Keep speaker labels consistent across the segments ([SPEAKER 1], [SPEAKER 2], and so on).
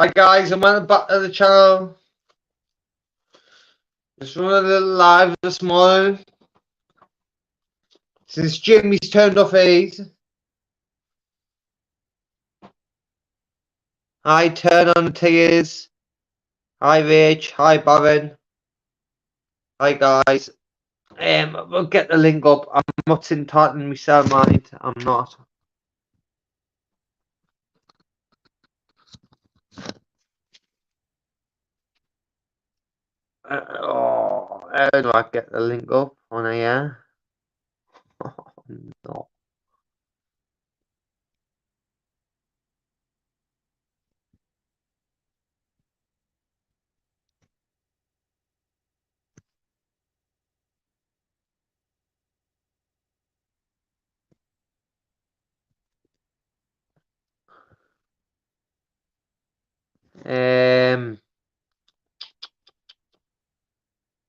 [SPEAKER 1] Hi guys, I'm back to the channel. Just running a little live this morning. Since Jimmy's turned off A's. Hi Turn on the Tears. Hi Rach. Hi Baron. Hi guys. We'll get the link up. I'm not entitled myself, mind. I'm not. How do I get the link up on here? No.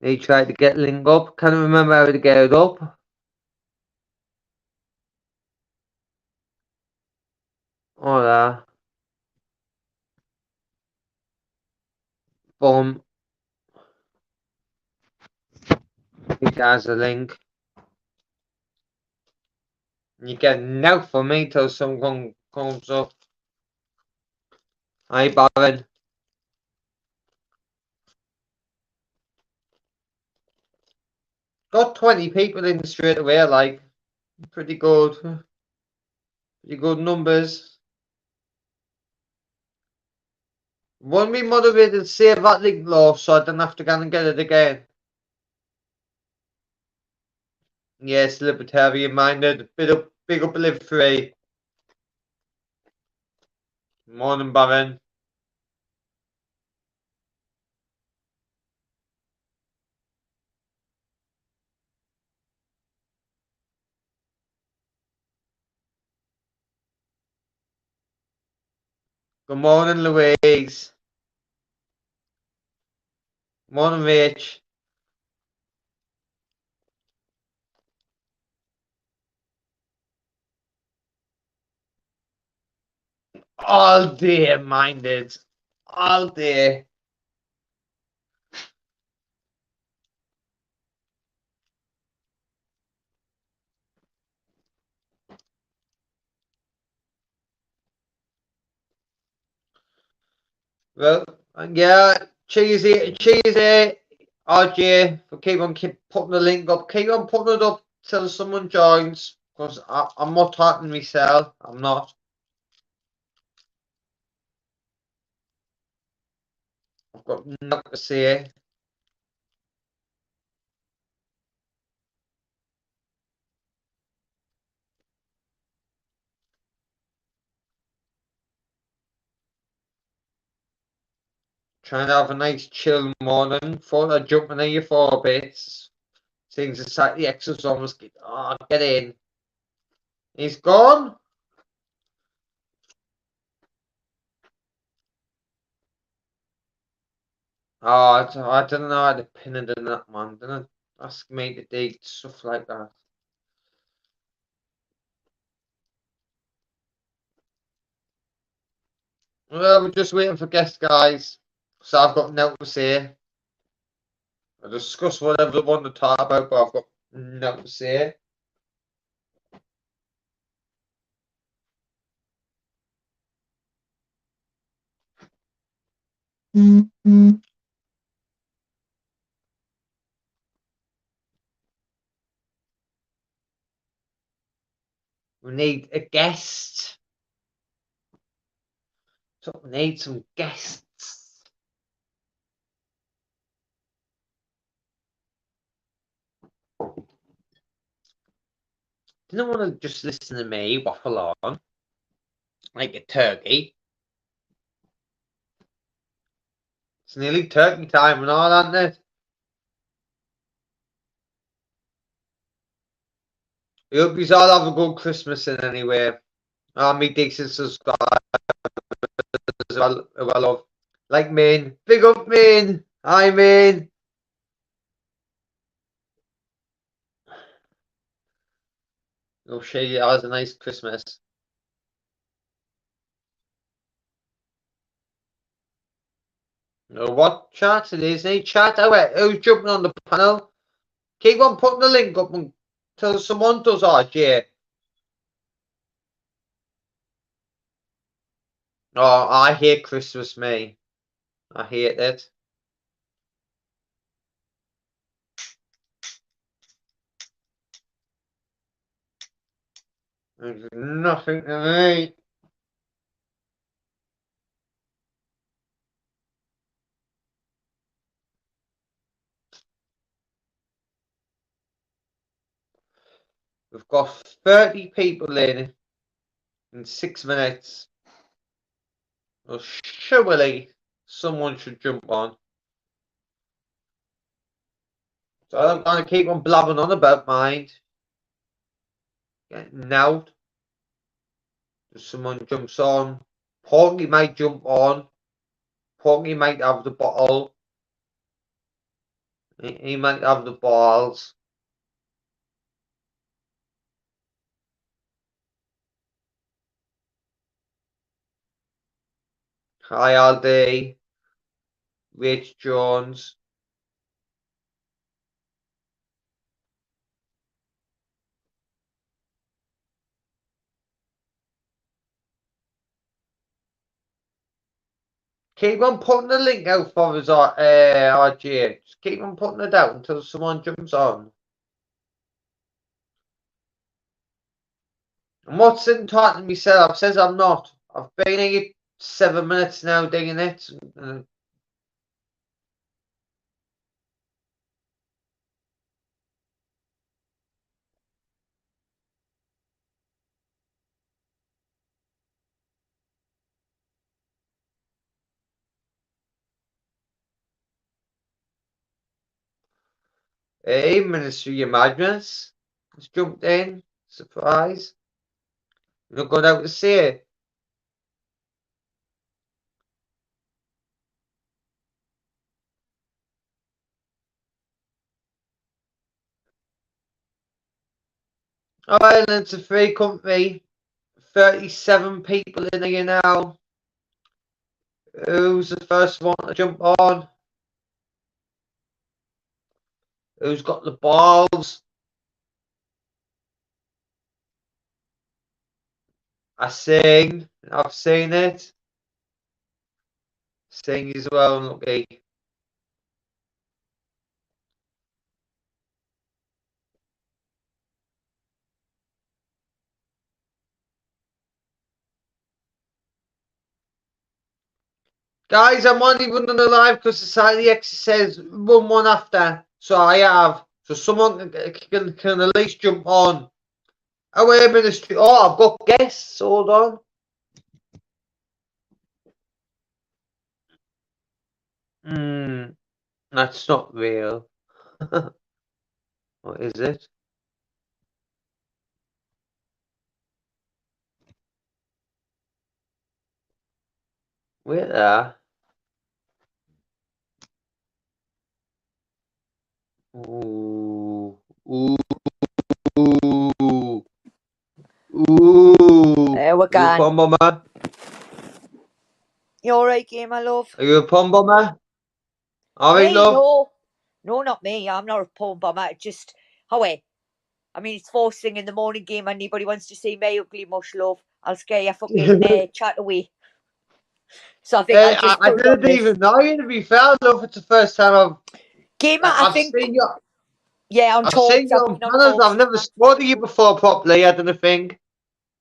[SPEAKER 1] He tried to get link up. Can't remember how to get it up. Hola. Boom. He has a link. You get no for me till someone comes up. Hi Baron. Got 20 people in straight away, like pretty good. Pretty good numbers. One me moderated save that link low so I don't have to go and get it again. Yes, libertarian minded. Big up live free. Morning Baron. Good morning Louise. Morning Rich. All day minded. All day. Well, yeah, cheesy, RJ, for keep putting the link up. Keep on putting it up till someone joins, because I'm not talking myself. I'm not. I've got nothing to say. Trying to have a nice chill morning. Thought I'd jump in here for a bit. Seems it's like the exosomes. Get in. He's gone. I don't know how to pin it in that, man. Don't ask me to do stuff like that. Well, we're just waiting for guests, guys. So I've got nothing to say. I discuss whatever I want to talk about, but I've got nothing to say. We need a guest. So we need some guests. You don't want to just listen to me waffle on like a turkey. It's nearly turkey time and all, aren't it? I hope you all have a good Christmas in anyway. Me decent subscribers as well. Like Maine. Big up Maine. Hi Maine. Oh, she has a nice Christmas. What chat it is? Any chat? Who's jumping on the panel? Keep on putting the link up until someone does RJ. Oh, I hate Christmas, me. I hate it. There's nothing to me. We've got 30 people in 6 minutes. Well, surely someone should jump on. So I'm going to keep on blabbing on about mine. Getting out. If someone jumps on, Porky might jump on. Porky might have the bottle. He might have the balls. Hi, Aldi. Rich Jones. Keep on putting the link out for us, RG. Just keep on putting it out until someone jumps on. I'm not sitting talking to myself. Says I'm not. I've been here 7 minutes now doing it. Hey, Ministry of Madness. Just jumped in. Surprise. You're not going out to see it. Ireland's a free country. 37 people in here now. Who's the first one to jump on? Who's got the balls? I've seen it. Sing as well, Lucky. Guys, I'm only running the live because Society X says run one after. So I have. So someone can at least jump on. Away Ministry. Oh, I've got guests. Hold on. That's not real. What is it? Wait there. Ooh. Ooh. Ooh. Ooh.
[SPEAKER 2] There we
[SPEAKER 1] Are you a
[SPEAKER 2] go.
[SPEAKER 1] pom bomber?
[SPEAKER 2] You alright, game, my love?
[SPEAKER 1] Are you a pom bomber? Alright,
[SPEAKER 2] Me?
[SPEAKER 1] love.
[SPEAKER 2] No, not me. I'm not a porn bomber. Just, I mean, it's first thing in the morning, game. Anybody wants to see me ugly mush, love? I'll scare you fucking chat away. So I think I'll just
[SPEAKER 1] I
[SPEAKER 2] put it on
[SPEAKER 1] didn't
[SPEAKER 2] this.
[SPEAKER 1] even know you, to be fair, love. It's the first time
[SPEAKER 2] Gamer,
[SPEAKER 1] I've seen you.
[SPEAKER 2] Yeah, on
[SPEAKER 1] I've seen
[SPEAKER 2] talks.
[SPEAKER 1] you
[SPEAKER 2] I've
[SPEAKER 1] on
[SPEAKER 2] been on
[SPEAKER 1] panels.
[SPEAKER 2] talks.
[SPEAKER 1] I've never spoken to you before properly, I don't think.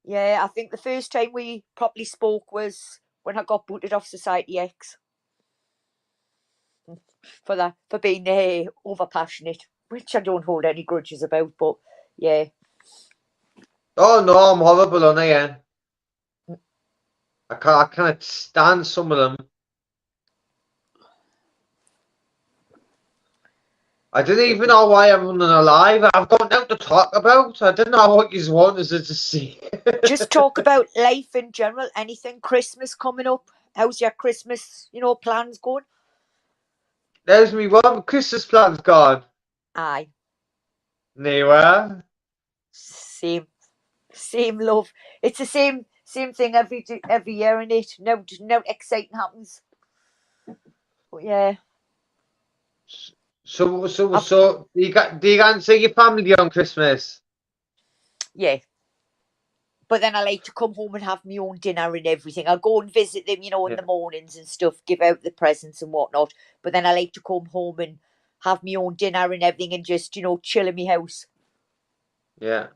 [SPEAKER 2] Yeah, I think the first time we properly spoke was when I got booted off Society X. For being over passionate, which I don't hold any grudges about, but yeah.
[SPEAKER 1] Oh no, I'm horrible on here. I can't stand some of them. I didn't even know why I'm running alive. I've got nothing to talk about. I didn't know what you wanted to see.
[SPEAKER 2] Just talk about life in general. Anything. Christmas coming up. How's your Christmas, plans going?
[SPEAKER 1] There's me one Christmas plans gone.
[SPEAKER 2] Aye.
[SPEAKER 1] Nowhere.
[SPEAKER 2] Same love. It's the same thing every year, innit? No exciting happens. But yeah, I've,
[SPEAKER 1] So do you go and see your family on Christmas?
[SPEAKER 2] yeah. But then I like to come home and have my own dinner and everything. I'll go and visit them, in
[SPEAKER 1] Yeah.
[SPEAKER 2] the mornings and stuff, give out the presents and whatnot. But then I like to come home and have my own dinner and everything and just, chill in my house.
[SPEAKER 1] Yeah.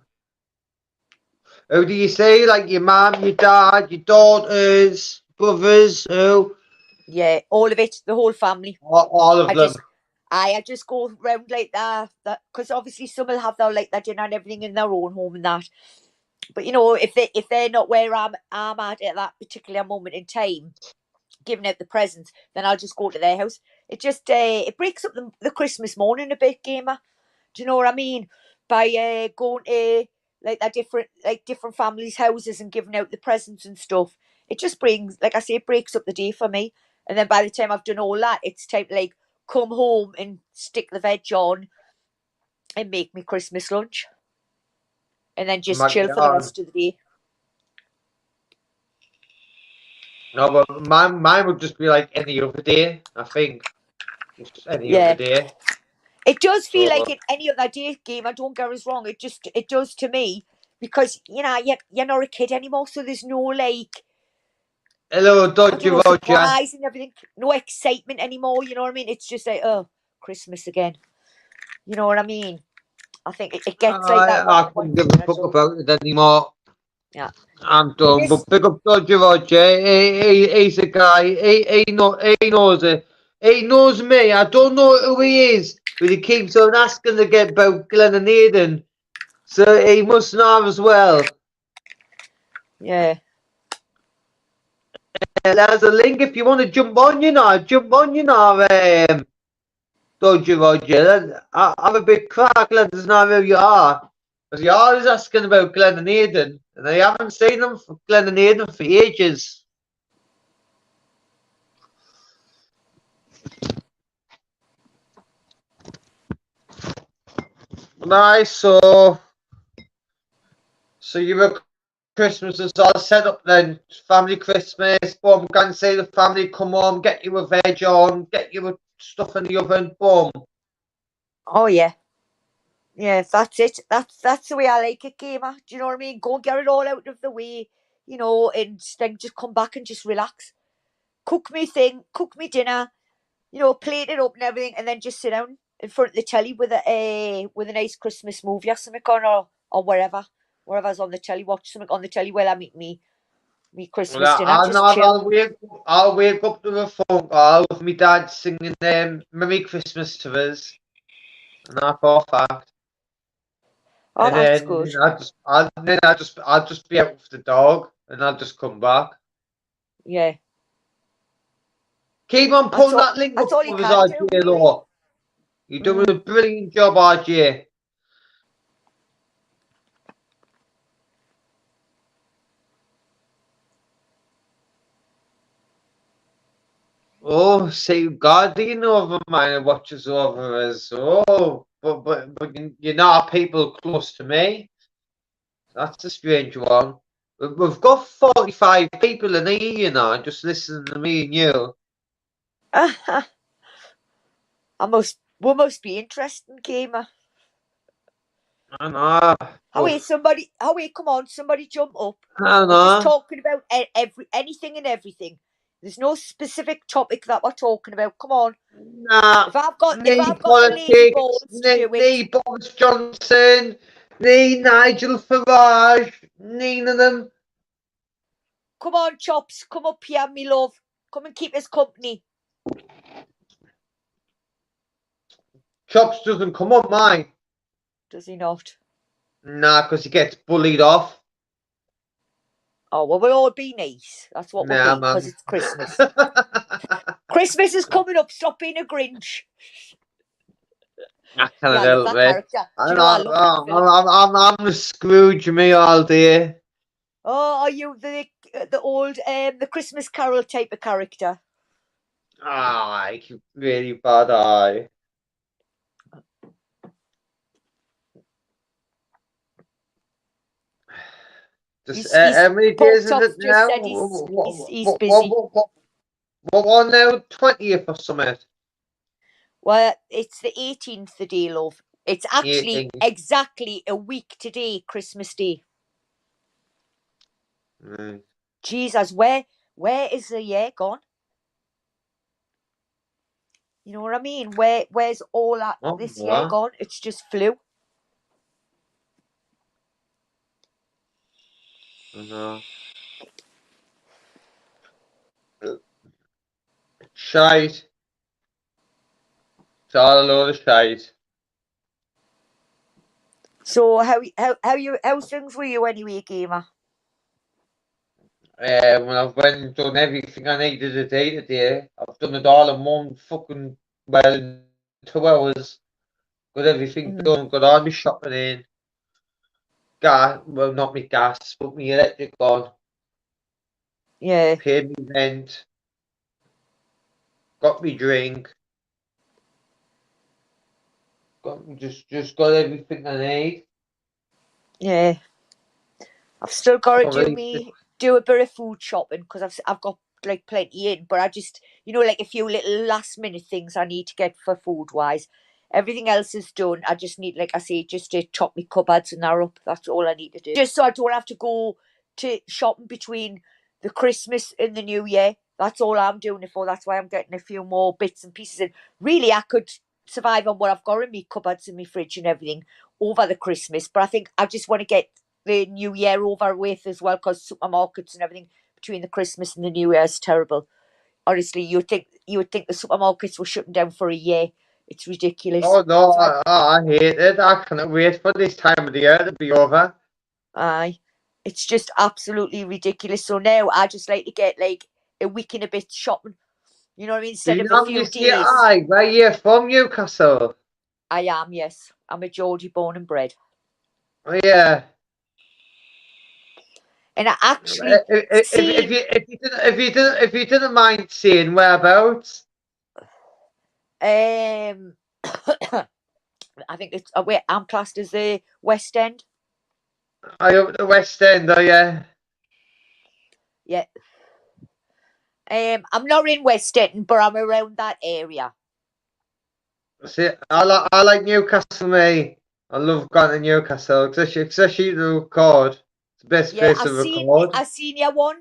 [SPEAKER 1] Who do you see? Like your mum, your dad, your daughters, brothers, who?
[SPEAKER 2] Yeah, all of it, the whole family.
[SPEAKER 1] All of
[SPEAKER 2] I
[SPEAKER 1] them.
[SPEAKER 2] just, I just go round like that, because obviously some will have their dinner and everything in their own home and that. But if they're not where I'm at that particular moment in time, giving out the presents, then I'll just go to their house. It just it breaks up the Christmas morning a bit, gamer. Do you know what I mean? By going to different families' houses and giving out the presents and stuff. It just brings, like I say, it breaks up the day for me. And then by the time I've done all that, it's time to come home and stick the veg on and make me Christmas lunch. And then just chill for the rest of the day.
[SPEAKER 1] No, but mine would just be like any other day, I think. Just any other day.
[SPEAKER 2] It does feel
[SPEAKER 1] So,
[SPEAKER 2] like any other day game. I don't get us wrong. It does to me because you're not a kid anymore, so there's no
[SPEAKER 1] hello,
[SPEAKER 2] I don't
[SPEAKER 1] Dodgy
[SPEAKER 2] know,
[SPEAKER 1] Roger.
[SPEAKER 2] surprise and everything. No excitement anymore. You know what I mean? It's just like, oh, Christmas again. You know what I mean? I think it gets like that.
[SPEAKER 1] I couldn't give a fuck about it anymore.
[SPEAKER 2] Yeah.
[SPEAKER 1] I'm done. But big up Dodgy Roger. He's a guy. He knows it. He knows me. I don't know who he is, but he keeps on asking to get about Glenn and Aidan. So he must know as well.
[SPEAKER 2] Yeah.
[SPEAKER 1] There's a link if you want to jump on, Dodgy Roger. Have a big crack, let us know who you are. Because you're always asking about Glenn and Aidan, and I haven't seen them for Glenn and Aidan for ages. Nice, so your Christmas is all set up then. Family Christmas, boom, go and see the family, come home, get you a veg on, get you a stuff in the oven, boom.
[SPEAKER 2] Oh yeah. Yeah, that's it. That's the way I like it, gamer. Do you know what I mean? Go and get it all out of the way, and then just come back and just relax. Cook me dinner, plate it up and everything, and then just sit down in front of the telly with a nice Christmas movie or something on, or wherever's on the telly. Watch something on the telly while I make me Christmas
[SPEAKER 1] Well,
[SPEAKER 2] dinner. Just chill.
[SPEAKER 1] I'll wake up to a phone call with my dad singing Merry Christmas to us. And I thought fact.
[SPEAKER 2] Oh,
[SPEAKER 1] And
[SPEAKER 2] that's
[SPEAKER 1] then
[SPEAKER 2] good.
[SPEAKER 1] I'll just be out with the dog and I'll just come back.
[SPEAKER 2] Yeah.
[SPEAKER 1] Keep on putting that link up
[SPEAKER 2] That's all you
[SPEAKER 1] for us,
[SPEAKER 2] can do,
[SPEAKER 1] RJ,
[SPEAKER 2] really.
[SPEAKER 1] though. You're doing a brilliant job, RJ. Oh, say Guardian over mine watches over us. Oh, but you're not people close to me. That's a strange one. We've got 45 people in here, just listening to me and you.
[SPEAKER 2] We must be interesting, gamer.
[SPEAKER 1] I know.
[SPEAKER 2] Come on, somebody jump up.
[SPEAKER 1] I
[SPEAKER 2] We're just
[SPEAKER 1] know.
[SPEAKER 2] talking about anything and everything. There's no specific topic that we're talking about. Come on.
[SPEAKER 1] Nah.
[SPEAKER 2] If I've got
[SPEAKER 1] Nee
[SPEAKER 2] the lady balls
[SPEAKER 1] politics,
[SPEAKER 2] to do it,
[SPEAKER 1] nee Boris Johnson, nee Nigel Farage, none of them.
[SPEAKER 2] come on, Chops, come up here, me love. Come and keep us company.
[SPEAKER 1] Chops doesn't come on mine.
[SPEAKER 2] Does he not?
[SPEAKER 1] Nah, because he gets bullied off.
[SPEAKER 2] Oh, well, we'll all be nice. That's what we'll be, because it's Christmas. Christmas is coming up. Stop being a Grinch.
[SPEAKER 1] I can't help it.
[SPEAKER 2] I
[SPEAKER 1] I'm the Scrooge me all day.
[SPEAKER 2] Oh, are you the old the Christmas Carol type of character?
[SPEAKER 1] I keep really bad eye. Just how many days is it now?
[SPEAKER 2] He's busy.
[SPEAKER 1] What one now? 20th or something?
[SPEAKER 2] Well, it's the 18th today, love. It's actually
[SPEAKER 1] 18th.
[SPEAKER 2] exactly a week today, Christmas Day.
[SPEAKER 1] Mm.
[SPEAKER 2] Jesus, where is the year gone? You know what I mean? Where's all that
[SPEAKER 1] Oh,
[SPEAKER 2] this year
[SPEAKER 1] wow.
[SPEAKER 2] gone? It's just flew.
[SPEAKER 1] I know. Shite. It's all a load of shite.
[SPEAKER 2] So how's things with you anyway, gamer?
[SPEAKER 1] When I've went and done everything I needed to do today, I've done it all in one fucking, well, in 2 hours. Got everything done, got all my shopping in. Gas, well, not my gas, but my electric on.
[SPEAKER 2] Yeah.
[SPEAKER 1] Paid me rent. Got me drink. Just got everything I need.
[SPEAKER 2] Yeah. I've still got to
[SPEAKER 1] Probably.
[SPEAKER 2] do a bit of food shopping because I've got like plenty in, but I just like a few little last minute things I need to get for food wise. Everything else is done. I just need, like I say, just to top my cupboards and they're up. That's all I need to do. Just so I don't have to go to shopping between the Christmas and the New Year. That's all I'm doing it for. That's why I'm getting a few more bits and pieces in. Really, I could survive on what I've got in my cupboards and my fridge and everything over the Christmas, but I think I just want to get the New Year over with as well, because supermarkets and everything between the Christmas and the New Year is terrible. Honestly, you would think the supermarkets were shutting down for a year. It's ridiculous.
[SPEAKER 1] Oh no,
[SPEAKER 2] So
[SPEAKER 1] I hate it. I cannot wait for this time of the year to be over.
[SPEAKER 2] aye, it's just absolutely ridiculous. So now I just like to get like a week and a bit shopping. You know what I mean?
[SPEAKER 1] Do
[SPEAKER 2] Instead
[SPEAKER 1] you
[SPEAKER 2] of a
[SPEAKER 1] know you
[SPEAKER 2] few
[SPEAKER 1] see
[SPEAKER 2] days.
[SPEAKER 1] I where you from, Newcastle?
[SPEAKER 2] I am, yes. I'm a Geordie born and bred.
[SPEAKER 1] Oh yeah.
[SPEAKER 2] And I actually
[SPEAKER 1] If
[SPEAKER 2] seen
[SPEAKER 1] you didn't mind saying whereabouts.
[SPEAKER 2] I think it's wait, I'm classed as the West End.
[SPEAKER 1] I up the West End, are you?
[SPEAKER 2] Yeah. I'm not in West End, but I'm around that area.
[SPEAKER 1] See, I like Newcastle, me. I love going to Newcastle, especially to record. It's the best
[SPEAKER 2] Yeah,
[SPEAKER 1] place to record.
[SPEAKER 2] I seen you one.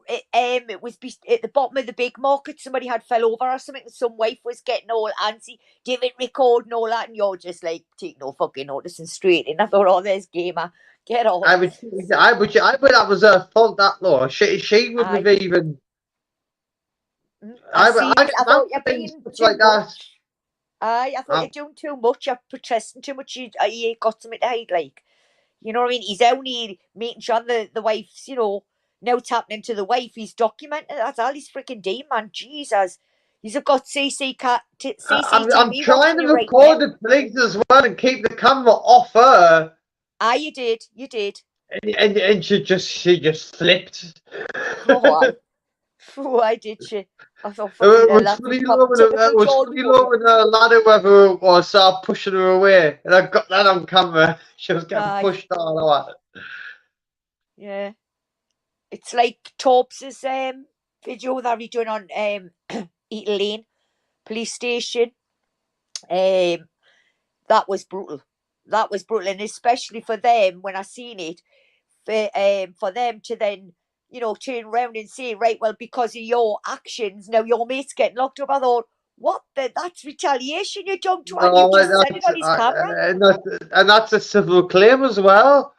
[SPEAKER 2] It was at the bottom of the big market. Somebody had fell over or something. And some wife was getting all antsy, didn't record and all that, and you're just like take no fucking notice and straight in. I thought, oh, there's gamer, get on.
[SPEAKER 1] I would that was her fault. That law. She wouldn't have
[SPEAKER 2] I
[SPEAKER 1] even.
[SPEAKER 2] I
[SPEAKER 1] I
[SPEAKER 2] seen it.
[SPEAKER 1] get
[SPEAKER 2] I
[SPEAKER 1] mad
[SPEAKER 2] thought you're
[SPEAKER 1] things
[SPEAKER 2] being
[SPEAKER 1] stuff
[SPEAKER 2] too
[SPEAKER 1] like that.
[SPEAKER 2] much. I thought
[SPEAKER 1] Um,
[SPEAKER 2] you're doing too much. You're protesting too much. You got something to hide, like. You know what I mean? He's only making sure the wife's, now tapping into the wife. He's documenting it. That's all he's freaking doing, man. Jesus. He's got
[SPEAKER 1] I'm
[SPEAKER 2] CCTV
[SPEAKER 1] trying
[SPEAKER 2] watching
[SPEAKER 1] to
[SPEAKER 2] you right now.
[SPEAKER 1] record the police as well and keep the camera off her.
[SPEAKER 2] Ah, you did. You did.
[SPEAKER 1] And she just flipped.
[SPEAKER 2] Oh, I. Oh, I did she. I thought, fucking
[SPEAKER 1] It
[SPEAKER 2] hell,
[SPEAKER 1] was
[SPEAKER 2] that's a
[SPEAKER 1] funny loving it.
[SPEAKER 2] typical
[SPEAKER 1] It was
[SPEAKER 2] Geordie
[SPEAKER 1] funny
[SPEAKER 2] woman.
[SPEAKER 1] loving her lad, whoever it was, started pushing her away, and I got that on camera. She was getting
[SPEAKER 2] Aye.
[SPEAKER 1] pushed all out.
[SPEAKER 2] Yeah. It's like Torps's video that he doing on Eaton Lane police station. That was brutal. That was brutal, and especially for them when I seen it, for them to then turn around and say, right, well, because of your actions, now your mate's getting locked up. I thought, what? That's retaliation you jumped to, and you
[SPEAKER 1] No,
[SPEAKER 2] just said it on his camera.
[SPEAKER 1] and that's a civil claim as well.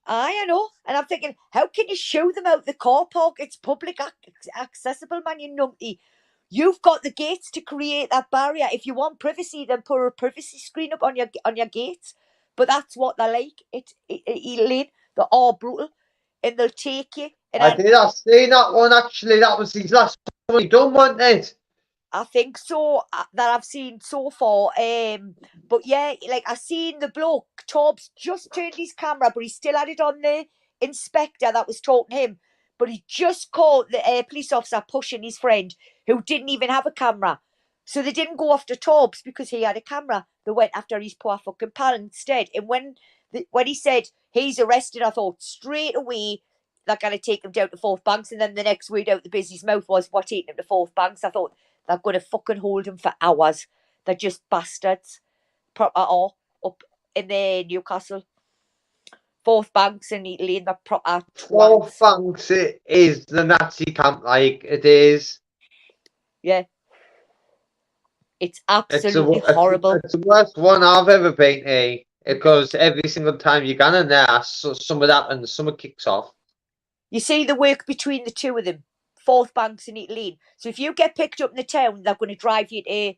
[SPEAKER 2] I know, and I'm thinking, how can you show them out the car park? It's public accessible, man. You numpty. You've got the gates to create that barrier. If you want privacy, then put a privacy screen up on your gates. But that's what they're like. Elaine, they're all brutal, and they'll take you. And
[SPEAKER 1] I seen that one actually. That was his last one he done, wasn't it?
[SPEAKER 2] I think so, that I've seen so far. But yeah, like I seen the bloke, Tobbs just turned his camera, but he still had it on the inspector that was talking to him. But he just caught the police officer pushing his friend who didn't even have a camera. So they didn't go after Tobbs because he had a camera. They went after his poor fucking pal instead. And when he said he's arrested, I thought straight away they're going to take him down to Fourth Banks, and then the next word out the busy's mouth was, what, taking him to Fourth Banks? I thought, they're going to fucking hold him for hours. They're just bastards. Proper all up in the Newcastle. Fourth Banks in Italy, and they're proper
[SPEAKER 1] Fourth
[SPEAKER 2] twats.
[SPEAKER 1] Banks is the Nazi camp, like, it is.
[SPEAKER 2] Yeah. It's absolutely horrible.
[SPEAKER 1] It's the worst one I've ever been to. Because every single time you go in there, something happens, something kicks off.
[SPEAKER 2] You see the work between the two of them, Fourth Banks and Eat Lane. So if you get picked up in the town, they're going to drive you to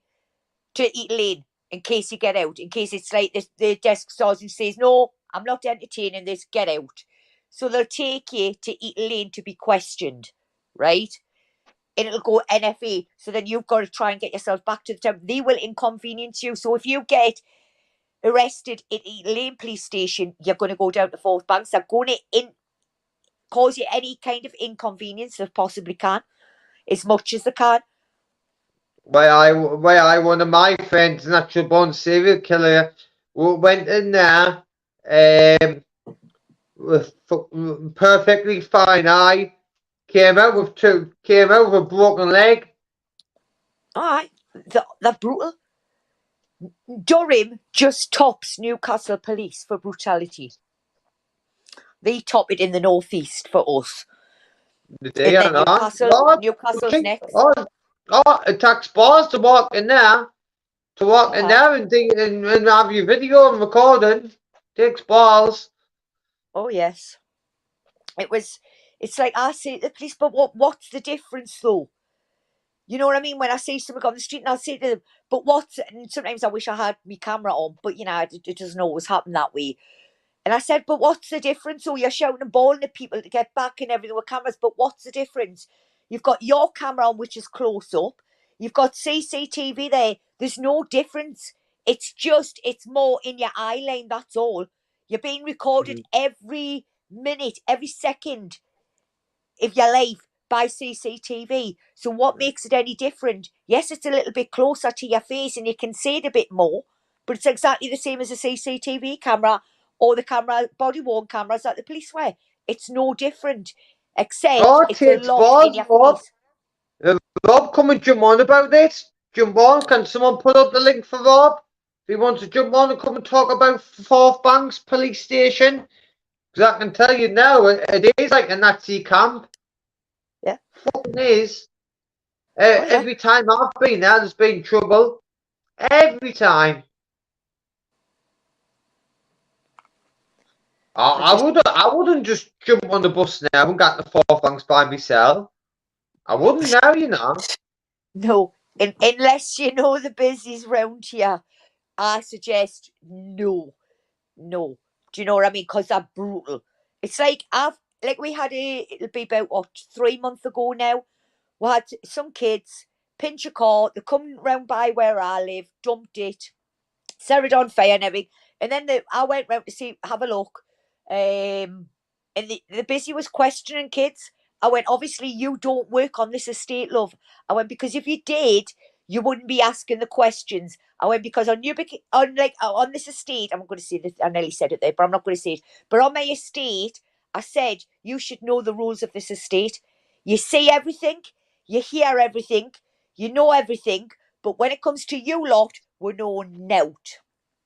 [SPEAKER 2] Eat Lane in case you get out, in case it's like the desk sergeant says, no, I'm not entertaining this, get out. So they'll take you to Eat Lane to be questioned, right? And it'll go NFA. So then you've got to try and get yourself back to the town. They will inconvenience you. So if you get arrested at Eat Lane police station, you're going to go down to Fourth Banks. They're going to cause you any kind of inconvenience they possibly can, as much as they can.
[SPEAKER 1] One of my friends, natural born serial killer, went in there with perfectly fine eye, came out with a broken leg.
[SPEAKER 2] Alright, they're brutal. Durham just tops Newcastle police for brutality. They top it in the northeast for us. Newcastle's next.
[SPEAKER 1] It takes balls to walk in there. And have your video and recording. Takes balls.
[SPEAKER 2] Oh yes. It's like I say to the police, but what's the difference though? You know what I mean? When I see someone on the street and I'll say to them, but and sometimes I wish I had my camera on, but you know, it doesn't always happen that way. And I said, but what's the difference? Oh, you're shouting and bawling at people to get back and everything with cameras, but what's the difference? You've got your camera on, which is close up. You've got CCTV there. There's no difference. It's more in your eye lane, that's all. You're being recorded every minute, every second of your life by CCTV. So what makes it any different? Yes, it's a little bit closer to your face and you can see it a bit more, but it's exactly the same as a CCTV camera or the body-worn cameras that the police wear. It's no different, except it's a lot in your face.
[SPEAKER 1] Rob, come and jump on about this. Jump on. Can someone put up the link for Rob? If he wants to jump on and come and talk about Fourth Banks police station. Because I can tell you now, it is like a Nazi camp.
[SPEAKER 2] Yeah.
[SPEAKER 1] Fucking is. Every time I've been there, there's been trouble. Every time. I wouldn't just jump on the bus now and get the Fourth Banks by myself. I wouldn't now, you know.
[SPEAKER 2] No, unless you know the busies round here, I suggest no. Do you know what I mean? Because they're brutal. It's like we had it'll be about 3 months ago now. We had some kids pinch a car, they come round by where I live, dumped it, set it on fire and everything. And then I went round to have a look. And the busy was questioning kids. I went, obviously you don't work on this estate, love. I went, because if you did, you wouldn't be asking the questions. I went, because on this estate, I'm going to say this, I nearly said it there, but I'm not going to say it. But on my estate, I said, you should know the rules of this estate. You see everything, you hear everything, you know everything, but when it comes to you lot, we know nout.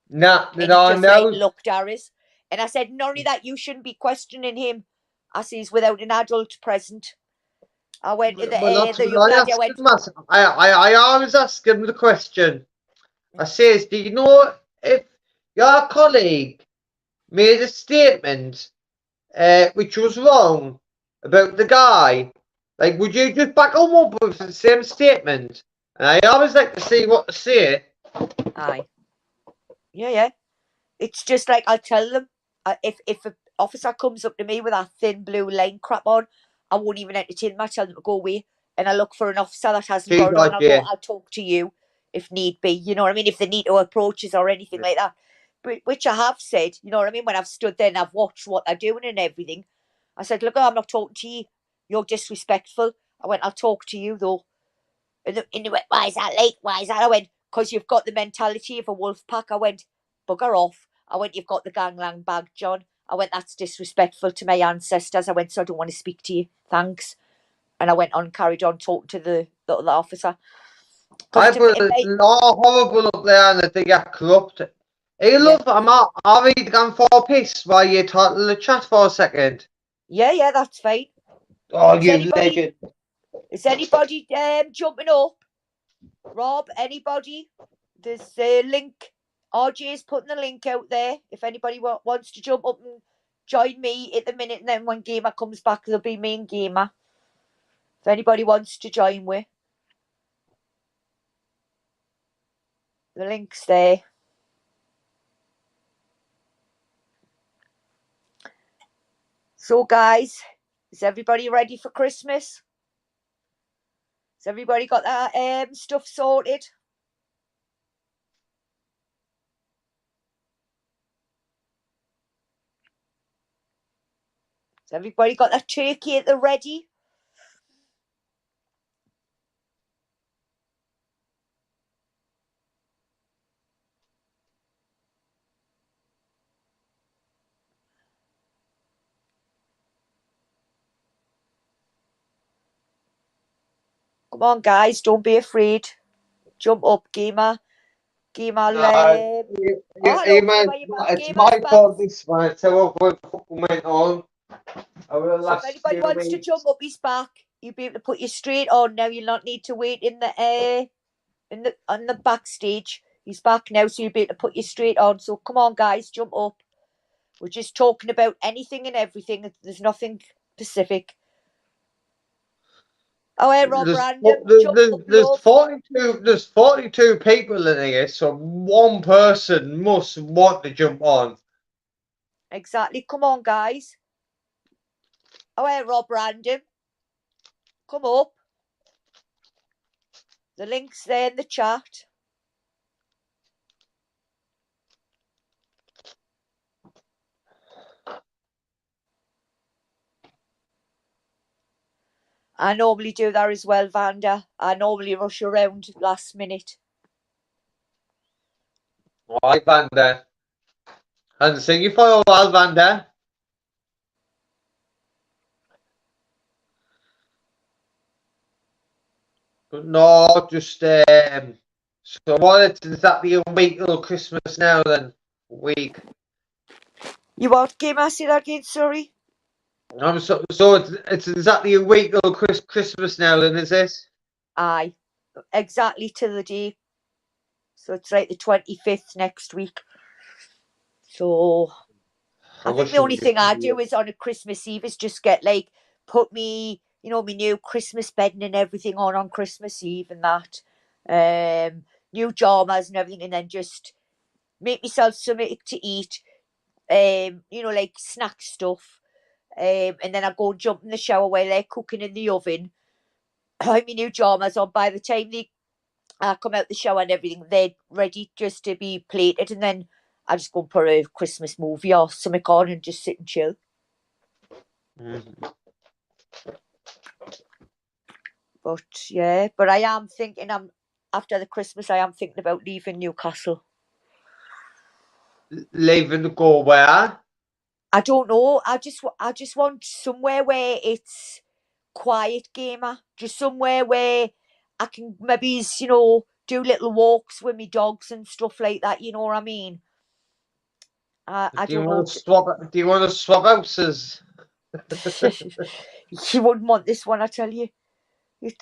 [SPEAKER 1] No.
[SPEAKER 2] Looked at us. And I said, not only that, you shouldn't be questioning him. I says, without an adult present. I went to the young lad.
[SPEAKER 1] I always ask him the question. I says, do you know if your colleague made a statement which was wrong about the guy? Like, would you just back him up with the same statement? And I always like to see what to say.
[SPEAKER 2] Aye. Yeah. It's just like, I'll tell them, if an officer comes up to me with that thin blue line crap on, I won't even entertain them. I tell them to go away. And I look for an officer that hasn't got it on. I'll talk to you if need be. You know what I mean? If they need to approach us or anything like that. But which I have said, you know what I mean? When I've stood there and I've watched what they're doing and everything, I said, look, I'm not talking to you. You're disrespectful. I went, I'll talk to you though. And they went, why is that late? Why is that? I went, because you've got the mentality of a wolf pack. I went, bugger off. I went, you've got the gangland bag, John. I went, that's disrespectful to my ancestors. I went, so I don't want to speak to you. Thanks. And I went on, carried on talking to the other officer.
[SPEAKER 1] I put it's all horrible up there and they get corrupted. Hey, love, I'll read again for a piss while you talk to the chat for a second.
[SPEAKER 2] Yeah, that's fine.
[SPEAKER 1] Oh, you legend.
[SPEAKER 2] Is anybody jumping up? Rob, anybody? There's a link. RJ's putting the link out there. If anybody wants to jump up and join me at the minute, and then when Gamer comes back, there'll be me and Gamer. If anybody wants to join with, the link's there. So, guys, is everybody ready for Christmas? Has everybody got that stuff sorted? Has everybody got that turkey at the ready? Come on, guys, don't be afraid. Jump up, Gamer. Gamer,
[SPEAKER 1] it's my fault this one. So what went on?
[SPEAKER 2] So if anybody wants to jump up, he's back. You'll be able to put you straight on now. You'll not need to wait in the air, on the backstage. He's back now, so you'll be able to put you straight on. So come on, guys, jump up. We're just talking about anything and everything. There's nothing specific. Oh, hey, Rob Random.
[SPEAKER 1] There's 42 people in here, so one person must want to jump on.
[SPEAKER 2] Exactly. Come on, guys. Oh, hey, Rob Random. Come up. The link's there in the chat. I normally do that as well, Vanda. I normally rush around last minute.
[SPEAKER 1] Right, Vanda. And sing you for a while, Vanda. But no, just so what is that be a week till Christmas now then? Week.
[SPEAKER 2] You what, Gamer? Say that again, sorry.
[SPEAKER 1] So it's exactly a week till Christmas now then, is this?
[SPEAKER 2] Aye. Exactly to the day. So it's right the 25th next week. So I think the only thing I do is on a Christmas Eve is just get put me, my new Christmas bedding and everything on Christmas Eve and that. New jammers and everything, and then just make myself something to eat. Like snack stuff. And then I go and jump in the shower while they're cooking in the oven. My new jammers on. By the time they come out the shower and everything, they're ready just to be plated, and then I just go and put a Christmas movie or something on and just sit and chill. But I am thinking, after the Christmas, I am thinking about leaving Newcastle.
[SPEAKER 1] Leaving to go where?
[SPEAKER 2] I don't know. I just want somewhere where it's quiet, Gamer. Just somewhere where I can maybe, do little walks with my dogs and stuff like that. You know what I mean? I don't know.
[SPEAKER 1] Do you want to swap houses?
[SPEAKER 2] You wouldn't want this one, I tell you.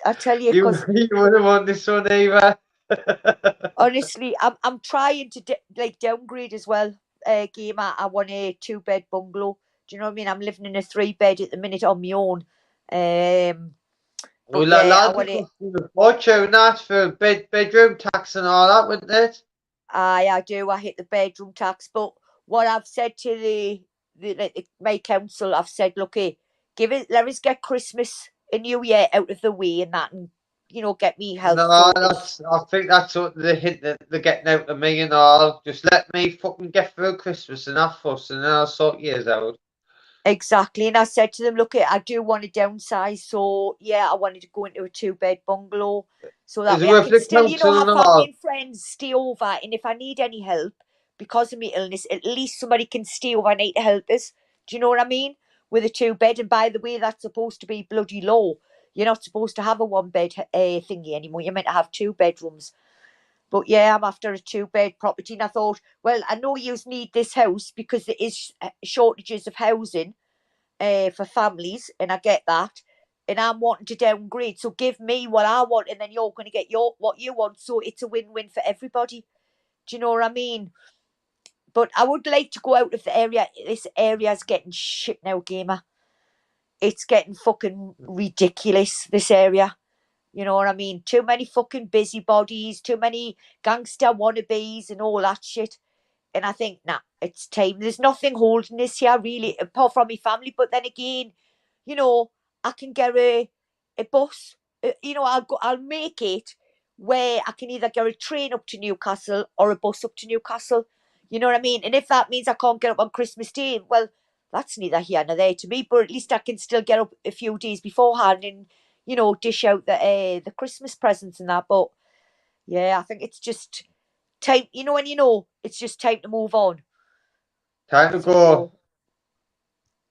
[SPEAKER 2] I tell you, because
[SPEAKER 1] you wouldn't want this one either.
[SPEAKER 2] Honestly, I'm trying to downgrade as well. Gamer, I want a 2-bed bungalow. Do you know what I mean? I'm living in a 3-bed at the minute on my own.
[SPEAKER 1] I want that for bedroom tax and all that, wouldn't it?
[SPEAKER 2] I do. I hit the bedroom tax, but what I've said to my council, I've said, look, let us get Christmas and New Year out of the way and that, and get me health.
[SPEAKER 1] No, I think that's what the hint that they're getting out of me and all. Just let me fucking get through Christmas and have fuss, and then I'll sort years out.
[SPEAKER 2] Exactly, and I said to them, look, I do want to downsize, so I wanted to go into a 2-bed bungalow, so that way I can still, have family and friends stay over, and if I need any help, because of my illness, at least somebody can stay overnight to help us. Do you know what I mean? With a 2-bed, and by the way, that's supposed to be bloody low. You're not supposed to have a 1-bed thingy anymore. You're meant to have 2 bedrooms. But yeah, I'm after a 2-bed property, and I thought, well, I know you need this house because there is shortages of housing for families, and I get that. And I'm wanting to downgrade, so give me what I want, and then you're going to get what you want. So it's a win-win for everybody. Do you know what I mean? But I would like to go out of the area. This area's getting shit now, Gamer. It's getting fucking ridiculous, this area. You know what I mean? Too many fucking busybodies, too many gangster wannabes and all that shit. And I think, nah, it's time. There's nothing holding this here, really, apart from my family. But then again, you know, I can get a bus. You know, I'll make it where I can either get a train up to Newcastle or a bus up to Newcastle. You know what I mean? And if that means I can't get up on Christmas Day, well, that's neither here nor there to me. But at least I can still get up a few days beforehand and, you know, dish out the Christmas presents and that. But yeah, I think it's just time. You know, when you know, it's just time to move on.
[SPEAKER 1] Time to
[SPEAKER 2] So,
[SPEAKER 1] go.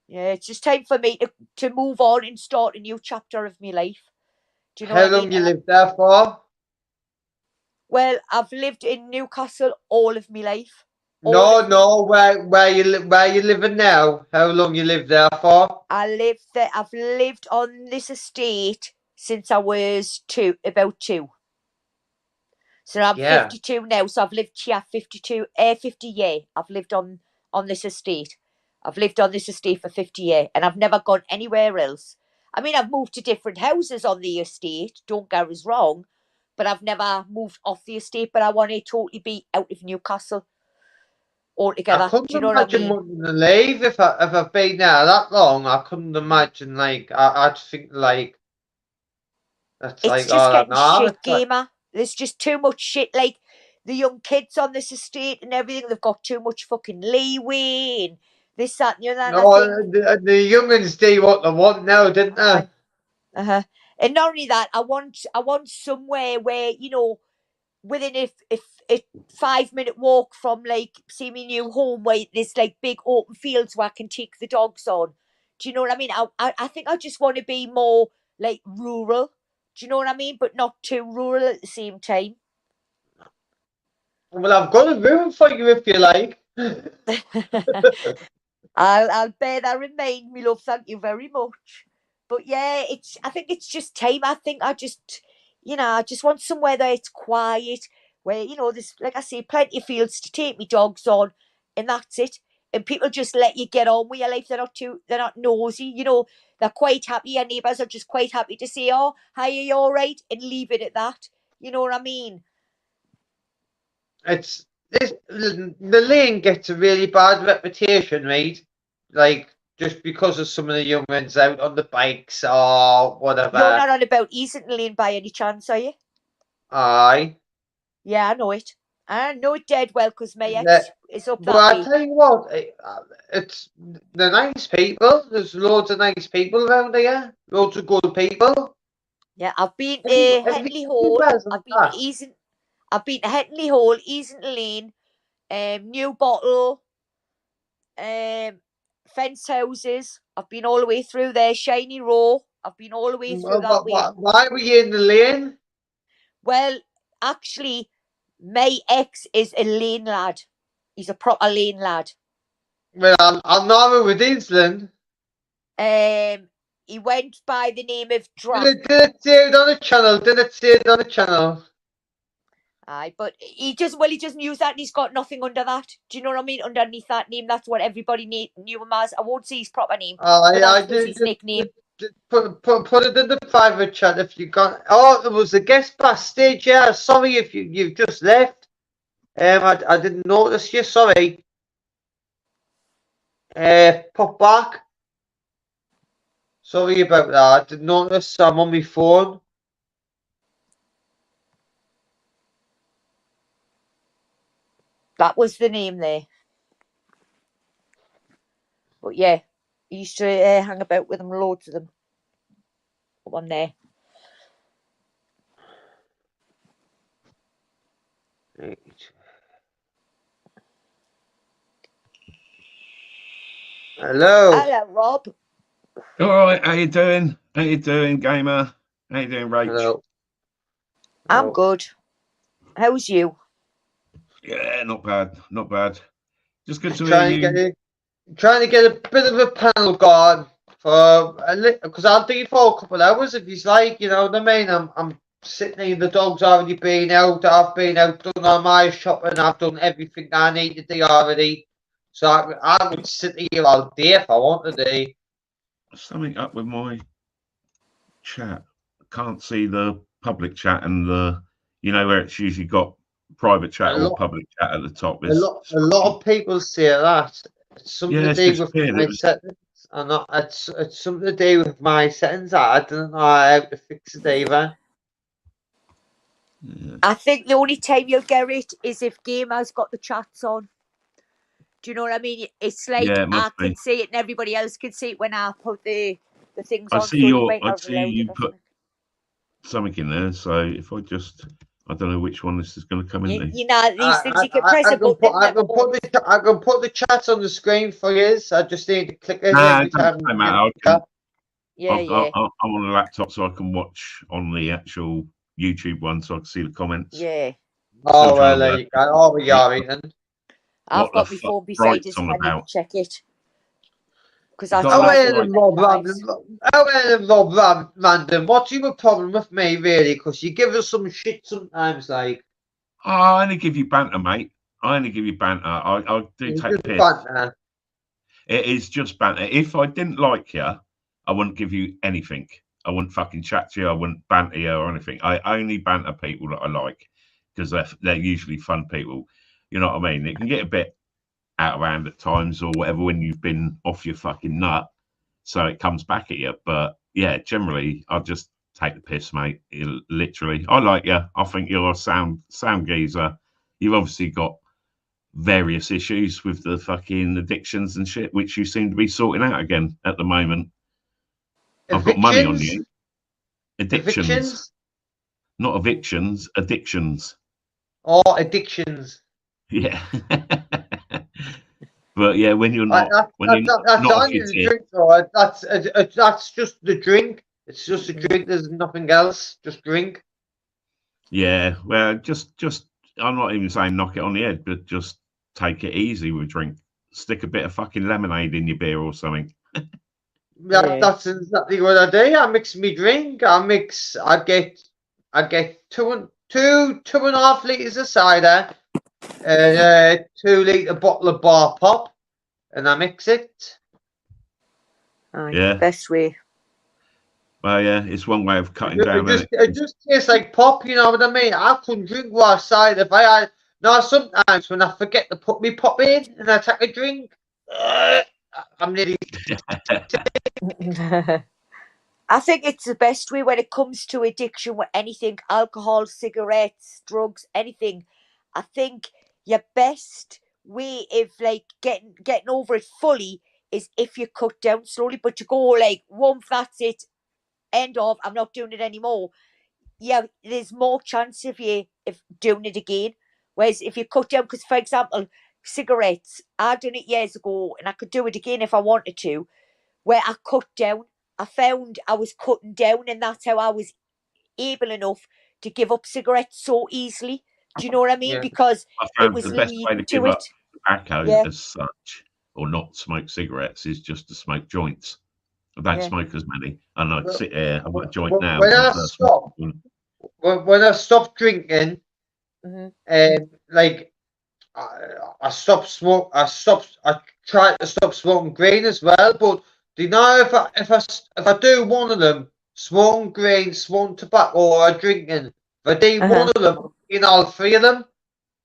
[SPEAKER 2] yeah, it's just time for me to move on and start a new chapter of my life. Do you know
[SPEAKER 1] How
[SPEAKER 2] what I
[SPEAKER 1] long
[SPEAKER 2] mean?
[SPEAKER 1] you lived there for?
[SPEAKER 2] Well, I've lived in Newcastle all of my life.
[SPEAKER 1] No, where you living now? How long you lived there for?
[SPEAKER 2] I've lived on this estate since I was about 2. So I'm
[SPEAKER 1] Yeah.
[SPEAKER 2] 52 now. So I've lived here 50 years. I've lived on this estate. I've lived on this estate for 50 years, and I've never gone anywhere else. I mean, I've moved to different houses on the estate. Don't get us wrong, but I've never moved off the estate. But I want to totally be out of Newcastle
[SPEAKER 1] I
[SPEAKER 2] altogether.
[SPEAKER 1] couldn't
[SPEAKER 2] Do you know what I
[SPEAKER 1] imagine
[SPEAKER 2] mean?
[SPEAKER 1] wanting to leave if I've been there that long. I couldn't imagine like I'd think like that's
[SPEAKER 2] It's
[SPEAKER 1] like
[SPEAKER 2] just
[SPEAKER 1] all that
[SPEAKER 2] getting
[SPEAKER 1] now.
[SPEAKER 2] shit,
[SPEAKER 1] It's like
[SPEAKER 2] Gamer. There's just too much shit. Like the young kids on this estate and everything, they've got too much fucking leeway and this, that, and the other. And I
[SPEAKER 1] no,
[SPEAKER 2] think,
[SPEAKER 1] the youngins do what they want now, didn't they?
[SPEAKER 2] uh-huh. And not only that, I want somewhere where, you know, within if a 5-minute walk from, like, see me new home, where there's like big open fields where I can take the dogs on. Do you know what I mean? I think I just want to be more like rural. Do you know what I mean? But not too rural at the same time.
[SPEAKER 1] Well, I've got a room for you if you like.
[SPEAKER 2] I'll bear that in mind, my love. Thank you very much. But yeah, I think it's just time. I think I just want somewhere that it's quiet, where, you know, there's, like I say, plenty of fields to take me dogs on, and that's it. And people just let you get on with your life. They're not nosy, you know. They're quite happy. Your neighbours are just quite happy to say, "Oh, hi, are you all right?" and leave it at that. You know what I mean?
[SPEAKER 1] It's the lane gets a really bad reputation, right? Like just because of some of the young ones out on the bikes or
[SPEAKER 2] You're
[SPEAKER 1] whatever.
[SPEAKER 2] not on about Easton Lane by any chance, are you?
[SPEAKER 1] Aye.
[SPEAKER 2] Yeah, I know it. I know it dead well because my ex
[SPEAKER 1] That,
[SPEAKER 2] is up
[SPEAKER 1] but
[SPEAKER 2] that
[SPEAKER 1] I
[SPEAKER 2] way.
[SPEAKER 1] tell you what, it's the nice people. There's loads of nice people around here. Loads of good people.
[SPEAKER 2] Yeah, I've been to
[SPEAKER 1] Every
[SPEAKER 2] Hetley Hall.
[SPEAKER 1] anywhere's like
[SPEAKER 2] I've been to
[SPEAKER 1] that.
[SPEAKER 2] Easton. I've been to Hetley Hall, Easton Lane, New Bottle, um, Fence Houses. I've been all the way through there. Shiny Row. I've been all the way through that way.
[SPEAKER 1] Why were you in the lane?
[SPEAKER 2] Well, actually, my ex is a lane lad. He's a proper lane lad.
[SPEAKER 1] Well, I'm not with Island.
[SPEAKER 2] He went by the name of Draft.
[SPEAKER 1] Did it say it on the channel? Did it say it on the channel?
[SPEAKER 2] Aye, but he doesn't use that, and he's got nothing under that. Do you know what I mean? Underneath that name, that's what everybody knew him as. I won't say his proper name, but
[SPEAKER 1] I
[SPEAKER 2] that was
[SPEAKER 1] did
[SPEAKER 2] his nickname.
[SPEAKER 1] just put it in the private chat if you got. Oh, there was a guest backstage. Yeah, sorry if you've just left. I didn't notice you. Sorry. Pop back. Sorry about that. I didn't notice. I'm on my phone.
[SPEAKER 2] That was the name there. But yeah, he used to hang about with them, loads of them. Up on there.
[SPEAKER 1] Right. Hello.
[SPEAKER 2] Hello, Rob.
[SPEAKER 3] All right, how you doing? How you doing, gamer? How you doing, Rach?
[SPEAKER 1] Hello.
[SPEAKER 2] I'm good. How's you?
[SPEAKER 3] Yeah, not bad, not bad. Just good to
[SPEAKER 1] Trying
[SPEAKER 3] hear you.
[SPEAKER 1] trying to get a bit of a panel going for because I'll do it for a couple of hours if he's like, you know what I mean. I'm sitting here, the dog's already been out. I've been out, done all my shopping. I've done everything I need to do already. So I would sit here all day if I wanted to.
[SPEAKER 3] Something up with my chat. Can't see the public chat and the, you know, where it's usually got private chat or public chat at the top.
[SPEAKER 1] A lot of people say that. It's something to
[SPEAKER 3] it's
[SPEAKER 1] do with
[SPEAKER 3] disappeared.
[SPEAKER 1] my settings. And it's something to do with my settings. I don't know how to fix it either.
[SPEAKER 3] Yeah.
[SPEAKER 2] I think the only time you'll get it is if Gamer's got the chats on. Do you know what I mean? It's like
[SPEAKER 3] Yeah, it must
[SPEAKER 2] I can
[SPEAKER 3] be.
[SPEAKER 2] see it and everybody else can see it when I put the things
[SPEAKER 3] I
[SPEAKER 2] on.
[SPEAKER 3] see
[SPEAKER 2] so
[SPEAKER 3] your,
[SPEAKER 2] might
[SPEAKER 3] I
[SPEAKER 2] not
[SPEAKER 3] see
[SPEAKER 2] allow
[SPEAKER 3] you
[SPEAKER 2] it or
[SPEAKER 3] put something in there. So if I just, I don't know which one this is going to come
[SPEAKER 2] something.
[SPEAKER 3] into.
[SPEAKER 2] You know, these things you can press
[SPEAKER 1] I
[SPEAKER 2] a
[SPEAKER 1] can
[SPEAKER 2] button.
[SPEAKER 1] I can put the chat on the screen for you. I just need to click it
[SPEAKER 3] Nah,
[SPEAKER 1] every
[SPEAKER 3] it doesn't
[SPEAKER 1] time.
[SPEAKER 3] matter.
[SPEAKER 2] Yeah, yeah,
[SPEAKER 3] I'm on a laptop, so I can watch on the actual YouTube one, so I can see the comments.
[SPEAKER 2] yeah.
[SPEAKER 1] Oh well, there you go. Oh, we are then.
[SPEAKER 2] I've got my phone beside us if I need to check it. Because I
[SPEAKER 1] Rob Random, what's your problem with me, really? Because you give us some shit sometimes, like.
[SPEAKER 3] Oh, I only give you banter, mate. I only give you banter. I do take the piss.
[SPEAKER 1] Banter.
[SPEAKER 3] It is just banter. If I didn't like you, I wouldn't give you anything. I wouldn't fucking chat to you. I wouldn't banter you or anything. I only banter people that I like because they're usually fun people. You know what I mean? It can get a bit out of hand at times or whatever when you've been off your fucking nut, so it comes back at you. But yeah, generally, I just take the piss, mate. Literally, I like you. I think you're a sound geezer. You've obviously got various issues with the fucking addictions and shit, which you seem to be sorting out again at the moment. I've got money on you. Addictions. Not evictions, addictions.
[SPEAKER 1] Oh, addictions.
[SPEAKER 3] Yeah. But yeah, when you're not,
[SPEAKER 1] that's just the drink. It's just a drink. There's nothing else. Just drink.
[SPEAKER 3] Yeah, well, just I'm not even saying knock it on the head, but just take it easy with drink. Stick a bit of fucking lemonade in your beer or something.
[SPEAKER 1] That's exactly what I do. I mix me drink. I get 2.5 liters of cider, and a 2-liter bottle of bar pop, and I mix it.
[SPEAKER 3] Yeah,
[SPEAKER 2] best way.
[SPEAKER 3] Well, yeah, it's one way of cutting down.
[SPEAKER 1] It just tastes like pop, you know what I mean? I couldn't drink raw cider if I had. Now sometimes when I forget to put me pop in and I take a drink, I'm nearly.
[SPEAKER 2] I think it's the best way when it comes to addiction with anything, alcohol, cigarettes, drugs, anything. I think your best way of like getting over it fully is if you cut down slowly, but you go like one, that's it, end of, I'm not doing it anymore. Yeah, there's more chance of you if doing it again. Whereas if you cut down, because for example, cigarettes, I done it years ago and I could do it again if I wanted to, where I cut down. I found I was cutting down, and that's how I was able enough to give up cigarettes so easily. Do you know what I mean?
[SPEAKER 1] Yeah.
[SPEAKER 2] Because
[SPEAKER 3] I found
[SPEAKER 2] it was
[SPEAKER 3] the best way to give up tobacco as such, or not smoke cigarettes, is just to smoke joints. I don't smoke as many, and I'd sit there. I've got a joint now.
[SPEAKER 1] When I stopped drinking, like I stopped smoke. I tried to stop smoking green as well, but do you know if I do one of them, smoking green, smoking tobacco, or drinking, if I do one of them, in all three of them,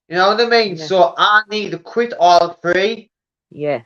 [SPEAKER 1] you know what I mean? Yeah. So I need to quit all three.
[SPEAKER 2] Yeah.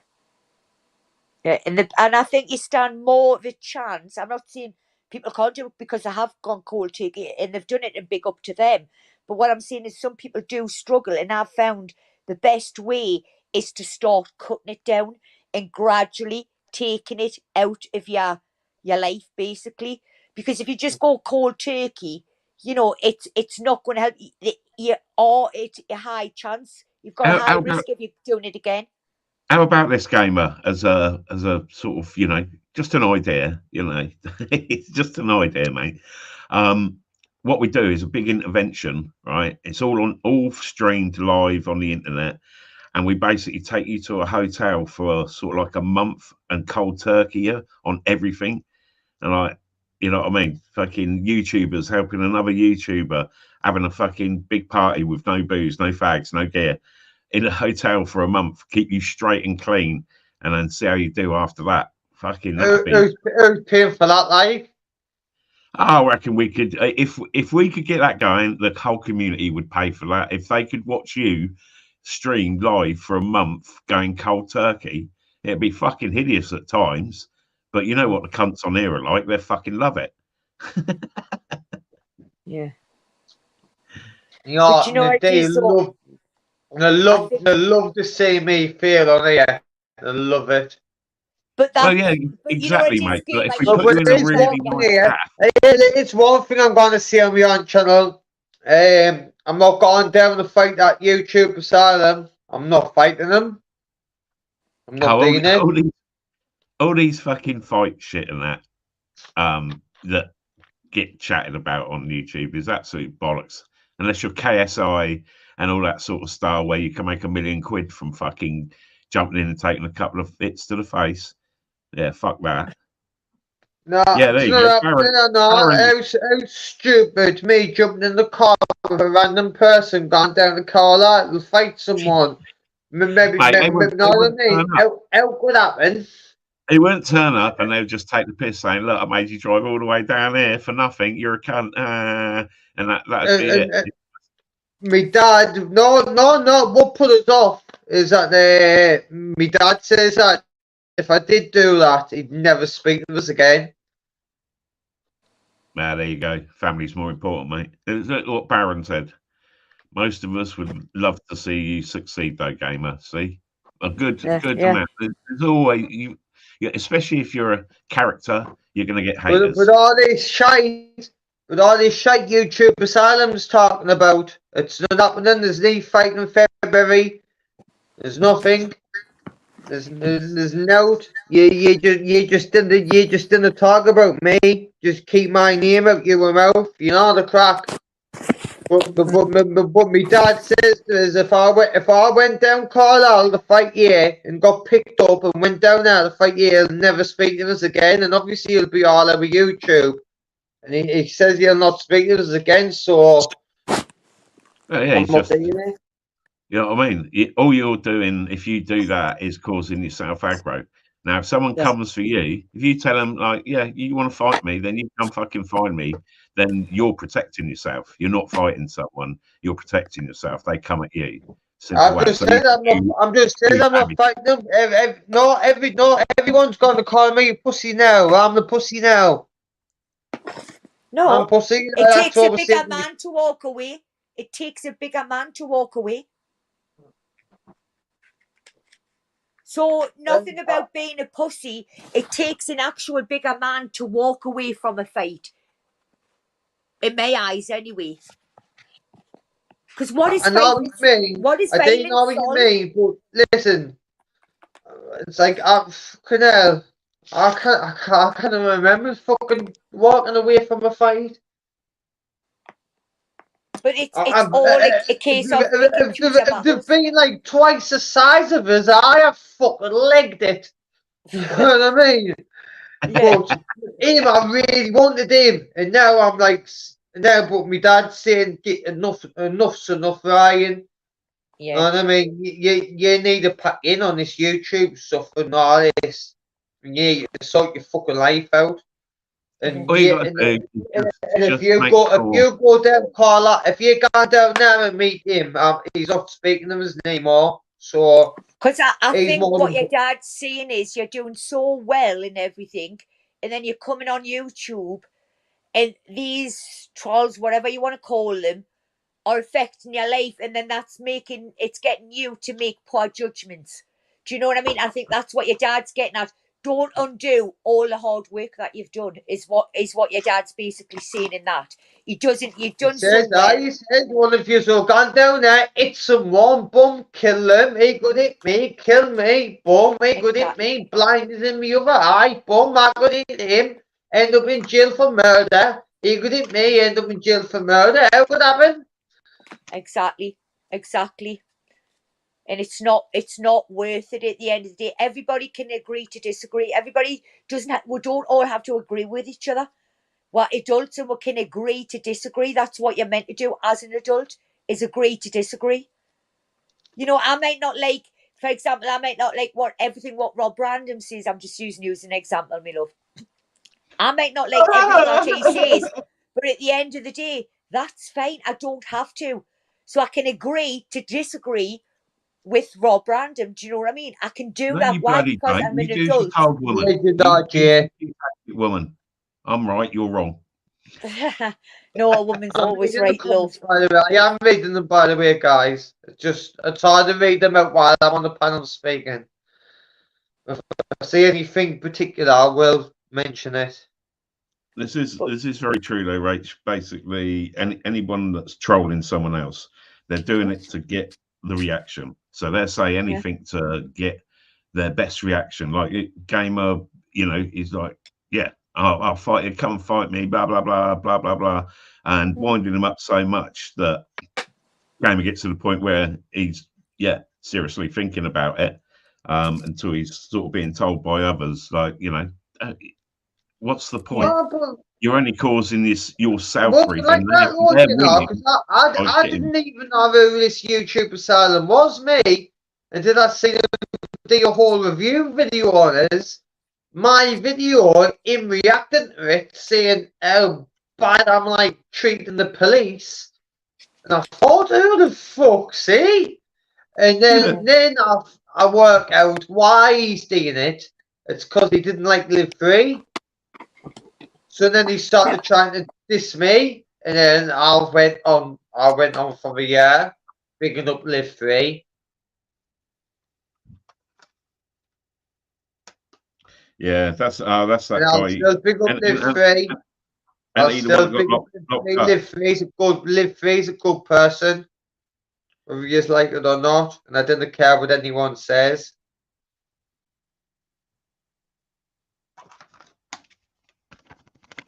[SPEAKER 2] Yeah, and I think you stand more of a chance. I'm not saying people can't do it because they have gone cold turkey and they've done it and big up to them. But what I'm saying is some people do struggle, and I've found the best way is to start cutting it down and gradually taking it out of your life, basically. Because if you just go cold turkey, you know, it's not going to help you. It's a high chance. You've got a high risk if you're doing it again.
[SPEAKER 3] How about this, gamer, as a sort of, just an idea, it's just an idea, mate. What we do is a big intervention, right? It's all streamed live on the internet, and we basically take you to a hotel for sort of like a month and cold turkey you on everything. And like, you know what I mean? Fucking YouTubers helping another YouTuber having a fucking big party with no booze, no fags, no gear in a hotel for a month, keep you straight and clean, and then see how you do after that. Fucking that'd be.
[SPEAKER 1] Who's paying for that, like?
[SPEAKER 3] I reckon we could, if we could get that going, the whole community would pay for that. If they could watch you stream live for a month going cold turkey, it'd be fucking hideous at times. But you know what the cunts on here are like? They fucking love it.
[SPEAKER 2] Yeah.
[SPEAKER 1] Yeah,
[SPEAKER 2] But you know what,
[SPEAKER 1] they
[SPEAKER 2] so
[SPEAKER 1] love to see me fail on here. They love it.
[SPEAKER 2] but that,
[SPEAKER 3] Well, yeah,
[SPEAKER 2] but
[SPEAKER 3] exactly,
[SPEAKER 2] you know
[SPEAKER 3] mate.
[SPEAKER 2] what,
[SPEAKER 3] Like,
[SPEAKER 2] Steve,
[SPEAKER 3] if we
[SPEAKER 2] like,
[SPEAKER 3] put you in a
[SPEAKER 1] it's
[SPEAKER 3] really
[SPEAKER 1] one
[SPEAKER 3] nice
[SPEAKER 1] thing,
[SPEAKER 3] path,
[SPEAKER 1] it's one thing I'm going to see on my own channel. I'm not going down to fight that YouTube Asylum. I'm not fighting them. I'm not doing it.
[SPEAKER 3] all these fucking fight shit and that that get chatted about on YouTube is absolute bollocks. Unless you're KSI and all that sort of style where you can make £1 million from fucking jumping in and taking a couple of hits to the face. Yeah, fuck that.
[SPEAKER 1] No,
[SPEAKER 3] Yeah, there you go.
[SPEAKER 1] How stupid me jumping in the car with a random person going down the car like to fight someone. Maybe,
[SPEAKER 3] Mate,
[SPEAKER 1] maybe, know what I mean? How could happen?
[SPEAKER 3] He won't turn up and they'll just take the piss saying, look, I made you drive all the way down here for nothing. You're a cunt. And that'd be it.
[SPEAKER 1] My dad, no, what put us off is that my dad says that if I did do that, he'd never speak to us again.
[SPEAKER 3] Well, there you go. Family's more important, mate. It's what Baron said. Most of us would love to see you succeed, though, gamer. See, a good amount. There's always you, especially if you're a character, you're going to get haters.
[SPEAKER 1] With all this shite YouTube Asylum's talking about, it's not happening. There's no fight in February. There's nothing. There's no. You just didn't talk about me. Just keep my name out your mouth. You know the crack. But my dad says is if I went down Carlisle to fight here and got picked up and went down there to fight here, he'll never speak to us again, and obviously he'll be all over YouTube. And he says he'll not speak to us again, so
[SPEAKER 3] yeah, he's just, you know what I mean? All you're doing if you do that is causing yourself aggro. Now, if someone comes for you, if you tell them, like, yeah, you want to fight me, then you come fucking find me, then you're protecting yourself. You're not fighting someone, you're protecting yourself. They come at you.
[SPEAKER 1] I'm just saying I'm not fighting them. Not everyone's going to call me a pussy now. I'm the pussy now.
[SPEAKER 2] No,
[SPEAKER 1] I'm pussy.
[SPEAKER 2] It takes a bigger man to walk away. It takes a bigger man to walk away. So nothing about being a pussy. It takes an actual bigger man to walk away from a fight. In my eyes, anyway. Because what is violence? What is violence? I don't know what you mean,
[SPEAKER 1] but listen, it's like I can't remember fucking walking away from a fight.
[SPEAKER 2] But it's all a case of
[SPEAKER 1] if they've been like twice the size of us, I have fucking legged it. You know what I mean? Yeah. But him, I really wanted him, and now I'm like, but my dad's saying enough's enough, Ryan. Yeah. You know what I mean? You need to pack in on this YouTube stuff and all this. You need to sort your fucking life out. And, if you go down Carla, if you go down there and meet him, he's not speaking to us anymore. So
[SPEAKER 2] because I think what your dad's saying is you're doing so well in everything, and then you're coming on YouTube, and these trolls, whatever you want to call them, are affecting your life, and then it's getting you to make poor judgments. Do you know what I mean? I think that's what your dad's getting at. don't undo all the hard work that you've done. Is what your dad's basically saying in that. He doesn't. You've
[SPEAKER 1] He
[SPEAKER 2] done
[SPEAKER 1] says
[SPEAKER 2] so well.
[SPEAKER 1] that. He says one of you's all gone down there, hit someone, boom, kill them. He could hit me, kill me, boom. He could hit me, blinded in the other eye, boom. I could hit him, end up in jail for murder. He could hit me, end up in jail for murder. How could happen?
[SPEAKER 2] Exactly. And it's not worth it at the end of the day. Everybody can agree to disagree. Everybody we don't all have to agree with each other. We're adults and we can agree to disagree. That's what you're meant to do as an adult, is agree to disagree. You know, I might not like, for example, everything what Rob Random says. I'm just using you as an example, my love. I might not like everything that he says, but at the end of the day, that's fine. I don't have to. So I can agree to disagree with Rob Random. Do you know what I mean? I can do
[SPEAKER 3] No,
[SPEAKER 2] that.
[SPEAKER 3] you
[SPEAKER 2] Why?
[SPEAKER 3] bloody
[SPEAKER 2] Because
[SPEAKER 3] don't.
[SPEAKER 2] I'm
[SPEAKER 3] You
[SPEAKER 2] an
[SPEAKER 3] do as you're
[SPEAKER 2] adult.
[SPEAKER 3] told, woman.
[SPEAKER 1] Yeah, you don't, Jay.
[SPEAKER 3] Woman, I'm right, you're wrong.
[SPEAKER 2] No, a woman's
[SPEAKER 1] I'm
[SPEAKER 2] always
[SPEAKER 1] reading
[SPEAKER 2] right,
[SPEAKER 1] the
[SPEAKER 2] love.
[SPEAKER 1] comments, by the way. I am reading them, by the way, guys. It's hard to read them out while I'm on the panel speaking. If I see anything particular, I will mention it.
[SPEAKER 3] This is very true though, Rach. Basically, anyone that's trolling someone else, they're doing it to get the reaction. So they'll say anything to get their best reaction. Like Gamer, you know, he's like, yeah, I'll fight you, come and fight me, blah blah blah blah blah blah, and winding him up so much that Gamer gets to the point where he's seriously thinking about it, until he's sort of being told by others, like, you know, what's the point? You're only causing yourself grief.
[SPEAKER 1] Like that was, you know, because I didn't even know who this YouTube Asylum was, me. And did I see him do a whole review video on us? My video, him reacting to it, saying how bad I'm like treating the police. And I thought, who the fuck, see? And then I work out why he's doing it. It's because he didn't like Live Free. So then he started trying to diss me, and then I went on for a year, picking up Live Free.
[SPEAKER 3] Yeah, that's that
[SPEAKER 1] and
[SPEAKER 3] guy.
[SPEAKER 1] I'll still pick up Live Free. I'll still pick up Live Free. Live Free is a good person, whether you like it or not, and I didn't care what anyone says.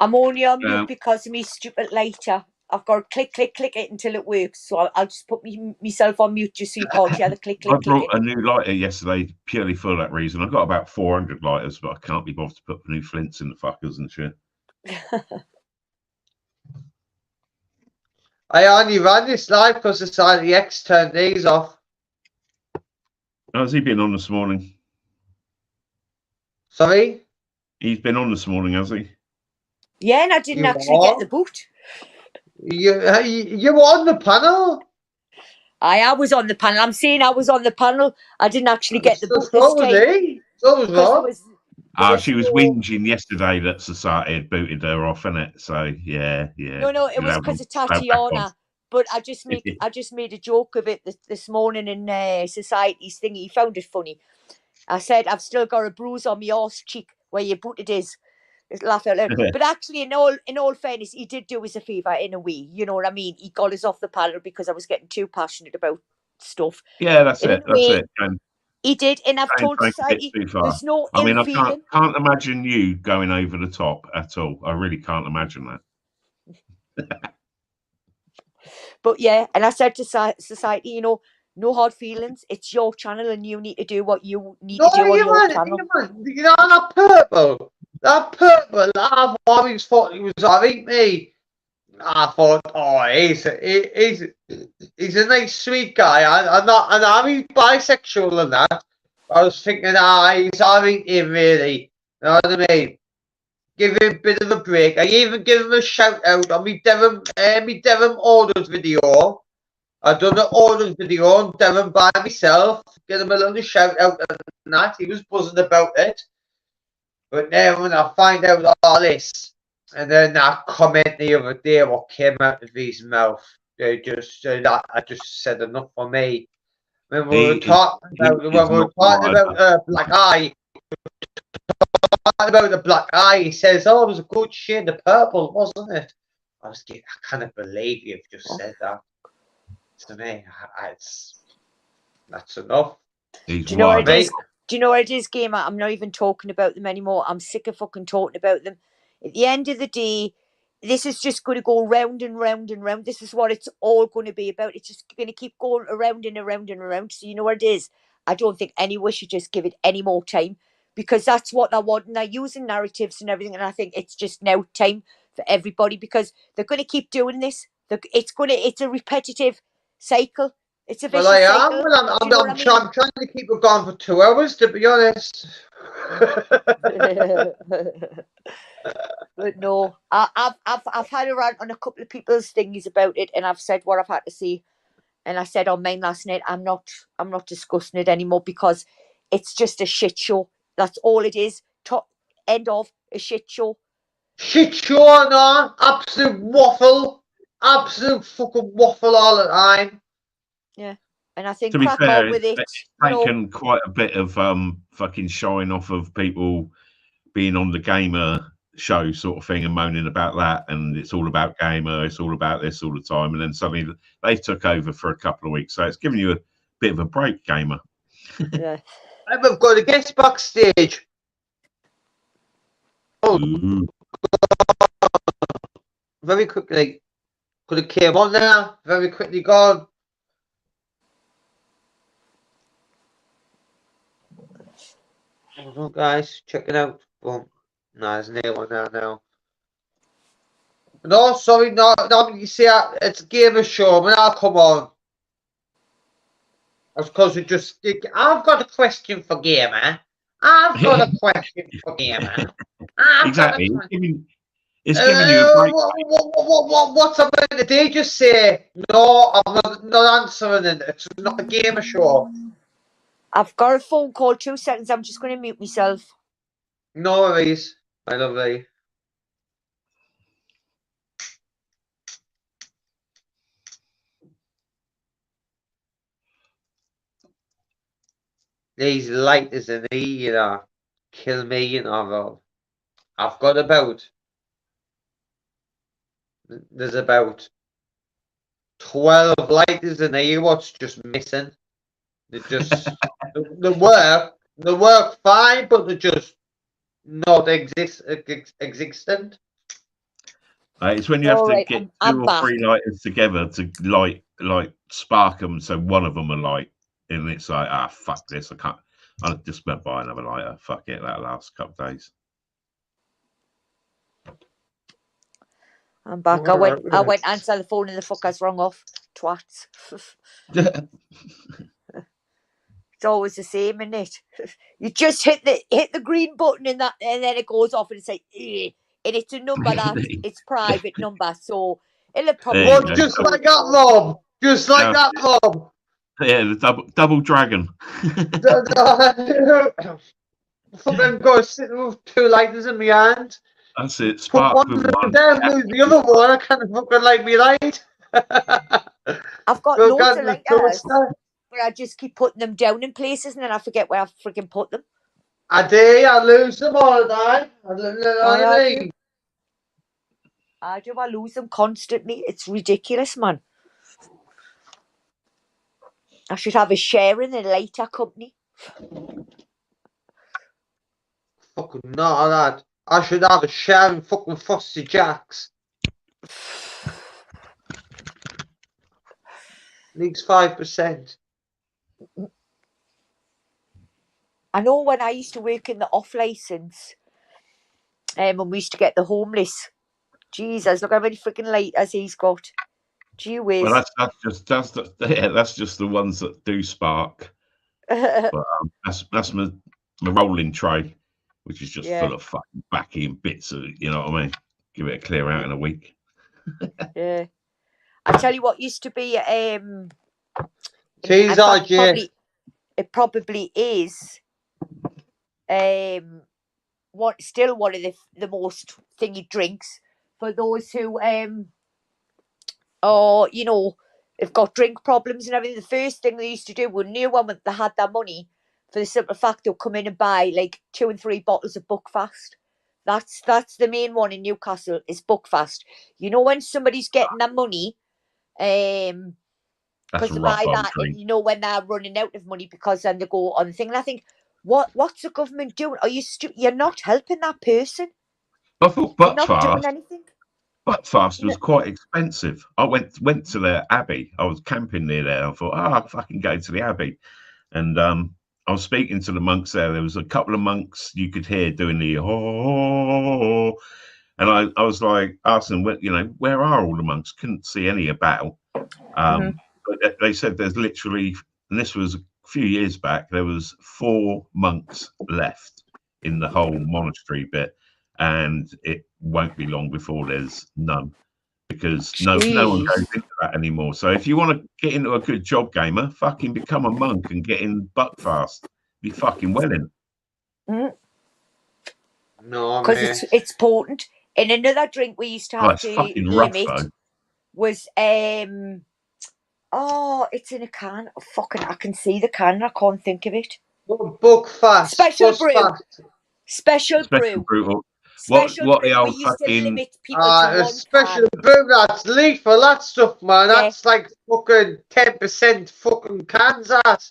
[SPEAKER 2] I'm only on mute because of me stupid lighter. I've got to click it until it works. So I'll just put myself on mute just so you can't hear the click.
[SPEAKER 3] I brought a new lighter yesterday purely for that reason. I've got about 400 lighters, but I can't be bothered to put new flints in the fuckers and shit.
[SPEAKER 1] I only ran this live because Society X turned these off.
[SPEAKER 3] How's he been on this morning?
[SPEAKER 1] Sorry?
[SPEAKER 3] He's been on this morning, has he?
[SPEAKER 2] Yeah, and I didn't actually get the boot.
[SPEAKER 1] You were on the panel?
[SPEAKER 2] I was on the panel. I'm saying I was on the panel. I didn't actually get the boot
[SPEAKER 1] this time. So was
[SPEAKER 3] she was whinging yesterday that Society had booted her off, innit? So yeah.
[SPEAKER 2] No, it was because of Tatiana. But I just made a joke of it this morning in Society's thing. He found it funny. I said I've still got a bruise on my arse cheek where your booted is. Laugh out loud. But actually, in all fairness, he did do us a favour in a way. You know what I mean? He got us off the panel because I was getting too passionate about stuff.
[SPEAKER 3] Yeah, that's it.
[SPEAKER 2] He did, and I've told Society there's no ill feeling.
[SPEAKER 3] I can't imagine you going over the top at all. I really can't imagine that.
[SPEAKER 2] But yeah, and I said to Society, you know, no hard feelings. It's your channel, and you need to do what you need to do on your channel.
[SPEAKER 1] You know, that purple. I've always thought he was alright, me. I thought, oh, he's a nice, sweet guy. I'm he's bisexual and that. I was thinking, he's alright, really. You know what I mean? Give him a bit of a break. I even give him a shout out on me Devon orders video. I done an orders video on Devon by myself. Give him a little shout out and that. He was buzzing about it. But then when I find out all this, and then that comment the other day, what came out of his mouth, they just said that I just said enough for me. When we were talking about Black Eye, about the black eye, he says, "Oh, it was a good shade of purple, wasn't it?" I was thinking, I cannot believe you've just said that to me. That's enough.
[SPEAKER 3] He's
[SPEAKER 2] Do you know what
[SPEAKER 3] wild.
[SPEAKER 2] it is?
[SPEAKER 1] Mate.
[SPEAKER 2] Do you know what it is, Gamer? I'm not even talking about them anymore. I'm sick of fucking talking about them. At the end of the day, this is just going to go round and round and round. This is what it's all going to be about. It's just going to keep going around and around and around. So you know what it is? I don't think anyone should just give it any more time, because that's what they're wanting. They're using narratives and everything, and I think it's just now time for everybody, because they're going to keep doing this. It's a repetitive cycle. It's a
[SPEAKER 1] Well,
[SPEAKER 2] vicious
[SPEAKER 1] I am,
[SPEAKER 2] cycle.
[SPEAKER 1] but
[SPEAKER 2] Do you know what I mean?
[SPEAKER 1] I'm trying to keep it going for 2 hours, to be honest.
[SPEAKER 2] But no, I've had a rant on a couple of people's things about it, and I've said what I've had to say. And I said on mine last night, I'm not discussing it anymore, because it's just a shit show. That's all it is. Top end of a shit show.
[SPEAKER 1] Shit show, no, absolute waffle, absolute fucking waffle all the time.
[SPEAKER 2] Yeah, and I think
[SPEAKER 3] To be
[SPEAKER 2] crack
[SPEAKER 3] fair,
[SPEAKER 2] on with it.
[SPEAKER 3] it's
[SPEAKER 2] You know,
[SPEAKER 3] taken quite a bit of fucking shine off of people being on the gamer show sort of thing and moaning about that, and it's all about gamer, it's all about this all the time, and then suddenly they took over for a couple of weeks, so it's given you a bit of a break, gamer.
[SPEAKER 2] yeah.
[SPEAKER 1] We've got a guest backstage. Oh,
[SPEAKER 3] Ooh.
[SPEAKER 1] very quickly. Could have came on there, very quickly gone. Hello guys, check it out. Boom. No, there's no one there now. No, sorry, no, you see, it's a gamer show, but I'll come on. That's because we just. I've got a question for gamer. I've got a question for gamer.
[SPEAKER 3] Exactly. It's giving you a break.
[SPEAKER 1] What's about the day? Just say no. I'm not answering it. It's not a gamer show.
[SPEAKER 2] I've got a phone call. 2 seconds. I'm just going to mute myself.
[SPEAKER 1] No worries, my lovely. These lighters in here, you know, kill me, you know, Rob. I've got about. There's about 12 lighters in here. What's just missing? They just they work fine, but they're just not existent.
[SPEAKER 3] It's when you have to
[SPEAKER 2] Alright,
[SPEAKER 3] get
[SPEAKER 2] I'm
[SPEAKER 3] 2 or
[SPEAKER 2] back.
[SPEAKER 3] 3 lighters together to like spark them, so one of them are light, and it's like, fuck this, I just went buy another lighter. Fuck it, that'll last a couple of days.
[SPEAKER 2] I'm back. I went answer the phone and the fuckers rung off. Twats. It's always the same, isn't it? You just hit the green button and then it goes off and it's like, and it's a number it's private number, so it'll probably.
[SPEAKER 1] Well, just like that, Rob. Just like that, Rob.
[SPEAKER 3] Yeah, the double dragon.
[SPEAKER 1] Fucking go sitting with 2 lighters in my hand.
[SPEAKER 3] That's it.
[SPEAKER 1] Put
[SPEAKER 3] Spark
[SPEAKER 1] one
[SPEAKER 3] with
[SPEAKER 1] to
[SPEAKER 3] one.
[SPEAKER 1] there, lose the other one. I can't fucking like me light.
[SPEAKER 2] I've got loads of lighters, but I just keep putting them down in places and then I forget where I freaking put them.
[SPEAKER 1] I do. I lose them all the time.
[SPEAKER 2] I lose them constantly. It's ridiculous, man. I should have a share in a lighter company.
[SPEAKER 1] Fucking not that. I should have a share in fucking Frosty Jacks. Needs 5%.
[SPEAKER 2] I know when I used to work in the off license, when we used to get the homeless. Jesus, look how many freaking lighters he's got. Gee whiz.
[SPEAKER 3] Well, that's just the ones that do spark. But that's my rolling tray, which is just full of fucking backy and bits of, you know what I mean? Give it a clear out in a week.
[SPEAKER 2] Yeah. I tell you what used to be it probably is still one of the most thingy drinks for those who you know, have got drink problems and everything. The first thing they used to do when they had their money, for the simple fact they'll come in and buy like 2 and 3 bottles of Buckfast. That's the main one in Newcastle is Buckfast. You know when somebody's getting their money,
[SPEAKER 3] That's
[SPEAKER 2] because
[SPEAKER 3] a
[SPEAKER 2] they
[SPEAKER 3] rough
[SPEAKER 2] buy
[SPEAKER 3] old
[SPEAKER 2] that,
[SPEAKER 3] drink.
[SPEAKER 2] and you know when they're running out of money because then they go on the thing. And I think, what's the government doing? Are you you're not helping that person.
[SPEAKER 3] I thought
[SPEAKER 2] You're not doing
[SPEAKER 3] Buckfast.
[SPEAKER 2] anything.
[SPEAKER 3] Buckfast was quite expensive. I went to the Abbey. I was camping near there. I thought, I'll fucking go to the Abbey. And I was speaking to the monks there. There was a couple of monks you could hear doing the oh, and I was like asking, where are all the monks? Couldn't see any about. But they said there's literally, and this was a few years back, there was 4 monks left in the whole monastery bit, and it won't be long before there's none, because no one goes into that anymore. So if you want to get into a good job, gamer, fucking become a monk and get in Buckfast. Be fucking well in.
[SPEAKER 1] No,
[SPEAKER 2] because it's potent. And another drink we used to have to limit was it's in a can. Oh, fucking, I can see the can. I can't think of it.
[SPEAKER 1] Buckfast.
[SPEAKER 2] Special brew. Special brew. Special
[SPEAKER 3] what
[SPEAKER 2] brew.
[SPEAKER 3] the old
[SPEAKER 2] We used to
[SPEAKER 3] fucking
[SPEAKER 2] limit people to one
[SPEAKER 1] special
[SPEAKER 2] can.
[SPEAKER 1] brew, that's lethal, that stuff, man.
[SPEAKER 2] Yeah.
[SPEAKER 1] That's like fucking 10% fucking cans, that.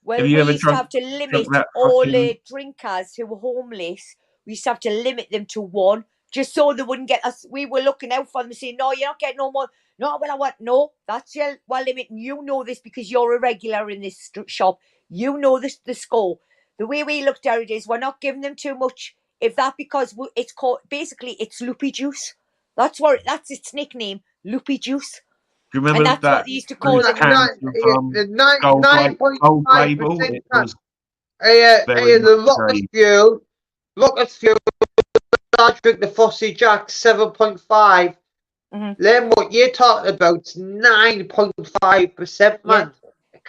[SPEAKER 2] Well, we used to have to limit all the drinkers who were homeless. We used to have to limit them to 1, just so they wouldn't get us. We were looking out for them, saying, "No, you're not getting no more." No, well, I want no. That's your limit, and you know this because you're a regular in this shop. You know this the score. The way we looked at it is, we're not giving them too much. If that because it's called basically it's loopy juice. That's its nickname, loopy juice.
[SPEAKER 3] Do you remember
[SPEAKER 2] and that's
[SPEAKER 3] that?
[SPEAKER 2] what they used to call them.
[SPEAKER 1] The 9.5%.
[SPEAKER 3] It was
[SPEAKER 1] the Rockets Fuel. I drink the Fossey Jack 7.5. Then what you're talking about is 9.5%, man.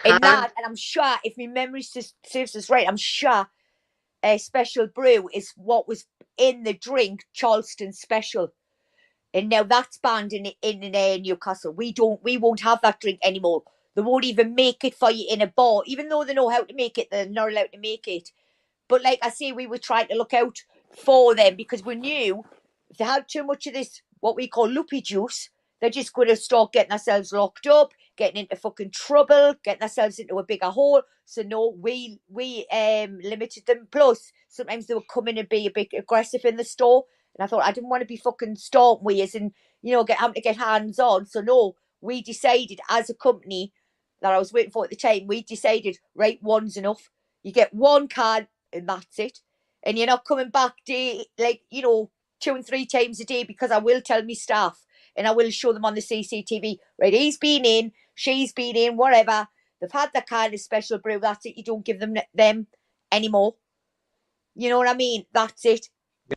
[SPEAKER 2] And I'm sure, if my memory serves us right, I'm sure a Special Brew is what was in the drink, Charleston Special. And now that's banned in Newcastle. We won't have that drink anymore. They won't even make it for you in a bar. Even though they know how to make it, they're not allowed to make it. But like I say, we were trying to look out for them because we knew if they had too much of this, what we call loopy juice, they're just going to start getting themselves locked up, getting into fucking trouble, getting themselves into a bigger hole. So no, we limited them. Plus, sometimes they would come in and be a bit aggressive in the store. And I thought, I didn't want to be fucking storm weirds and, having to get hands on. So no, we decided as a company that I was waiting for at the time, we decided, right, 1's enough. You get 1 card and that's it. And you're not coming back 2 and 3 times a day, because I will tell me staff and I will show them on the CCTV, right, he's been in, she's been in, whatever. They've had that kind of Special Brew. That's it. You don't give them anymore. You know what I mean? That's it.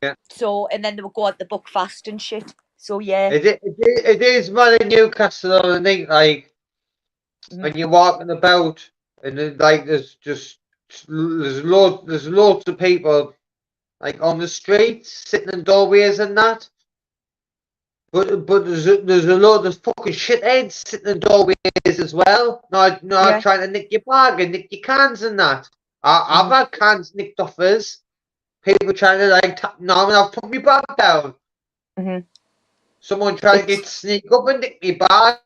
[SPEAKER 1] Yeah.
[SPEAKER 2] So, and then they would go at the Buckfast and shit. So, yeah.
[SPEAKER 1] It is, man, in Newcastle on the night, like, when you're walking about, and then, like, there's loads of people, like, on the streets, sitting in doorways and that. But there's a load of fucking shitheads sitting in doorways as well. Not trying to nick your bag and nick your cans and that. I've had cans nicked off us. People trying to I've put my bag down. Someone trying to sneak up and nick my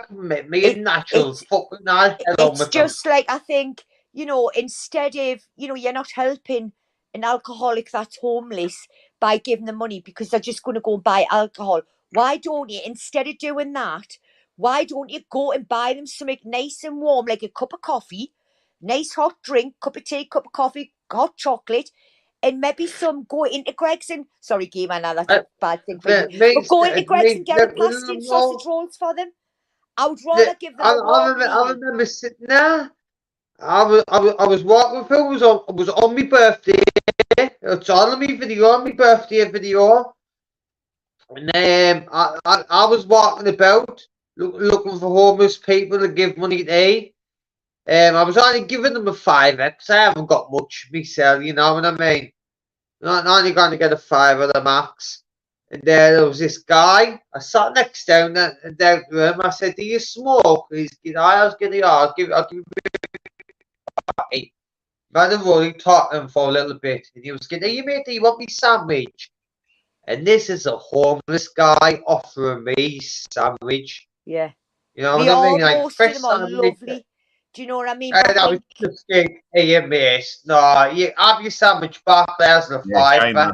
[SPEAKER 1] bag. Me a natural fucking nice.
[SPEAKER 2] It's just like, I think, instead of, you're not helping an alcoholic that's homeless by giving them money because they're just going to go and buy alcohol. Why don't you, instead of doing that, why don't you go and buy them something nice and warm, like a cup of coffee, nice hot drink, cup of tea, cup of coffee, hot chocolate, and maybe go into Greggs and, sorry, Game, I know that's a bad thing for you, but go into Greggs and get a plastic sausage rolls for them. I would rather give them
[SPEAKER 1] I remember sitting there. I was walking through. It was on my birthday. It's on my video, on my birthday video. And I was walking about looking for homeless people to give money to. I was only giving them a £5 because I haven't got much myself, you know what I mean? I'm only going to get a £5 at the max. And there was this guy. I sat next down to him. I said, "Do you smoke?" I was getting, I'll give you a party. Man and Rory talking for a little bit, and he was getting, "Hey, mate, do you want me sandwich?" And this is a homeless guy offering me sandwich.
[SPEAKER 2] Yeah.
[SPEAKER 1] You know
[SPEAKER 2] They
[SPEAKER 1] what I
[SPEAKER 2] are,
[SPEAKER 1] mean? Like
[SPEAKER 2] most of
[SPEAKER 1] fresh
[SPEAKER 2] them are
[SPEAKER 1] sandwich.
[SPEAKER 2] lovely. Do you know what I mean? But
[SPEAKER 1] And
[SPEAKER 2] I
[SPEAKER 1] I was
[SPEAKER 2] think,
[SPEAKER 1] just thinking, "Hey, mate, no, you have your sandwich back. There's the
[SPEAKER 3] Yeah,
[SPEAKER 1] fiver."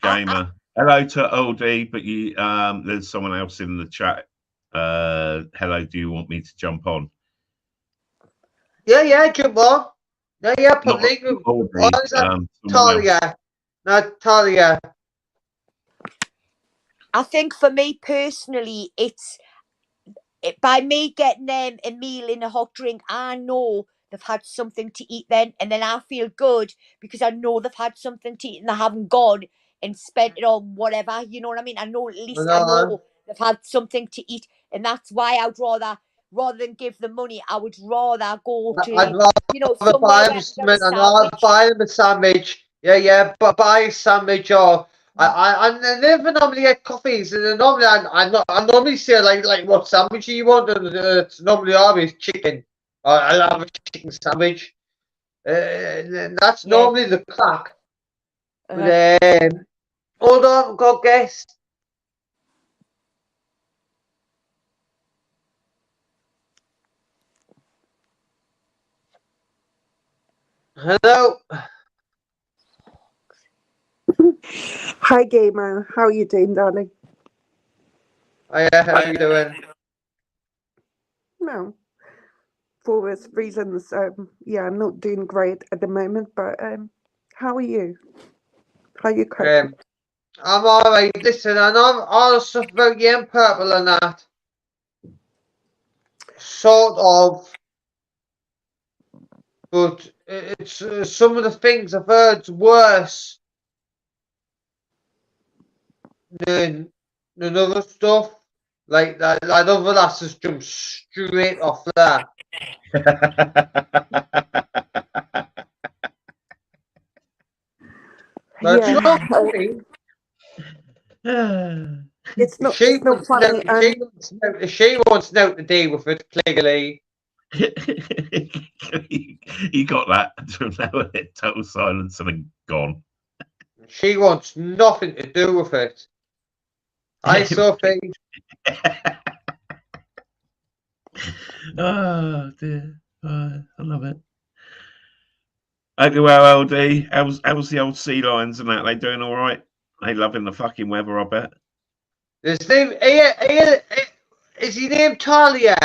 [SPEAKER 3] gamer. Hello to OD, but you there's someone else in the chat. Hello, do you want me to jump on?
[SPEAKER 1] Yeah, jump on. No, yeah,
[SPEAKER 3] Not
[SPEAKER 1] public.
[SPEAKER 3] OD,
[SPEAKER 1] What is that?
[SPEAKER 3] someone else.
[SPEAKER 1] Talia. Natalia.
[SPEAKER 2] I think for me personally, by me getting them a meal and a hot drink, I know they've had something to eat then, and then I feel good because I know they've had something to eat and they haven't gone and spent it on whatever. You know what I mean? I know at least I know they've had something to eat, and that's why I'd rather than give them money, I would rather go to
[SPEAKER 1] I'd rather
[SPEAKER 2] somewhere
[SPEAKER 1] buy
[SPEAKER 2] where I
[SPEAKER 1] him
[SPEAKER 2] can get a
[SPEAKER 1] something. I'd buy him a sandwich. Yeah, but buy a sandwich or I never normally get coffees, and normally I normally say like what sandwich do you want, and it's normally always chicken. I'll have a chicken sandwich. And that's
[SPEAKER 2] Yeah.
[SPEAKER 1] normally the crack. But hold on, got guest. Hello.
[SPEAKER 4] Hi, gamer. How are you doing, darling?
[SPEAKER 1] Hiya, how are you doing?
[SPEAKER 4] No, for various reasons. Yeah, I'm not doing great at the moment. But how are you? How are you coping?
[SPEAKER 1] I'm alright. Listen, I know all the stuff about you and Purple and that. Sort of. But it's some of the things I've heard's worse than other stuff. Like that other lasses jump straight off that. But
[SPEAKER 4] Yeah,
[SPEAKER 1] it's not funny.
[SPEAKER 4] it's not.
[SPEAKER 1] She
[SPEAKER 4] It's not
[SPEAKER 1] wants now.
[SPEAKER 4] funny.
[SPEAKER 1] She wants now to deal with it clearly.
[SPEAKER 3] You got that. Now total silence and then gone.
[SPEAKER 1] She wants nothing to do with it. Hi, Sophie.
[SPEAKER 3] Oh dear. I love it. Okay, well, LD, how's the old sea lions and that? They doing all right? They loving the fucking weather, I bet.
[SPEAKER 1] His name is he named Talia?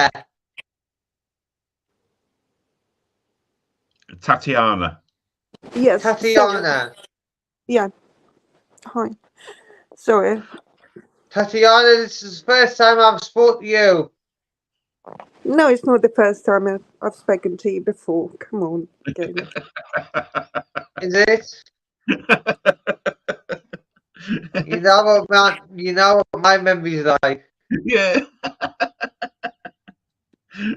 [SPEAKER 3] Tatiana.
[SPEAKER 4] Yes.
[SPEAKER 1] Tatiana.
[SPEAKER 4] Sorry. Yeah. Hi. Sorry.
[SPEAKER 1] Tatiana, this is the first time I've spoken to you.
[SPEAKER 4] No, it's not the first time I've spoken to you before. Come on, gamer.
[SPEAKER 1] Is it? You know what my memory's like.
[SPEAKER 3] Yeah.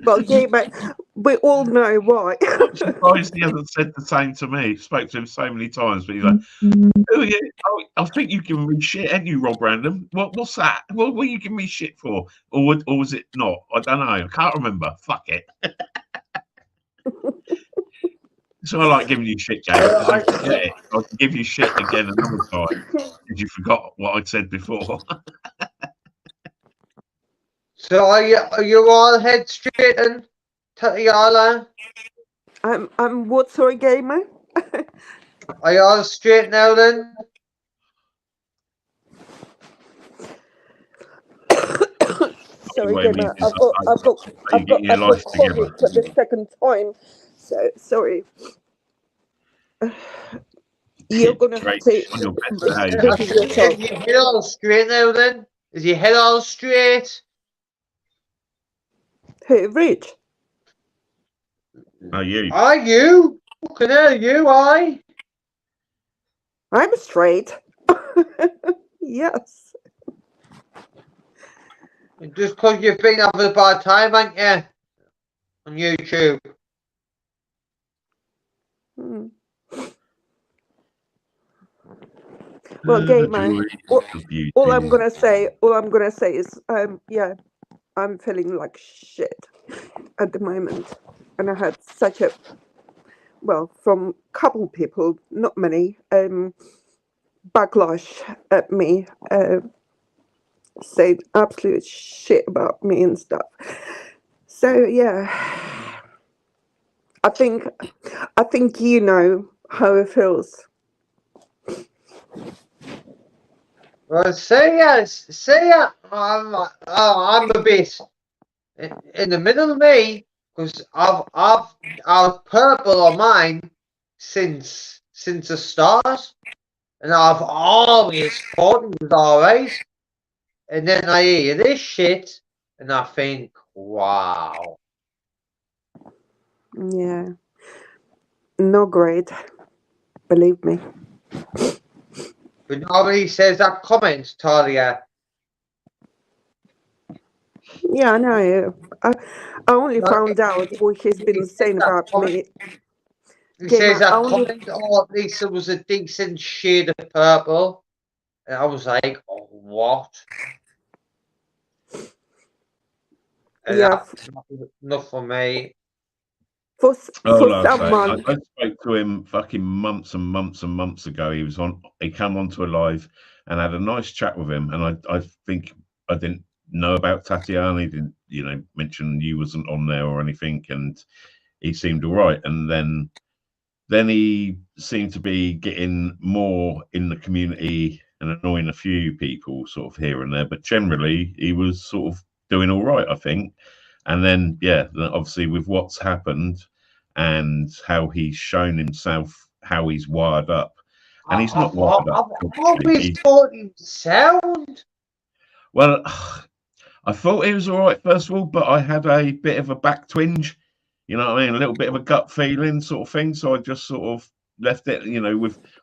[SPEAKER 4] Well, gamer, we all know why.
[SPEAKER 3] I'm surprised he hasn't said the same to me. Spoke to him so many times, but he's like, "Oh yeah, I think you've given me shit, haven't you, Rob Random? What's that? What were you giving me shit for? Or was it not? I don't know. I can't remember. Fuck it." So I like giving you shit, James, because you forget it. I can give you shit again another time if you forgot what I'd said before.
[SPEAKER 1] So are you all head straight and Tatiana?
[SPEAKER 4] I'm what, sorry, gamer?
[SPEAKER 1] Are you all straight now then?
[SPEAKER 4] Sorry,
[SPEAKER 3] Anyway,
[SPEAKER 4] gamer.
[SPEAKER 3] means
[SPEAKER 4] I've got
[SPEAKER 3] life together.
[SPEAKER 4] COVID for the second time. So sorry. You're gonna have to
[SPEAKER 3] On your best
[SPEAKER 4] repeat
[SPEAKER 3] behaviour.
[SPEAKER 4] yourself.
[SPEAKER 1] Is your head all straight now then? Is your head all straight?
[SPEAKER 4] Hey, Rich.
[SPEAKER 3] Oh, you.
[SPEAKER 1] Are you? Fucking hell, you, I?
[SPEAKER 4] I'm straight. Yes.
[SPEAKER 1] Just because you've been having a bad time, ain't you? On YouTube.
[SPEAKER 4] Well, gamer. All I'm gonna say is, yeah, I'm feeling like shit at the moment, and I had such a well, from a couple people, not many, backlash at me, saying absolute shit about me and stuff. So yeah, I think you know how it feels.
[SPEAKER 1] Well, say ya. I'm a bit in the middle of me because I've purple on mine since the start, and I've always thought it was alright. And then I hear this shit, and I think, wow.
[SPEAKER 4] Yeah, not great, believe me.
[SPEAKER 1] But nobody says that comment, Talia.
[SPEAKER 4] Yeah, I know. I only
[SPEAKER 1] No,
[SPEAKER 4] found out what he's been saying about me.
[SPEAKER 1] He
[SPEAKER 4] Gamer,
[SPEAKER 1] says that
[SPEAKER 4] only-
[SPEAKER 1] comment, oh, at least it was a decent shade of purple. And I was like, oh, what? And
[SPEAKER 4] Yeah,
[SPEAKER 1] that's enough for me.
[SPEAKER 4] for
[SPEAKER 3] Like I say,
[SPEAKER 4] someone.
[SPEAKER 3] I spoke to him fucking months and months and months ago. He came onto a live and had a nice chat with him. And I think I didn't know about Tatiana. He didn't, mention you wasn't on there or anything. And he seemed all right. And then he seemed to be getting more in the community and annoying a few people sort of here and there. But generally, he was sort of doing all right, I think. And then, obviously with what's happened and how he's shown himself, how he's wired up, and he's not wired up.
[SPEAKER 1] I've always thought he was sound.
[SPEAKER 3] Well, I thought he was all right first of all, but I had a bit of a back twinge. You know what I mean? A little bit of a gut feeling sort of thing. So I just sort of left it,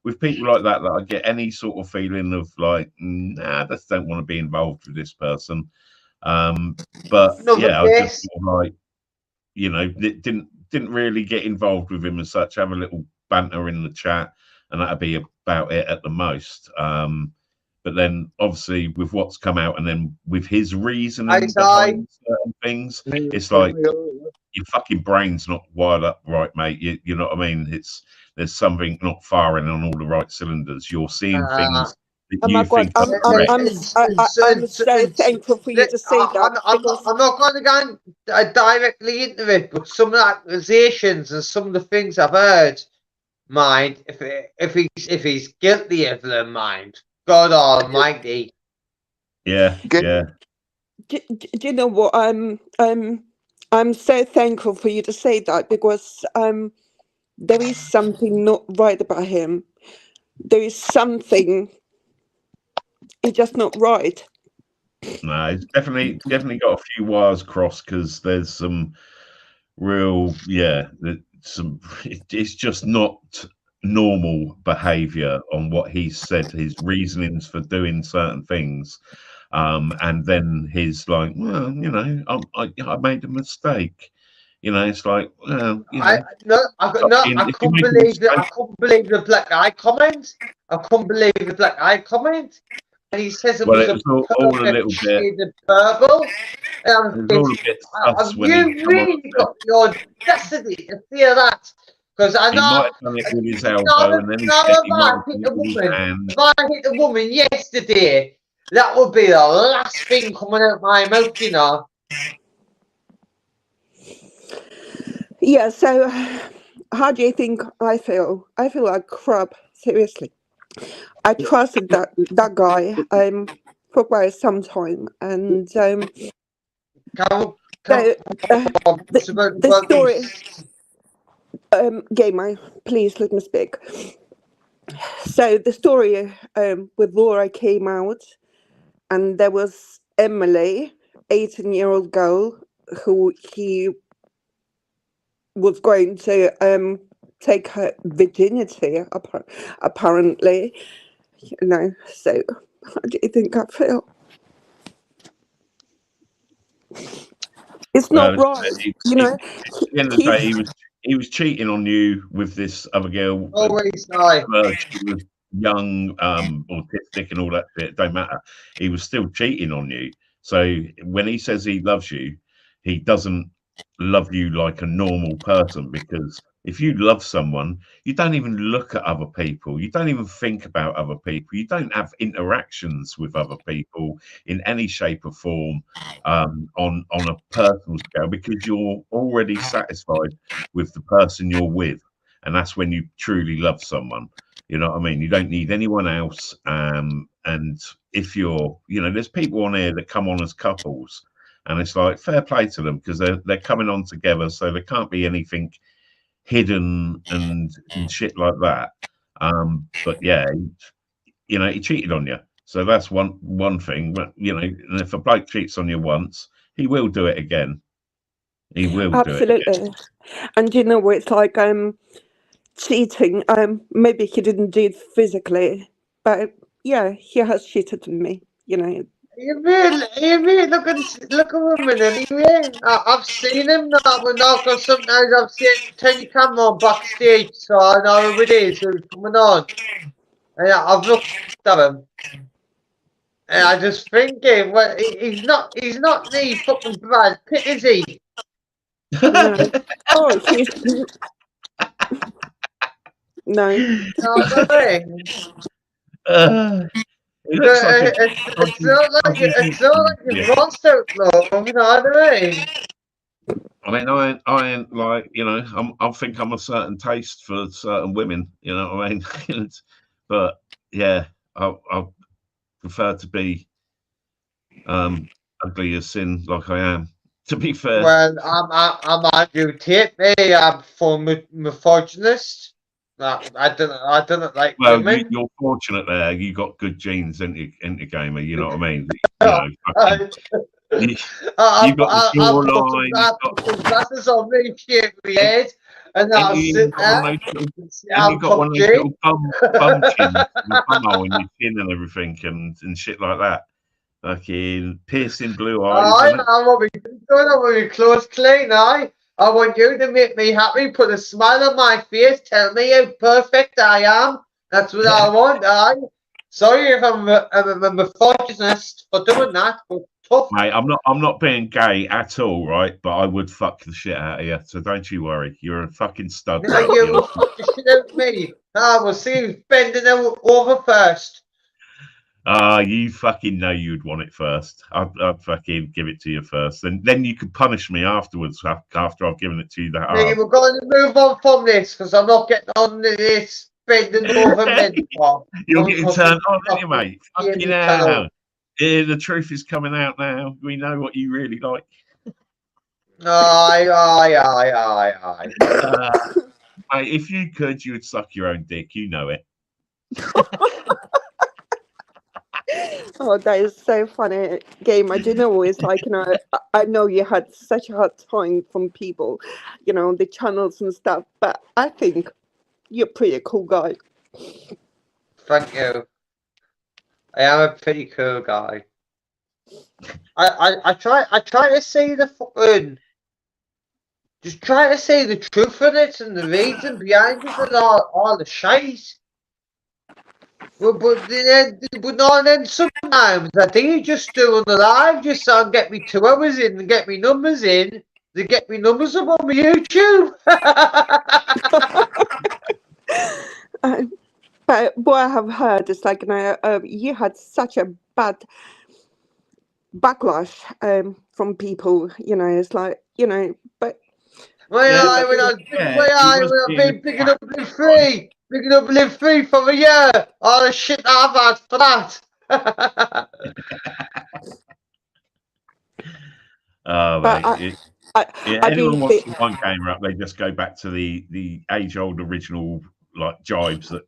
[SPEAKER 3] with people like that I get any sort of feeling of like, nah, I just don't want to be involved with this person. But
[SPEAKER 1] No,
[SPEAKER 3] yeah,
[SPEAKER 1] but
[SPEAKER 3] I just sort of like, didn't really get involved with him as such. Have a little banter in the chat, and that'd be about it at the most. But then, obviously, with what's come out, and then with his reasoning behind certain things, it's like your fucking brain's not wired up right, mate. You know what I mean? There's something not firing on all the right cylinders. You're seeing things that
[SPEAKER 4] Oh
[SPEAKER 3] you
[SPEAKER 4] my God,
[SPEAKER 3] think are correct.
[SPEAKER 4] I'm so thankful for you to say that.
[SPEAKER 1] I'm not going to go directly into it, but some of the accusations and some of the things I've heard, mind, if he's guilty of them, mind, God Almighty.
[SPEAKER 3] Yeah.
[SPEAKER 4] Do you know what? I'm so thankful for you to say that, because there is something not right about him. There is something. It's just not right.
[SPEAKER 3] No, it's definitely got a few wires crossed, because there's some real, it's just not normal behavior on what he said, his reasonings for doing certain things. And then he's like, well, I made a mistake. It's like, well,
[SPEAKER 1] I couldn't believe the black eye comment. I couldn't believe the black eye comment. And he says it was
[SPEAKER 3] all a little bit
[SPEAKER 1] of purple.
[SPEAKER 3] And all a bit sus when
[SPEAKER 1] you really got the audacity to fear that. Because I know
[SPEAKER 3] he might have done it with his elbow, and then he might have done it with his hand.
[SPEAKER 1] If I hit a woman yesterday, that would be the last thing coming out of my mouth,
[SPEAKER 4] Yeah, so how do you think I feel? I feel like crap, seriously. I trusted that guy for quite some time, and the story, Gamer, please let me speak. So the story with Laura came out, and there was Emily, 18-year-old girl, who he was going to take her virginity, apparently. So how do you think I feel? It's not right,
[SPEAKER 3] At the end of the day, he was cheating on you with this other girl.
[SPEAKER 1] Always
[SPEAKER 3] She was young, autistic, and all that shit. It don't matter. He was still cheating on you. So when he says he loves you, he doesn't love you like a normal person, because If you love someone, you don't even look at other people. You don't even think about other people. You don't have interactions with other people in any shape or form on a personal scale, because you're already satisfied with the person you're with. And that's when you truly love someone. You know what I mean? You don't need anyone else. And if you're, there's people on here that come on as couples, and it's like, fair play to them, because they're coming on together, so there can't be anything hidden and shit like that. But yeah, he cheated on you, so that's one thing. But and if a bloke cheats on you once, he will do it again. He will do it
[SPEAKER 4] Absolutely.
[SPEAKER 3] again.
[SPEAKER 4] And it's like cheating. Maybe he didn't do it physically, but yeah, he has cheated on me.
[SPEAKER 1] You mean, look at women anyway. I've seen him now, but not because sometimes I've seen turn your camera on backstage, so I know who it is who's coming on. And I've looked at him, and I just thinking, well, he's not the fucking Brad Pitt, is he?
[SPEAKER 4] No. Oh, he's no.
[SPEAKER 3] He looks like
[SPEAKER 1] It's not like a monster, though. You know what I mean?
[SPEAKER 3] I mean, I ain't like, I think I'm a certain taste for certain women, you know what I mean? But yeah, I prefer to be ugly as sin, like I am. To be fair.
[SPEAKER 1] Well, I'm on you take me. I'm for misogynist. I don't like women.
[SPEAKER 3] You're fortunate there. You got good genes, into gamer. You know what I mean? You got the jawline.
[SPEAKER 1] I put glasses on me, shave my head, and I'll sit there.
[SPEAKER 3] And you got one of those little bum chins, with bum hole in your chin and everything, and shit like that. Fucking piercing blue eyes.
[SPEAKER 1] I want my clothes clean. I want you to make me happy, put a smile on my face, tell me how perfect I am. That's what I want. Sorry if I'm a misogynist for doing that, but tough.
[SPEAKER 3] Mate, I'm not being gay at all, right? But I would fuck the shit out of you, so don't you worry. You're a fucking stud.
[SPEAKER 1] You will fuck the shit out of me. We'll see who's bending over first.
[SPEAKER 3] You fucking know you'd want it first. I'd fucking give it to you first, and then you could punish me afterwards after I've given it to you.
[SPEAKER 1] We're going to move on from this because I'm not getting on this bending over men.
[SPEAKER 3] You're getting turned on, aren't you, mate? Fucking hell. The truth is coming out now. We know what you really like.
[SPEAKER 1] Aye.
[SPEAKER 3] Mate, if you could, you would suck your own dick. You know it.
[SPEAKER 4] Oh, that is so funny, Gamer. Do you know it's like, I know you had such a hard time from people, the channels and stuff, but I think you're a pretty cool guy.
[SPEAKER 1] Thank you. I am a pretty cool guy. I try to say the fucking, just try to say the truth in it and the reason behind it and all the shite. But no, and then sometimes I think you just do on the live just so I can get me 2 hours in and get me numbers in. They get me numbers up on my YouTube.
[SPEAKER 4] But what I have heard is like, you had such a bad backlash from people, it's like, but.
[SPEAKER 1] I've been picking up Live Free for a year. All the shit I've had for that.
[SPEAKER 3] Mate. Anyone wants to one gamer up, they just go back to the age-old original like jibes that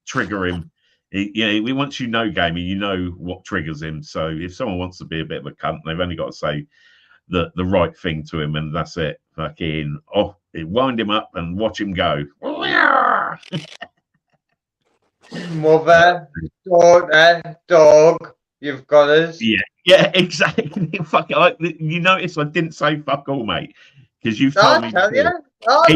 [SPEAKER 3] trigger him. Once you know gaming, you know what triggers him. So if someone wants to be a bit of a cunt, they've only got to say the right thing to him, and that's it. Fucking wind him up and watch him go.
[SPEAKER 1] Mother, daughter, dog, you've got us.
[SPEAKER 3] Yeah, exactly. Fuck it. You notice I didn't say fuck all, mate, because you've told me.
[SPEAKER 1] I'll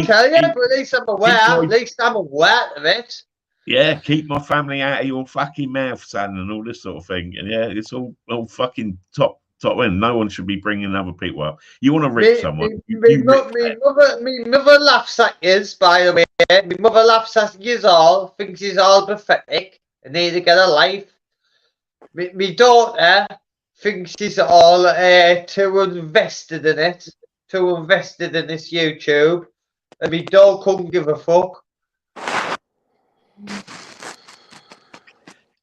[SPEAKER 1] tell you, but at least I'm aware. At least I'm aware of it.
[SPEAKER 3] Yeah, keep my family out of your fucking mouth, son, and all this sort of thing. And yeah, it's all fucking top So when no one should be bringing other people up. You want to
[SPEAKER 1] Me,
[SPEAKER 3] rip someone.
[SPEAKER 1] me,
[SPEAKER 3] you
[SPEAKER 1] me,
[SPEAKER 3] rip
[SPEAKER 1] mo- me mother laughs at yous, by the way. Me mother laughs at yous all, thinks yous all pathetic and need to get a life. Me daughter thinks she's all too invested in it, too invested in this YouTube, and me dog couldn't give a fuck.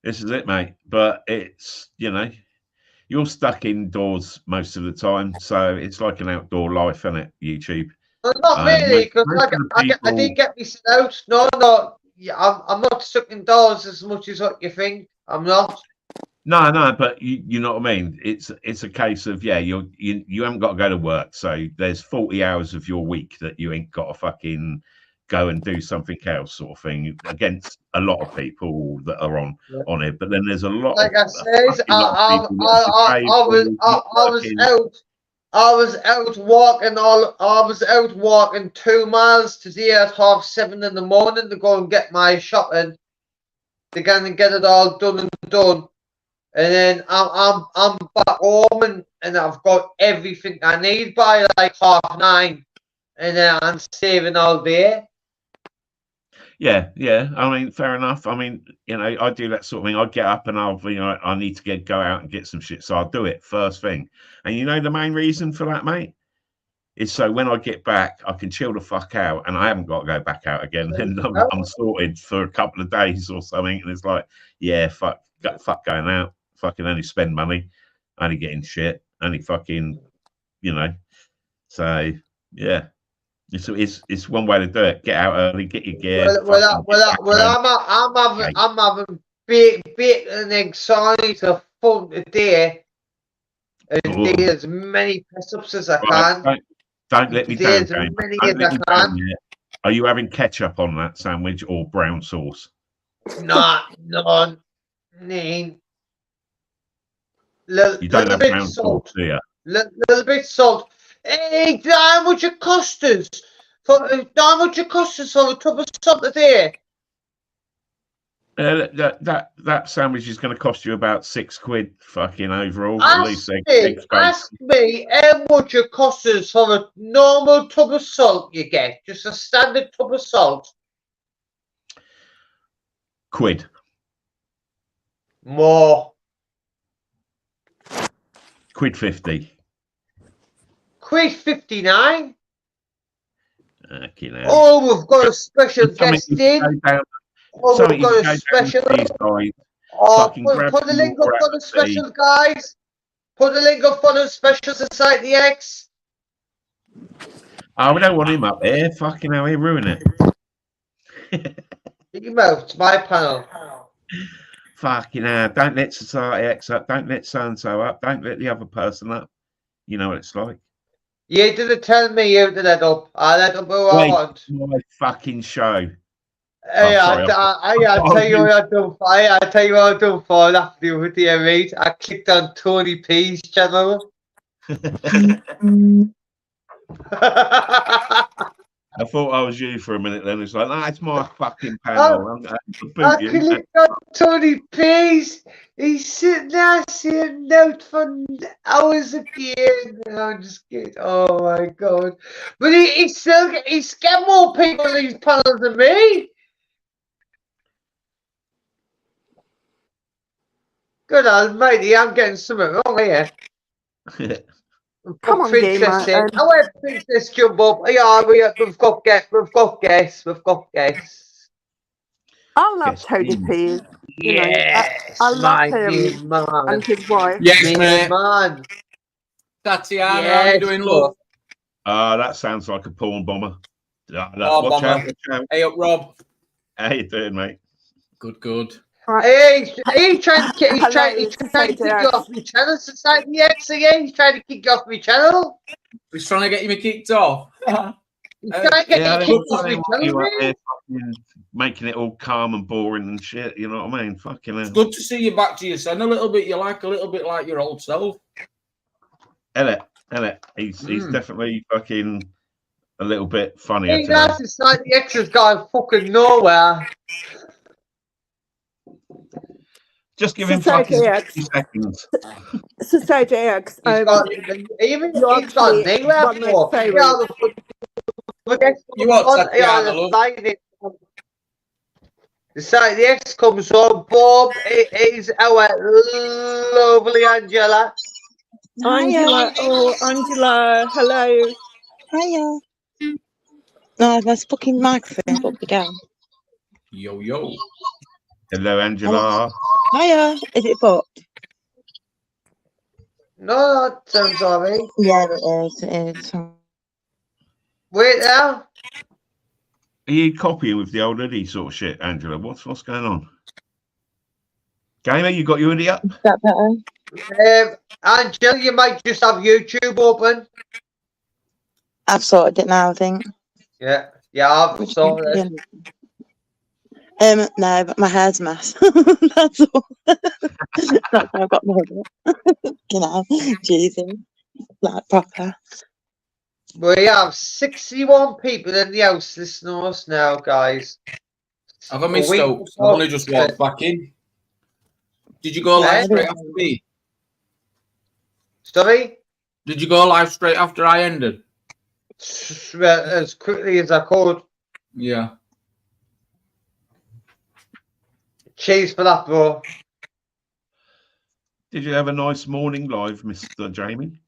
[SPEAKER 3] This is it, mate. But it's, you know, you're stuck indoors most of the time, so it's like an outdoor life, isn't it? YouTube.
[SPEAKER 1] No, not really, because
[SPEAKER 3] most of the
[SPEAKER 1] I
[SPEAKER 3] people-
[SPEAKER 1] did get me sent out. No, yeah, I'm not stuck indoors as much as what you think. I'm not.
[SPEAKER 3] No, but you know what I mean. It's a case of you haven't got to go to work, so there's 40 hours of your week that you ain't got to fucking go and do something else, sort of thing. Against a lot of people that are on it, but then there's a lot.
[SPEAKER 1] Like
[SPEAKER 3] of,
[SPEAKER 1] I says, I was out walking I was out walking 2 miles today at 7:30 in the morning to go and get my shopping, to go and get it all done. And then I'm back home and I've got everything I need by like 9:30, and then I'm saving all day.
[SPEAKER 3] Yeah. I mean, fair enough. I mean, you know, I do that sort of thing. I get up and I need to go out and get some shit, so I'll do it first thing. And you know, the main reason for that, mate, is so when I get back, I can chill the fuck out, and I haven't got to go back out again. And I'm sorted for a couple of days or something. And it's like, yeah, fuck going out. Fucking only spend money, only getting shit, only fucking, you know. So yeah. It's one way to do it. Get out early, get your gear.
[SPEAKER 1] I'm having bacon and egg sandwich for fun today, and do as many press ups as I can.
[SPEAKER 3] Don't let me down, James.
[SPEAKER 1] Can.
[SPEAKER 3] Are you having ketchup on that sandwich or brown sauce?
[SPEAKER 1] No.
[SPEAKER 3] You don't have brown sauce, do you?
[SPEAKER 1] Little bit salt. Hey, how much it cost us? For a tub of salt a day?
[SPEAKER 3] That sandwich is going to cost you about £6 fucking overall.
[SPEAKER 1] Ask me how much it costs us for a normal tub of salt you get. Just a standard tub of salt.
[SPEAKER 3] £1.
[SPEAKER 1] More.
[SPEAKER 3] £1.50.
[SPEAKER 1] £1.59.
[SPEAKER 3] Okay, now.
[SPEAKER 1] Oh, we've got a special guest in. Oh, we've got a special. Oh, put the link up for the special, guys. Put the link up for the special Society X.
[SPEAKER 3] Oh, we don't want him up there. Fucking hell, he ruin it.
[SPEAKER 1] Get him out. It's my panel.
[SPEAKER 3] Fucking hell. Don't let Society X up. Don't let so-and-so up. Don't let the other person up. You know what it's like.
[SPEAKER 1] You didn't tell me you to let up. I let up who I want.
[SPEAKER 3] My fucking show.
[SPEAKER 1] Hey, I'll tell you what I've done for. I'll tell you what I've done for after with you, mate. I clicked on Tony P's channel.
[SPEAKER 3] I thought I was you for a minute then. It's like, nah, it's my fucking panel.
[SPEAKER 1] I clicked on Tony P's. He's sitting there saying note for hours again. And I'm just kidding. Oh my god. But he's got more people in his panels than me. Good almighty, I'm getting something wrong here.
[SPEAKER 4] Come on,
[SPEAKER 1] Princess
[SPEAKER 4] gamer.
[SPEAKER 1] in. I went Princess jump up. Yeah, we've got guests.
[SPEAKER 4] I love Tony P.
[SPEAKER 1] Yes,
[SPEAKER 4] I love
[SPEAKER 1] him man.
[SPEAKER 4] And his wife.
[SPEAKER 5] Yes, mate.
[SPEAKER 1] Man.
[SPEAKER 5] Tatiana, how you doing, love?
[SPEAKER 3] That sounds like a porn bomber.
[SPEAKER 5] Watch out. Hey up, Rob.
[SPEAKER 3] How you doing, mate?
[SPEAKER 5] Good.
[SPEAKER 1] Right. Hey, he's trying to kick you off my channel, Society X again. He's trying to kick you off my channel.
[SPEAKER 5] He's trying to get you kicked off.
[SPEAKER 1] He's trying to get you kicked off my channel,
[SPEAKER 3] making it all calm and boring and shit. You know what I mean? Fucking hell.
[SPEAKER 5] It's good to see you back to your son a little bit. You like a little bit like your old self.
[SPEAKER 3] Elliot. He's definitely fucking a little bit funny.
[SPEAKER 1] Hey, that Society X has gone fucking nowhere.
[SPEAKER 3] Just give him
[SPEAKER 4] Society
[SPEAKER 3] fucking
[SPEAKER 4] X.
[SPEAKER 3] 60 seconds.
[SPEAKER 4] Society X.
[SPEAKER 1] He's got even
[SPEAKER 4] you're
[SPEAKER 1] he's got
[SPEAKER 4] actually
[SPEAKER 1] nowhere
[SPEAKER 4] one of my
[SPEAKER 1] for.
[SPEAKER 4] favourites.
[SPEAKER 5] You what, Tatiana, love?
[SPEAKER 1] The Saturday X comes on. Bob is our lovely Angela.
[SPEAKER 4] Angela, oh, Angela, hello.
[SPEAKER 6] Hiya. No, my fucking microphone up again.
[SPEAKER 5] Yo, yo.
[SPEAKER 3] Hello, Angela.
[SPEAKER 6] Hiya. Is it booked?
[SPEAKER 1] No, that sounds alright.
[SPEAKER 6] Yeah, it is. It is.
[SPEAKER 1] Wait now.
[SPEAKER 3] Are you copying with the old hoodie sort of shit, Angela? What's going on? Gamer, you got your hoodie up?
[SPEAKER 6] Is that better?
[SPEAKER 1] Angela, you might just have YouTube open.
[SPEAKER 6] I've sorted it now, I think.
[SPEAKER 1] Yeah, I've sorted it.
[SPEAKER 6] No, but my hair's a mess. That's all. That's how I've got my hoodie up. You know, Jesus. Like proper.
[SPEAKER 1] We have 61 people in the house listening to us now, guys.
[SPEAKER 5] Have I missed
[SPEAKER 1] week
[SPEAKER 5] out? I've
[SPEAKER 1] before-
[SPEAKER 5] only just walked back in. Did you go
[SPEAKER 1] Yeah.
[SPEAKER 5] live straight after me?
[SPEAKER 1] Sorry?
[SPEAKER 5] Did you go live straight after I ended?
[SPEAKER 1] As quickly as I could.
[SPEAKER 5] Yeah.
[SPEAKER 1] Cheers for that, bro.
[SPEAKER 3] Did you have a nice morning live, Mr. Jamie?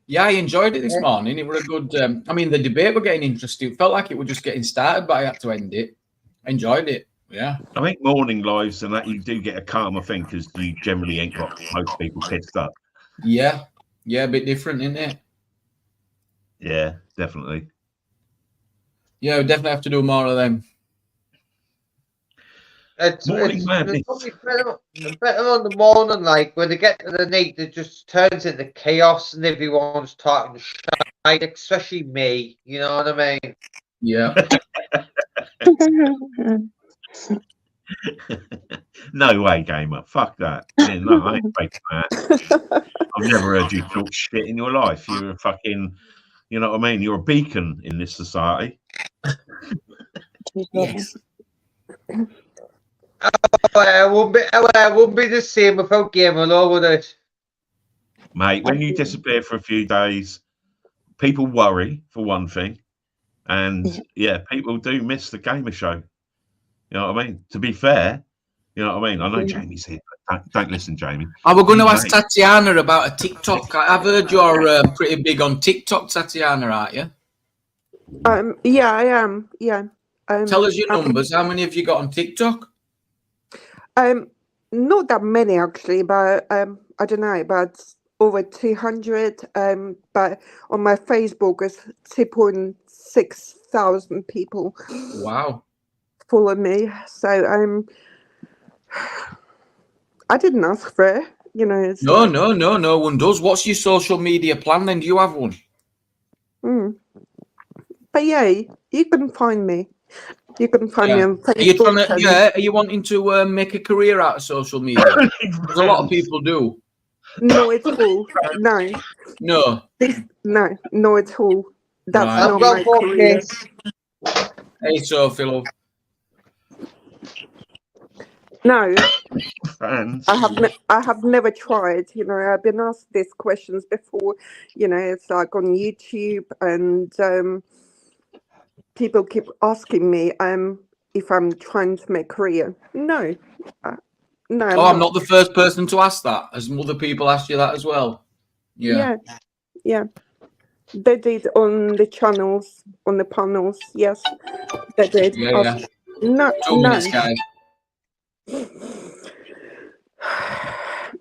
[SPEAKER 5] Yeah, I enjoyed it this
[SPEAKER 1] Yeah.
[SPEAKER 5] morning. It was a good. I mean, the debate were getting interesting. It felt like it was just getting started, but I had to end it. I enjoyed it. Yeah.
[SPEAKER 3] I think morning lives and that you do get a calmer thing because you generally ain't got most people pissed up.
[SPEAKER 5] Yeah. Yeah, a bit different, isn't it?
[SPEAKER 3] Yeah, definitely.
[SPEAKER 5] Yeah, we definitely have to do more of them.
[SPEAKER 1] It's
[SPEAKER 3] Madness.
[SPEAKER 1] probably better on the morning, like when they get to the night, it just turns into chaos and everyone's talking shit, especially me. You know what I mean?
[SPEAKER 5] Yeah.
[SPEAKER 3] No way, gamer. Fuck that. Yeah, no, I ain't faking that. I've never heard you talk shit in your life. You're a fucking, you know what I mean? You're a beacon in this society.
[SPEAKER 5] Yes.
[SPEAKER 1] It wouldn't be the same without Gamer Law, would it?
[SPEAKER 3] Mate, when you disappear for a few days, people worry, for one thing. And yeah, people do miss the gamer show. You know what I mean? To be fair, you know what I mean? I know Jamie's here, but don't listen, Jamie.
[SPEAKER 5] I was going to
[SPEAKER 3] You
[SPEAKER 5] ask
[SPEAKER 3] mate.
[SPEAKER 5] Tatiana about a TikTok. I've heard you're pretty big on TikTok, Tatiana, aren't you?
[SPEAKER 4] Yeah, I am. Yeah.
[SPEAKER 5] Tell us your numbers. How many have you got on TikTok?
[SPEAKER 4] Not that many actually, but I don't know, about over 200. But on my Facebook, it's 2.6 thousand people
[SPEAKER 5] Wow.
[SPEAKER 4] follow me. So I didn't ask for it. You know. It's
[SPEAKER 5] No one does. What's your social media plan then? Do you have one?
[SPEAKER 4] But yeah, you can find me. You can find me on Facebook.
[SPEAKER 5] Are you trying to?
[SPEAKER 4] and-
[SPEAKER 5] Yeah. Are you wanting to make a career out of social media? Because a lot of people do.
[SPEAKER 4] No, it's all. No,
[SPEAKER 5] No.
[SPEAKER 4] no, it's all. That's
[SPEAKER 5] Right.
[SPEAKER 4] not
[SPEAKER 1] I've
[SPEAKER 4] my
[SPEAKER 1] got 4
[SPEAKER 4] career.
[SPEAKER 1] kids.
[SPEAKER 5] Hey, Sophie, love.
[SPEAKER 4] No,
[SPEAKER 3] Fans.
[SPEAKER 4] I have never tried. You know, I've been asked these questions before. You know, it's like on YouTube, and people keep asking me if I'm trying to make career. No, no.
[SPEAKER 5] Oh, I'm not the first person to ask that. Has other people asked you that as well? Yeah.
[SPEAKER 4] Yeah. They did on the channels, on the panels. Yes, they did.
[SPEAKER 5] Yeah.
[SPEAKER 4] No,
[SPEAKER 5] 2 minutes, guys.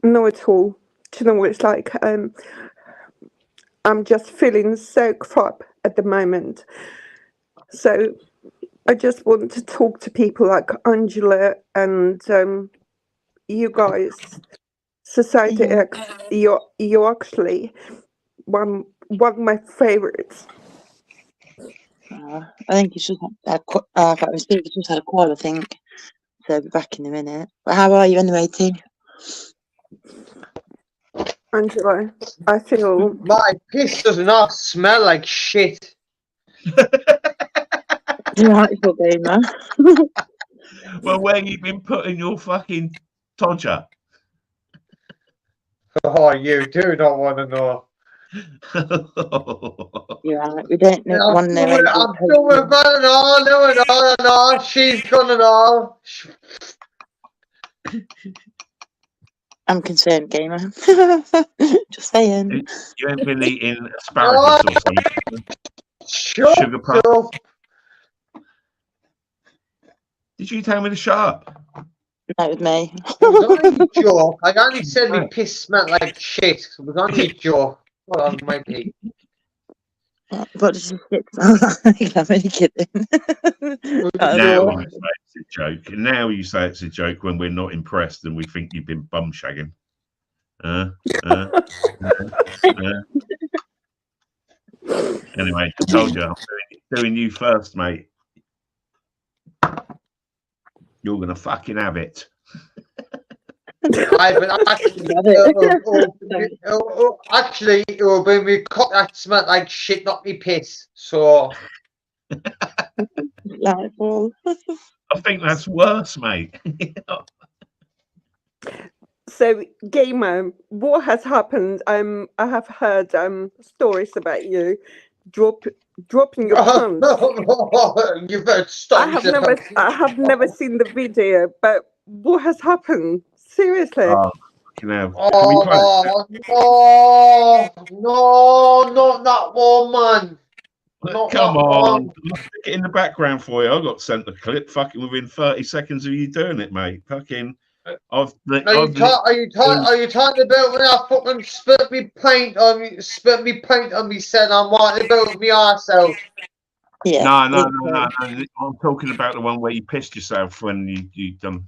[SPEAKER 4] no at all. Do you know what it's like? I'm just feeling so crap at the moment. So I just want to talk to people like Angela and you guys, Society X. You're actually one of my favorites.
[SPEAKER 6] I think you should have you just had a call, I think. So I'll be back in a minute. But how are you anyway, T?
[SPEAKER 4] Angela, I feel
[SPEAKER 1] My piss does not smell like shit.
[SPEAKER 6] Delightful gamer.
[SPEAKER 3] Well, where you been putting your fucking todger?
[SPEAKER 1] Oh, you do not want to know.
[SPEAKER 6] You're right. We don't know.
[SPEAKER 1] I'm
[SPEAKER 6] Want to know
[SPEAKER 1] doing,
[SPEAKER 6] anything.
[SPEAKER 1] I'm doing better no. She's gonna know.
[SPEAKER 6] I'm concerned, gamer. Just saying.
[SPEAKER 3] You ain't been eating asparagus or something.
[SPEAKER 1] Shut
[SPEAKER 3] Sugar puff.
[SPEAKER 1] up.
[SPEAKER 3] Did you tell me to shut up?
[SPEAKER 6] That was me.
[SPEAKER 1] It was only a joke. I only said my piss smelled like shit. It was only a joke. Well, I might be.
[SPEAKER 6] What does your shit smell like? I'm only kidding.
[SPEAKER 3] Now
[SPEAKER 6] All.
[SPEAKER 3] you say it's a joke. And now you say it's a joke when we're not impressed and we think you've been bum shagging. Anyway, I told you I'm doing you first, mate. You're gonna fucking have it.
[SPEAKER 1] Aye, but actually, it will be me cock that smelled like shit, not me piss. So,
[SPEAKER 6] Delightful.
[SPEAKER 3] I think that's worse, mate.
[SPEAKER 4] So, gamer, what has happened? I have heard stories about you dropping your pants.
[SPEAKER 1] you better stop.
[SPEAKER 4] I have never seen the video, but what has happened? Seriously?
[SPEAKER 3] You know,
[SPEAKER 1] no, not that one, man. Not
[SPEAKER 3] come
[SPEAKER 1] that
[SPEAKER 3] on,
[SPEAKER 1] one.
[SPEAKER 3] I'll stick it in the background for you. I got sent the clip fucking within 30 seconds of you doing it, mate. Fucking,
[SPEAKER 1] Are you talking about when I fucking spit me paint on me, said I'm writing about me ourselves?
[SPEAKER 6] Yeah.
[SPEAKER 3] No. I'm talking about the one where you pissed yourself when you done.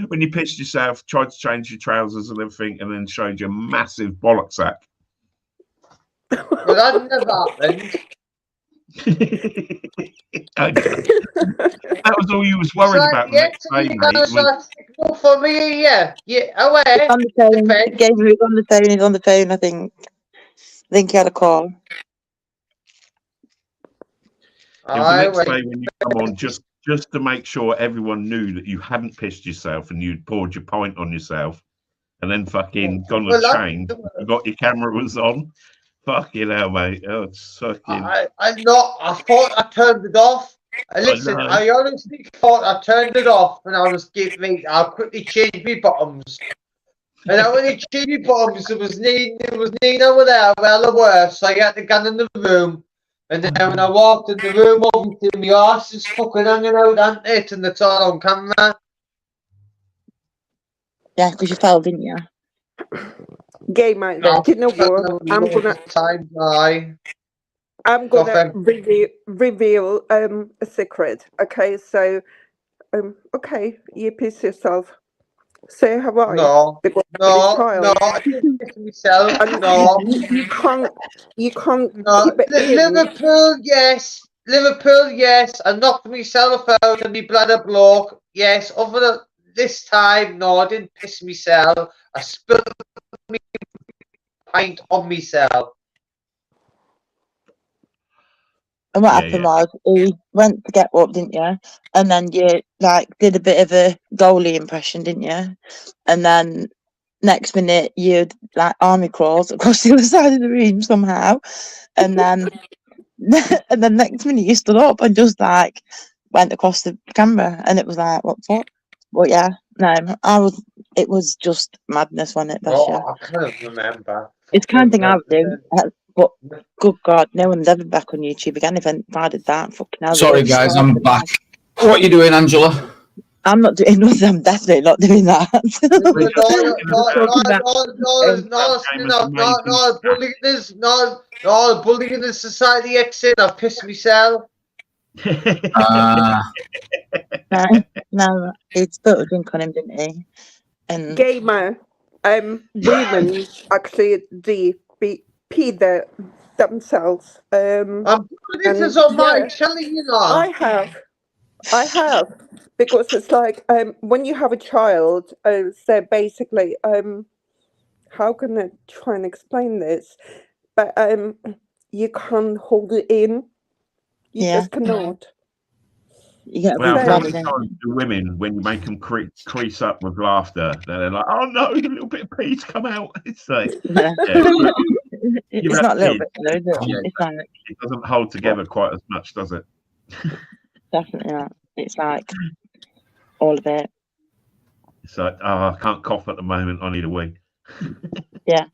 [SPEAKER 3] When you pissed yourself, tried to change your trousers and everything, and then showed you a massive bollock sack.
[SPEAKER 1] Well, that never happened.
[SPEAKER 3] That was all you was worried about the next day, mate.
[SPEAKER 1] For me, yeah. Away.
[SPEAKER 6] On the phone. The gamer is on the phone. He's on the phone, I think. I think he had a call.
[SPEAKER 3] The next day when you come on, just to make sure everyone knew that you hadn't pissed yourself and you'd poured your pint on yourself and then fucking gone to change, forgot your camera was on. Fucking hell, mate. Oh, it's fucking...
[SPEAKER 1] I thought I turned it off. Listen, I honestly thought I turned it off when I was giving me. I quickly changed my bottoms. And when I changed my bottoms, it was Nina over there, well the worst. So I had to get in the room. And then when I walked in the room, obviously my arse is fucking hanging out, ain't it? And it's all on camera.
[SPEAKER 6] Yeah, because you fell, didn't you?
[SPEAKER 4] Gamer, do you know what? I'm gonna reveal a secret. Okay, so okay, you piss yourself. Say Hawaii.
[SPEAKER 1] No. You can't keep it Liverpool, yes. I knocked myself out and me bladder bloke. Yes, over this time, no, I didn't piss myself. I spilled me pint on myself.
[SPEAKER 6] And what happened was he went to get up, didn't you? And then you did a bit of a goalie impression, didn't you? And then next minute you'd army crawls across the other side of the room somehow. And then and then next minute you stood up and just went across the camera, and it was like, what the fuck? But yeah, no, it was just madness, wasn't it, Basha?
[SPEAKER 1] I can't remember.
[SPEAKER 6] It's the kind of thing I would do. But good God, no one's ever back on YouTube again if I did that. Fucking hell.
[SPEAKER 5] Sorry guys, I'm back. What are you doing, Angela?
[SPEAKER 6] I'm not doing nothing. I'm definitely not doing that.
[SPEAKER 1] No, bullying in the society exit. I've pissed myself.
[SPEAKER 6] No, he spilled a drink on him, didn't he? And
[SPEAKER 4] gamer, women actually pee themselves.
[SPEAKER 1] This is on my telling you now.
[SPEAKER 4] I have, because it's like when you have a child, so basically, how can I try and explain this? But you can't hold it in. You
[SPEAKER 6] Yeah.
[SPEAKER 4] just cannot.
[SPEAKER 6] You get a
[SPEAKER 3] Well,
[SPEAKER 6] big
[SPEAKER 4] So-
[SPEAKER 3] how
[SPEAKER 6] buzz,
[SPEAKER 3] many
[SPEAKER 6] don't
[SPEAKER 3] times do women, when you make them crease up with laughter, they're like, "Oh no, a little bit of pee's come out." It's like,
[SPEAKER 6] you? Yeah.
[SPEAKER 3] yeah,
[SPEAKER 6] It's
[SPEAKER 3] You've
[SPEAKER 6] not a little
[SPEAKER 3] had
[SPEAKER 6] bit though, is it?
[SPEAKER 5] Yeah.
[SPEAKER 6] It's like
[SPEAKER 3] it doesn't hold together quite as much, does it?
[SPEAKER 6] definitely not. It's like all of it.
[SPEAKER 3] It's like, oh, I can't cough at the moment. I need a wee.
[SPEAKER 6] Can't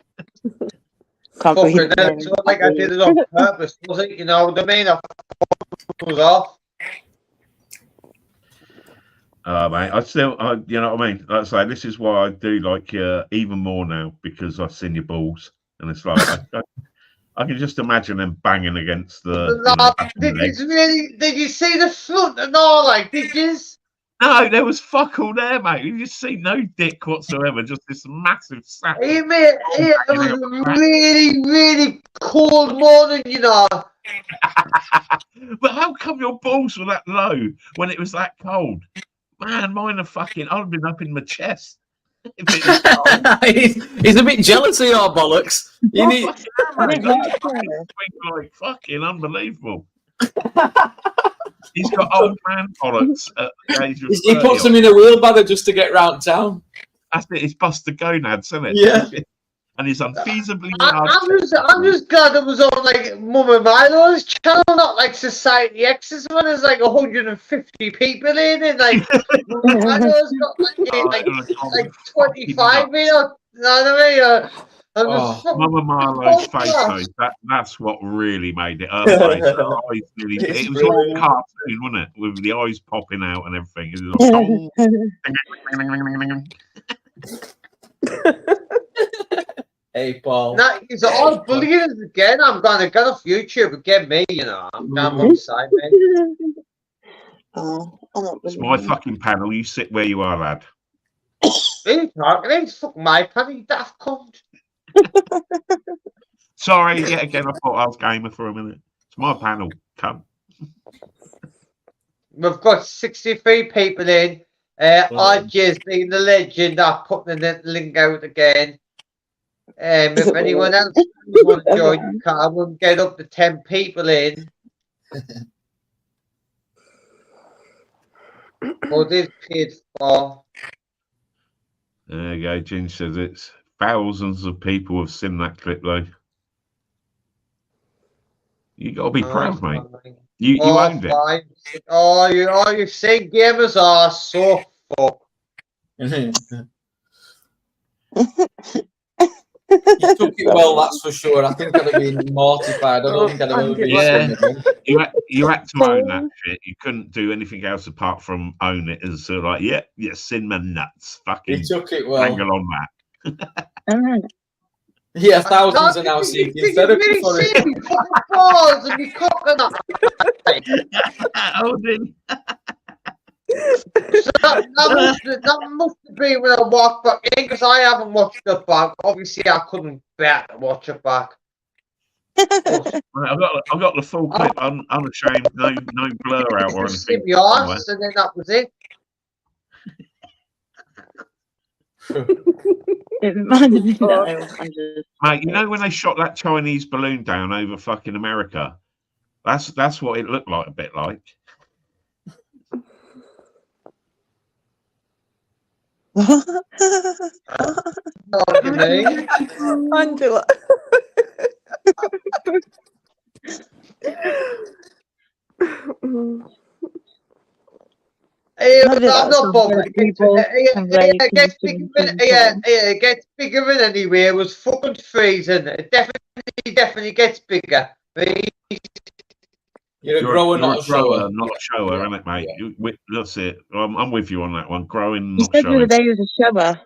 [SPEAKER 6] breathe.
[SPEAKER 1] Fucking hell, it's not like I did it on purpose, was it? You know what I mean? I was off.
[SPEAKER 3] Mate, you know what I mean? Like I say, this is why I do like you even more now, because I've seen your balls, and it's like I can just imagine them banging against the.
[SPEAKER 1] Did you see the front and all? Like, did you?
[SPEAKER 3] No, there was fuck all there, mate. You just see no dick whatsoever, just this massive sack.
[SPEAKER 1] It was a really, really cold morning, you know.
[SPEAKER 3] But how come your balls were that low when it was that cold? Man, mine are fucking. I'd have been up in my chest. If it was cold.
[SPEAKER 5] He's a bit jealous of your bollocks. You need.
[SPEAKER 3] Fucking hell, mate.
[SPEAKER 6] I
[SPEAKER 3] Those
[SPEAKER 6] think
[SPEAKER 3] fucking
[SPEAKER 6] that's
[SPEAKER 3] twink like fucking unbelievable. He's got old man bollocks at the age of
[SPEAKER 5] He
[SPEAKER 3] 30
[SPEAKER 5] puts them in a wheelbarrow just to get round town.
[SPEAKER 3] That's it. It's Buster Gonads, isn't it?
[SPEAKER 5] Yeah.
[SPEAKER 3] And he's unfeasibly
[SPEAKER 1] I'm
[SPEAKER 3] large.
[SPEAKER 1] just glad it was on like Mum and Milo's channel, not like Society X's when there's like 150 people in it. Like Mum and Milo's got like 25, you know what I mean? I'm just fucking-
[SPEAKER 3] Mama Marlowe's face, though, that's what really made it. Her face, her eyes nearly,
[SPEAKER 5] It's
[SPEAKER 3] it was like a
[SPEAKER 5] brilliant.
[SPEAKER 3] cartoon, wasn't it? With the eyes popping out and everything. It was like,
[SPEAKER 5] Hey, Paul.
[SPEAKER 1] Nah, he's all bullying again. I'm gonna get off YouTube and get me, you know. I'm wrong side, mate.
[SPEAKER 6] Oh, I'm not
[SPEAKER 3] it's my fucking panel. You sit where you are, lad.
[SPEAKER 1] He's talking, it's fucking my panty, daft cunt.
[SPEAKER 3] Sorry, yet again, I thought I was gamer for a minute. It's my panel. Come.
[SPEAKER 1] We've got 63 people in. RJ's being the legend. I'm putting the link out again. If anyone else wants to join, you can. I won't get up to 10 people in. What is paid for?
[SPEAKER 3] There you go. Ginge says it's thousands of people have seen that clip, though. You got to be proud, mate. You owned it.
[SPEAKER 1] Fine. You say gamers are so fucked.
[SPEAKER 5] You took it well, that's for sure. I think I'd have been mortified. I don't think I'd have ever been
[SPEAKER 3] Yeah.
[SPEAKER 5] again.
[SPEAKER 3] You had to own that shit. You couldn't do anything else apart from own it as sort of like, yeah, sin my nuts.
[SPEAKER 5] He
[SPEAKER 3] Fucking
[SPEAKER 5] took it well.
[SPEAKER 3] angle on that.
[SPEAKER 5] Yeah, thousands are now seeking therapy for it.
[SPEAKER 1] Me fucking balls and me cock and that.
[SPEAKER 3] Oh, did
[SPEAKER 1] So that must have been when I walked back in, because I haven't watched it back. Obviously, I couldn't bear to watch it back. But
[SPEAKER 3] I've got the full clip unashamed, no blur out or
[SPEAKER 1] just give
[SPEAKER 3] anything.
[SPEAKER 1] me arse, and then that was it.
[SPEAKER 6] It reminded me that
[SPEAKER 3] Mate, you know when they shot that Chinese balloon down over fucking America? That's what it looked like, a bit like.
[SPEAKER 1] Know what you mean?
[SPEAKER 4] Angela.
[SPEAKER 1] I'm not bothered. It gets bigger than anyway. It was fucking freezing. It definitely gets bigger.
[SPEAKER 5] You're a grower, not a
[SPEAKER 3] grower,
[SPEAKER 5] shower.
[SPEAKER 3] not a shower, isn't it, mate?
[SPEAKER 5] Yeah.
[SPEAKER 3] That's it. I'm with you on that one. Growing,
[SPEAKER 6] You
[SPEAKER 3] not
[SPEAKER 6] said the other
[SPEAKER 3] showing.
[SPEAKER 6] day he was a shower.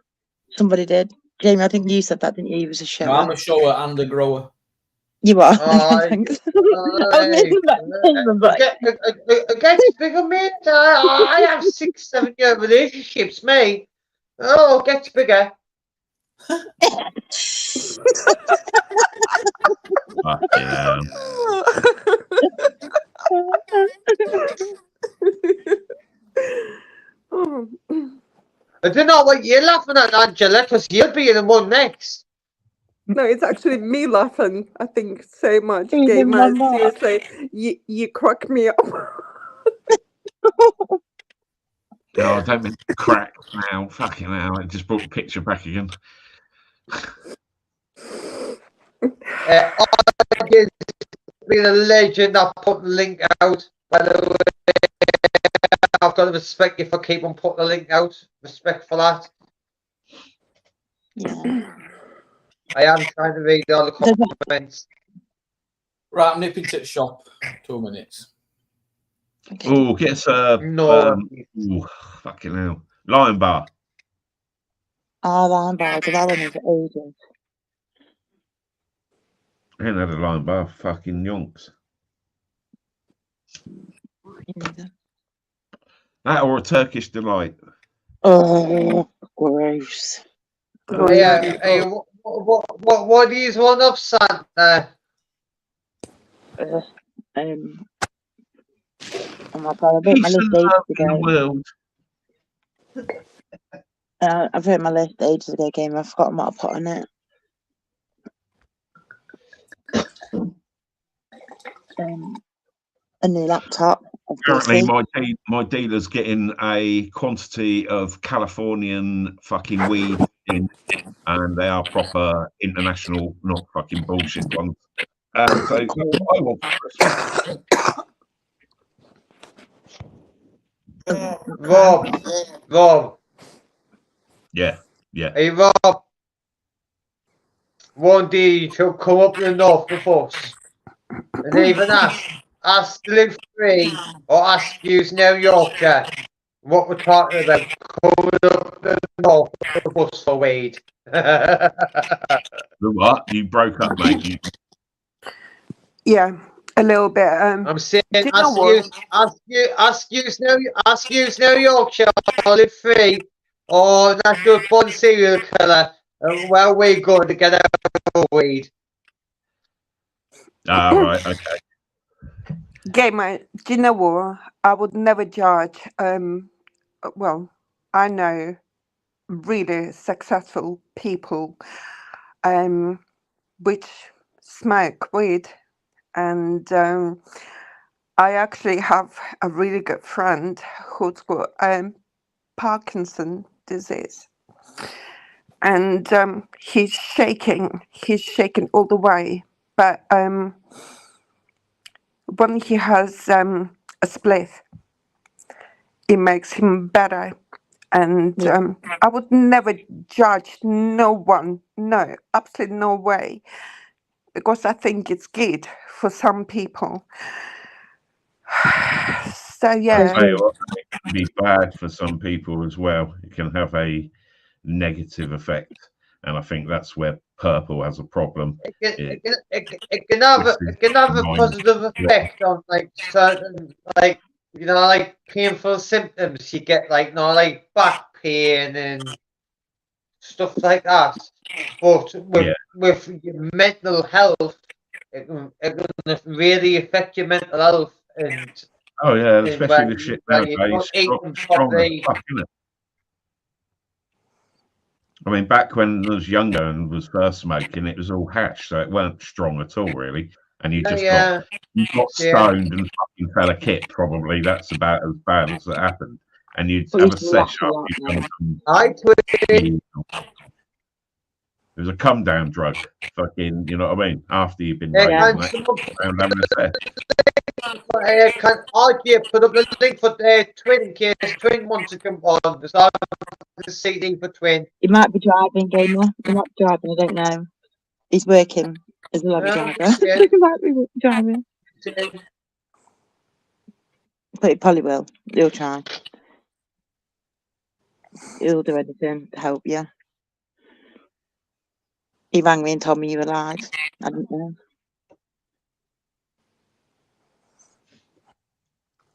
[SPEAKER 6] Somebody did. Jamie, I think you said that, didn't you? He was a
[SPEAKER 5] No,
[SPEAKER 6] shower.
[SPEAKER 5] I'm a shower and a grower.
[SPEAKER 6] You are.
[SPEAKER 1] Aye.
[SPEAKER 6] Thanks. I was making that statement, but
[SPEAKER 1] It gets bigger, mate. I have 6-7 year relationships, mate. Oh, it gets bigger.
[SPEAKER 3] Yeah.
[SPEAKER 1] I don't know what you're laughing at, Angela, because you'll be in the one next.
[SPEAKER 4] No, it's actually me laughing. I think so much.
[SPEAKER 6] Even
[SPEAKER 4] Gamer,
[SPEAKER 6] when what?
[SPEAKER 4] seriously, you crack me up.
[SPEAKER 3] No, I don't mean crack now. Fucking hell. I just brought the picture back again.
[SPEAKER 1] RJ's been a legend. I'll put the link out. By the way, I've got to respect you for keeping putting the link out. Respect for that.
[SPEAKER 6] Yeah.
[SPEAKER 1] I am trying to read all the
[SPEAKER 6] There's a-
[SPEAKER 1] comments.
[SPEAKER 5] Right, I'm nipping to the shop. 2 minutes.
[SPEAKER 6] Okay.
[SPEAKER 3] Oh, get a
[SPEAKER 1] No.
[SPEAKER 3] ooh, fucking hell. Lion bar.
[SPEAKER 6] Oh, Lion Bar, because I went in for ages.
[SPEAKER 3] I ain't had a lion bar for fucking yonks.
[SPEAKER 6] Me neither.
[SPEAKER 3] That or a Turkish delight.
[SPEAKER 6] Oh, gross.
[SPEAKER 4] Oh,
[SPEAKER 1] Hey,
[SPEAKER 4] no.
[SPEAKER 1] what do you want of Santa?
[SPEAKER 6] Ugh. Oh my god, I've written my
[SPEAKER 3] Peace
[SPEAKER 6] list
[SPEAKER 3] and
[SPEAKER 6] ages
[SPEAKER 3] love in the
[SPEAKER 6] ago.
[SPEAKER 3] world.
[SPEAKER 6] I've written my list ages ago, Game. I've forgotten what I put on it. A new laptop,
[SPEAKER 3] Apparently,
[SPEAKER 6] obviously.
[SPEAKER 3] my dealer's getting a quantity of Californian fucking weed in, and they are proper international, not fucking bullshit ones. So that's what I want for Christmas.
[SPEAKER 1] Rob.
[SPEAKER 3] Yeah, yeah.
[SPEAKER 1] Hey, Rob. One day you shall come up the north with us. And even ask to live free or ask to use New Yorkshire. What we're talking about, coming up the north with us for weed.
[SPEAKER 3] The what? You broke up, mate. You,
[SPEAKER 4] Yeah, a little bit.
[SPEAKER 1] I'm saying
[SPEAKER 4] Do you know what?
[SPEAKER 1] ask use New Yorkshire or live free or National Bond serial killer. Where we going to get our weed?
[SPEAKER 3] right, okay.
[SPEAKER 4] Gamer, do you know what? I would never judge. Well, I know really successful people, which smoke weed, and I actually have a really good friend who's got Parkinson disease, and he's shaking all the way, but when he has a spliff, it makes him better. And
[SPEAKER 6] Yeah.
[SPEAKER 4] I would never judge no one, no, absolutely no way, because I think it's good for some people. So yeah,
[SPEAKER 3] Tell you what, it can be bad for some people as well. It can have a negative effect, and I think that's where purple has a problem.
[SPEAKER 1] It can have a positive effect on like certain like like painful symptoms you get like like back pain and stuff like that. But with your mental health, it can really affect your mental health and
[SPEAKER 3] Oh yeah,
[SPEAKER 1] and
[SPEAKER 3] especially the shit
[SPEAKER 1] where you're
[SPEAKER 3] nowadays.
[SPEAKER 1] not eating
[SPEAKER 3] Strong as
[SPEAKER 1] properly.
[SPEAKER 3] fuck, isn't it? I mean, back when I was younger and was first smoking, it was all hash, so it weren't strong at all, really. And you just got stoned and fucking fell a kit. Probably that's about as bad as it happened. And you'd
[SPEAKER 6] But
[SPEAKER 3] have
[SPEAKER 6] you
[SPEAKER 3] a
[SPEAKER 6] can laugh
[SPEAKER 3] sesh
[SPEAKER 6] a
[SPEAKER 3] up.
[SPEAKER 6] lot
[SPEAKER 3] You'd
[SPEAKER 6] now.
[SPEAKER 3] done some
[SPEAKER 1] I twin.
[SPEAKER 3] It was a come down drug. Fucking, you know what I mean? After you've been
[SPEAKER 1] Can
[SPEAKER 3] raving, like, and having a sesh.
[SPEAKER 1] can RJ put up the link for Twin in case Twin wants to come on? There's the CD for Twin.
[SPEAKER 6] He might be driving, Gamer. He might be driving, I don't know. He's working as a lorry driver.
[SPEAKER 1] Yeah.
[SPEAKER 6] He might be driving. But he probably will. He'll try. He'll do anything to help you. He rang me and told me you were live. I didn't know.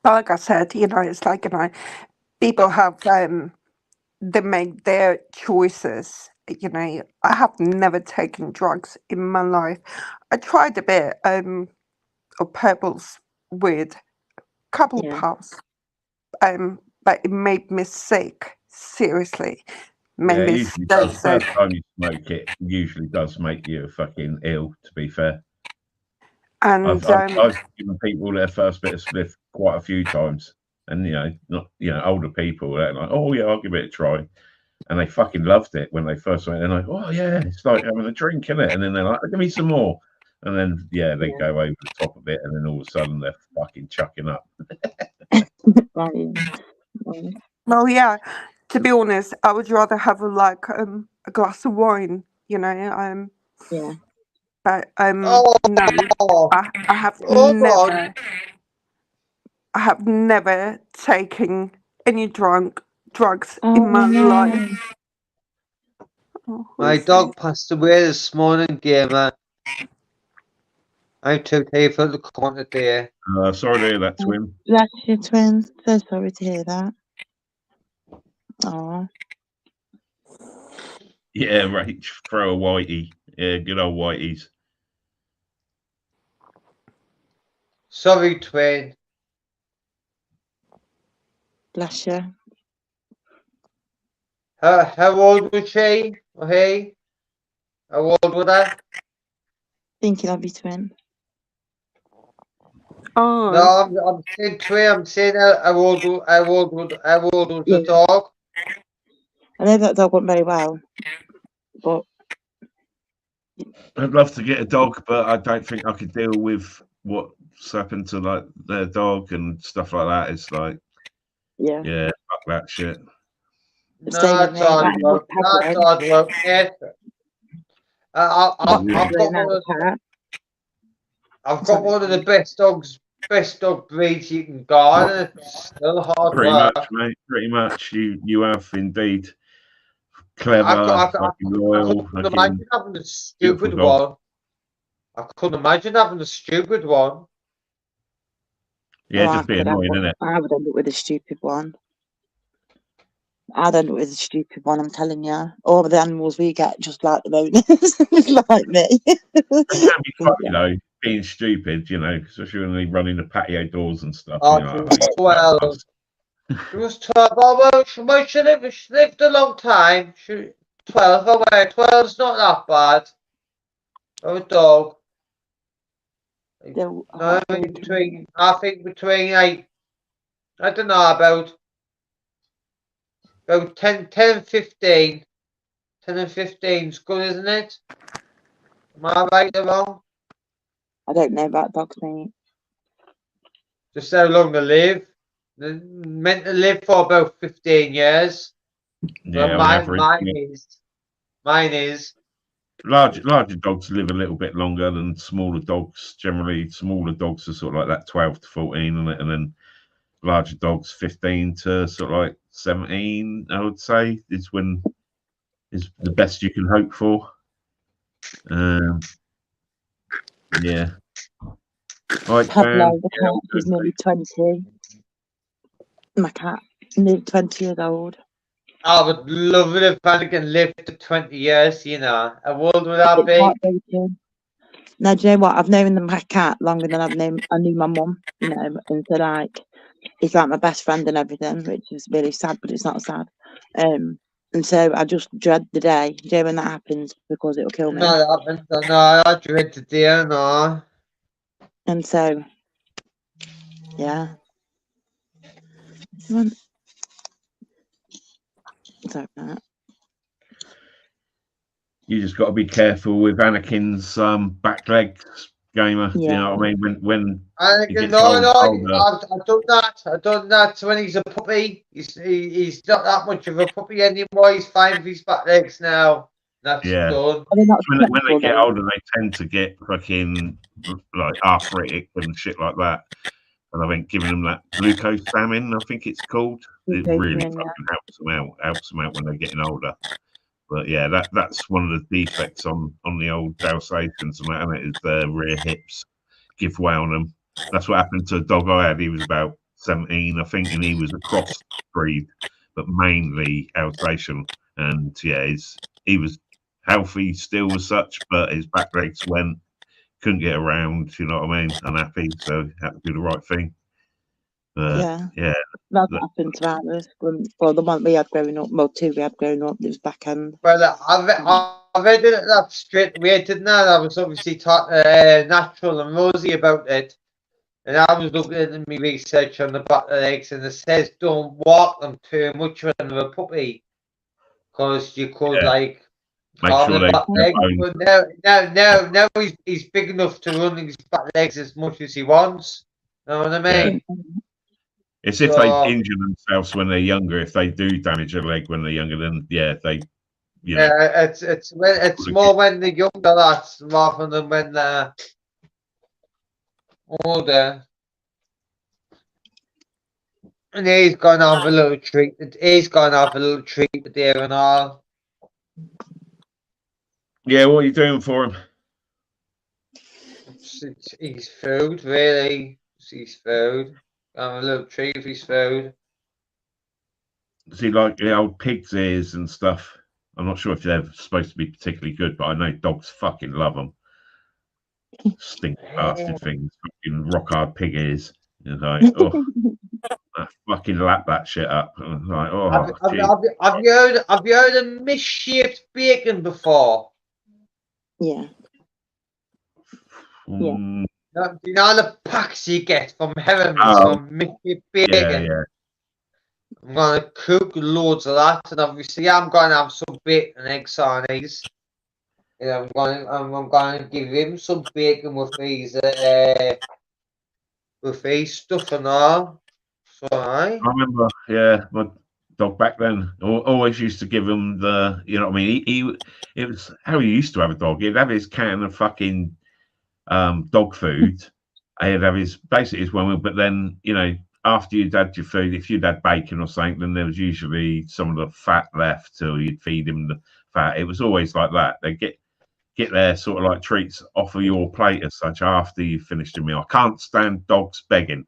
[SPEAKER 4] like I said, it's like people have they make their choices. I have never taken drugs in my life. I tried a bit of pebbles with a couple
[SPEAKER 6] Yeah.
[SPEAKER 4] puffs, but it made me sick. Seriously, made
[SPEAKER 3] Yeah, it
[SPEAKER 4] me
[SPEAKER 3] usually
[SPEAKER 4] stay
[SPEAKER 3] does.
[SPEAKER 4] so.
[SPEAKER 3] First time you smoke it, usually does make you fucking ill. To be fair,
[SPEAKER 4] And
[SPEAKER 3] I've given people their first bit of spliff quite a few times, and not older people, they're like, oh yeah, I'll give it a try, and they fucking loved it when they first went. They're like, oh yeah, it's like having a drink, isn't it? And then they're like, give me some more, and then they
[SPEAKER 6] Yeah.
[SPEAKER 3] go over the top of it, and then all of a sudden they're fucking chucking up.
[SPEAKER 6] Right.
[SPEAKER 4] well, yeah. To be honest, I would rather have a glass of wine.
[SPEAKER 6] Yeah.
[SPEAKER 4] But
[SPEAKER 1] Oh,
[SPEAKER 4] no, I have
[SPEAKER 1] God.
[SPEAKER 4] never taken any drugs
[SPEAKER 6] Oh,
[SPEAKER 4] in my
[SPEAKER 6] no.
[SPEAKER 4] life. Oh,
[SPEAKER 1] My
[SPEAKER 4] who's
[SPEAKER 1] dog passed away this morning, Gamer. I'm too tired for the corner there.
[SPEAKER 3] Sorry to hear that, twin.
[SPEAKER 6] Bless you, twins. So sorry to hear that. Oh.
[SPEAKER 3] Yeah, Rach, throw a whitey. Yeah, good old whiteys.
[SPEAKER 1] Sorry, twin.
[SPEAKER 6] Bless you.
[SPEAKER 1] How old was she? Oh, hey? How old was that?
[SPEAKER 6] Thinking of you, twin.
[SPEAKER 4] Oh,
[SPEAKER 1] No, I'm saying twin. I'm saying how old was the dog?
[SPEAKER 6] I know that dog went very well, but
[SPEAKER 3] I'd love to get a dog, but I don't think I could deal with what's happened to like their dog and stuff like that. It's like,
[SPEAKER 6] yeah.
[SPEAKER 3] fuck that shit.
[SPEAKER 6] The same
[SPEAKER 1] No,
[SPEAKER 6] with
[SPEAKER 1] it's
[SPEAKER 6] me.
[SPEAKER 1] hard
[SPEAKER 6] Like,
[SPEAKER 1] work. No, it's hard work. Yes. I've got one of the best dog breeds you can garden. It's still hard
[SPEAKER 3] Pretty
[SPEAKER 1] work.
[SPEAKER 3] much, mate. Pretty much. You have indeed. Clever,
[SPEAKER 1] I
[SPEAKER 3] fucking loyal.
[SPEAKER 1] couldn't imagine having a stupid one. I couldn't imagine having a stupid one.
[SPEAKER 3] Yeah,
[SPEAKER 6] Oh,
[SPEAKER 3] just be annoying, isn't it?
[SPEAKER 6] I would end up with a stupid one. I'd end up with a stupid one, I'm telling you. All the animals we get just like the owners, just like me.
[SPEAKER 3] It can be funny, being stupid, especially when they run into patio doors and stuff.
[SPEAKER 1] Oh, she was 12. She was 12. Oh, well, she lived a long time. 12, oh, well, 12's not that bad. Oh, a dog. No, I think between like, I don't know, about 10 and 15. 10 and 15 is good, isn't it? Am I right or wrong?
[SPEAKER 6] I don't know about dogs, mate.
[SPEAKER 1] Just how long they live. They're meant to live for about 15 years.
[SPEAKER 3] Yeah,
[SPEAKER 1] Mine is.
[SPEAKER 3] Larger dogs live a little bit longer than smaller dogs. Generally, smaller dogs are sort of like that 12 to 14, and then larger dogs 15 to sort of like 17, I would say, is the best you can hope for. Yeah. Right,
[SPEAKER 6] Pablo, the cat, is nearly 20. My cat, nearly 20 years old.
[SPEAKER 1] I would love it if I can live to 20 years, How old would that be?
[SPEAKER 6] Now, do you know what? I've known my cat longer than I knew my mum, and so like, he's like my best friend and everything, which is really sad, but it's not sad. And so I just dread the day, when that happens, because it'll kill me.
[SPEAKER 1] No, I dread the day, no.
[SPEAKER 6] And so, yeah.
[SPEAKER 3] You just got to be careful with Anakin's back legs, Gamer.
[SPEAKER 6] Yeah.
[SPEAKER 3] You know what I mean? When
[SPEAKER 1] I've done that. I've done that when he's a puppy. He's not that much of a puppy anymore. He's fine with his back legs now. That's done.
[SPEAKER 3] When they get older, they tend to get fucking like arthritic and shit like that. And I think giving them that glucosamine, I think it's called, it really fucking helps them out when they're getting older. But yeah, that's one of the defects on the old Dalsatians and that, and it is their rear hips give way on them. That's what happened to a dog I had. He was about 17, I think, and he was a cross breed, but mainly Alsatian. And yeah, he was healthy still as such, but his back legs couldn't get around, you know what I mean? Unhappy, so had to do the right thing.
[SPEAKER 6] Yeah.
[SPEAKER 3] yeah.
[SPEAKER 6] That's
[SPEAKER 3] Look.
[SPEAKER 6] what happened to ours. Well, the one we had growing up, well, two we had growing up, it was back end.
[SPEAKER 1] Well, I've read it that straight away, didn't I? I was obviously talking Natural and Rosie about it. And I was looking at my research on the back of the legs, and it says don't walk them too much when they're a puppy, because you could
[SPEAKER 3] Yeah.
[SPEAKER 1] like
[SPEAKER 3] Make
[SPEAKER 1] harm
[SPEAKER 3] sure
[SPEAKER 1] the
[SPEAKER 3] they
[SPEAKER 1] back
[SPEAKER 3] their
[SPEAKER 1] legs.
[SPEAKER 3] bones.
[SPEAKER 1] But now he's big enough to run his back legs as much as he wants. You know what I
[SPEAKER 3] Yeah.
[SPEAKER 1] mean?
[SPEAKER 3] It's if they
[SPEAKER 1] So
[SPEAKER 3] injure themselves when they're younger. If they do damage a leg when they're younger, then yeah, they, you know,
[SPEAKER 1] yeah, it's more when they're younger, that's rather than when they're older. And he's gonna have a little treat. He's gonna have a little treat there and all.
[SPEAKER 3] yeah. What are you doing for him?
[SPEAKER 1] It's his food, really. It's his food. Have a little treat of his food.
[SPEAKER 3] Does he like the old pig's ears and stuff? I'm not sure if they're supposed to be particularly good, but I know dogs fucking love them. Stink bastard things, fucking rock hard pig ears. It's like, oh, I fucking lap that shit up. And I'm like, oh,
[SPEAKER 1] Have you heard of misshaped bacon before?
[SPEAKER 6] Yeah.
[SPEAKER 3] mm,
[SPEAKER 1] Do you know the packs you get from Heaven's
[SPEAKER 3] Oh.
[SPEAKER 1] from misshaped
[SPEAKER 3] yeah,
[SPEAKER 1] bacon?
[SPEAKER 3] yeah.
[SPEAKER 1] I'm gonna cook loads of that, and obviously I'm gonna have some bacon and eggs on these. And I'm gonna give him some bacon with his stuff and all. So
[SPEAKER 3] I remember, yeah, my dog back then always used to give him the, you know what I mean? It was how he used to have a dog. He'd have his can of fucking dog food. He'd have his, basically his one, but then, you know, after you'd had your food, if you'd had bacon or something, then there was usually some of the fat left, so you'd feed him the fat. It was always like that. They get their sort of like treats off of your plate as such after you finished your meal. I can't stand dogs begging.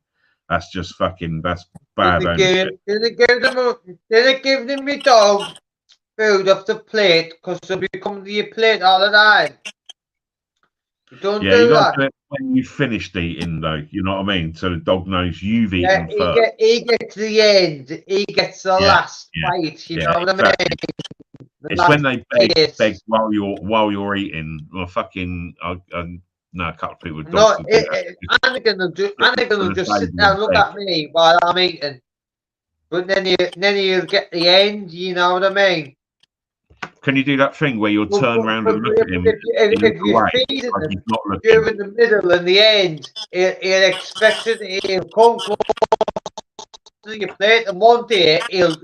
[SPEAKER 3] That's just fucking, that's bad ownership.
[SPEAKER 1] Didn't give them your dog food off the plate, because they'll be coming to your plate all the time. You don't
[SPEAKER 3] Yeah,
[SPEAKER 1] do
[SPEAKER 3] you got
[SPEAKER 1] that.
[SPEAKER 3] to do it when you finished eating, though. You know what I mean? So the dog knows you've eaten first.
[SPEAKER 1] He gets the end. He gets the last bite. You know what
[SPEAKER 3] exactly.
[SPEAKER 1] I mean?
[SPEAKER 3] It's when they beg while you're eating. Well, fucking, I know a couple of people with dogs.
[SPEAKER 1] No, Anakin will just sit there and look at me while I'm eating. But then he'll get the end. You know what I mean?
[SPEAKER 3] Can you do that thing where you'll turn around and look at him?
[SPEAKER 1] If you're feeding
[SPEAKER 3] like
[SPEAKER 1] him
[SPEAKER 3] he's not looking.
[SPEAKER 1] during the middle and the end, he'll expect it. He'll come close to your plate, and one day he'll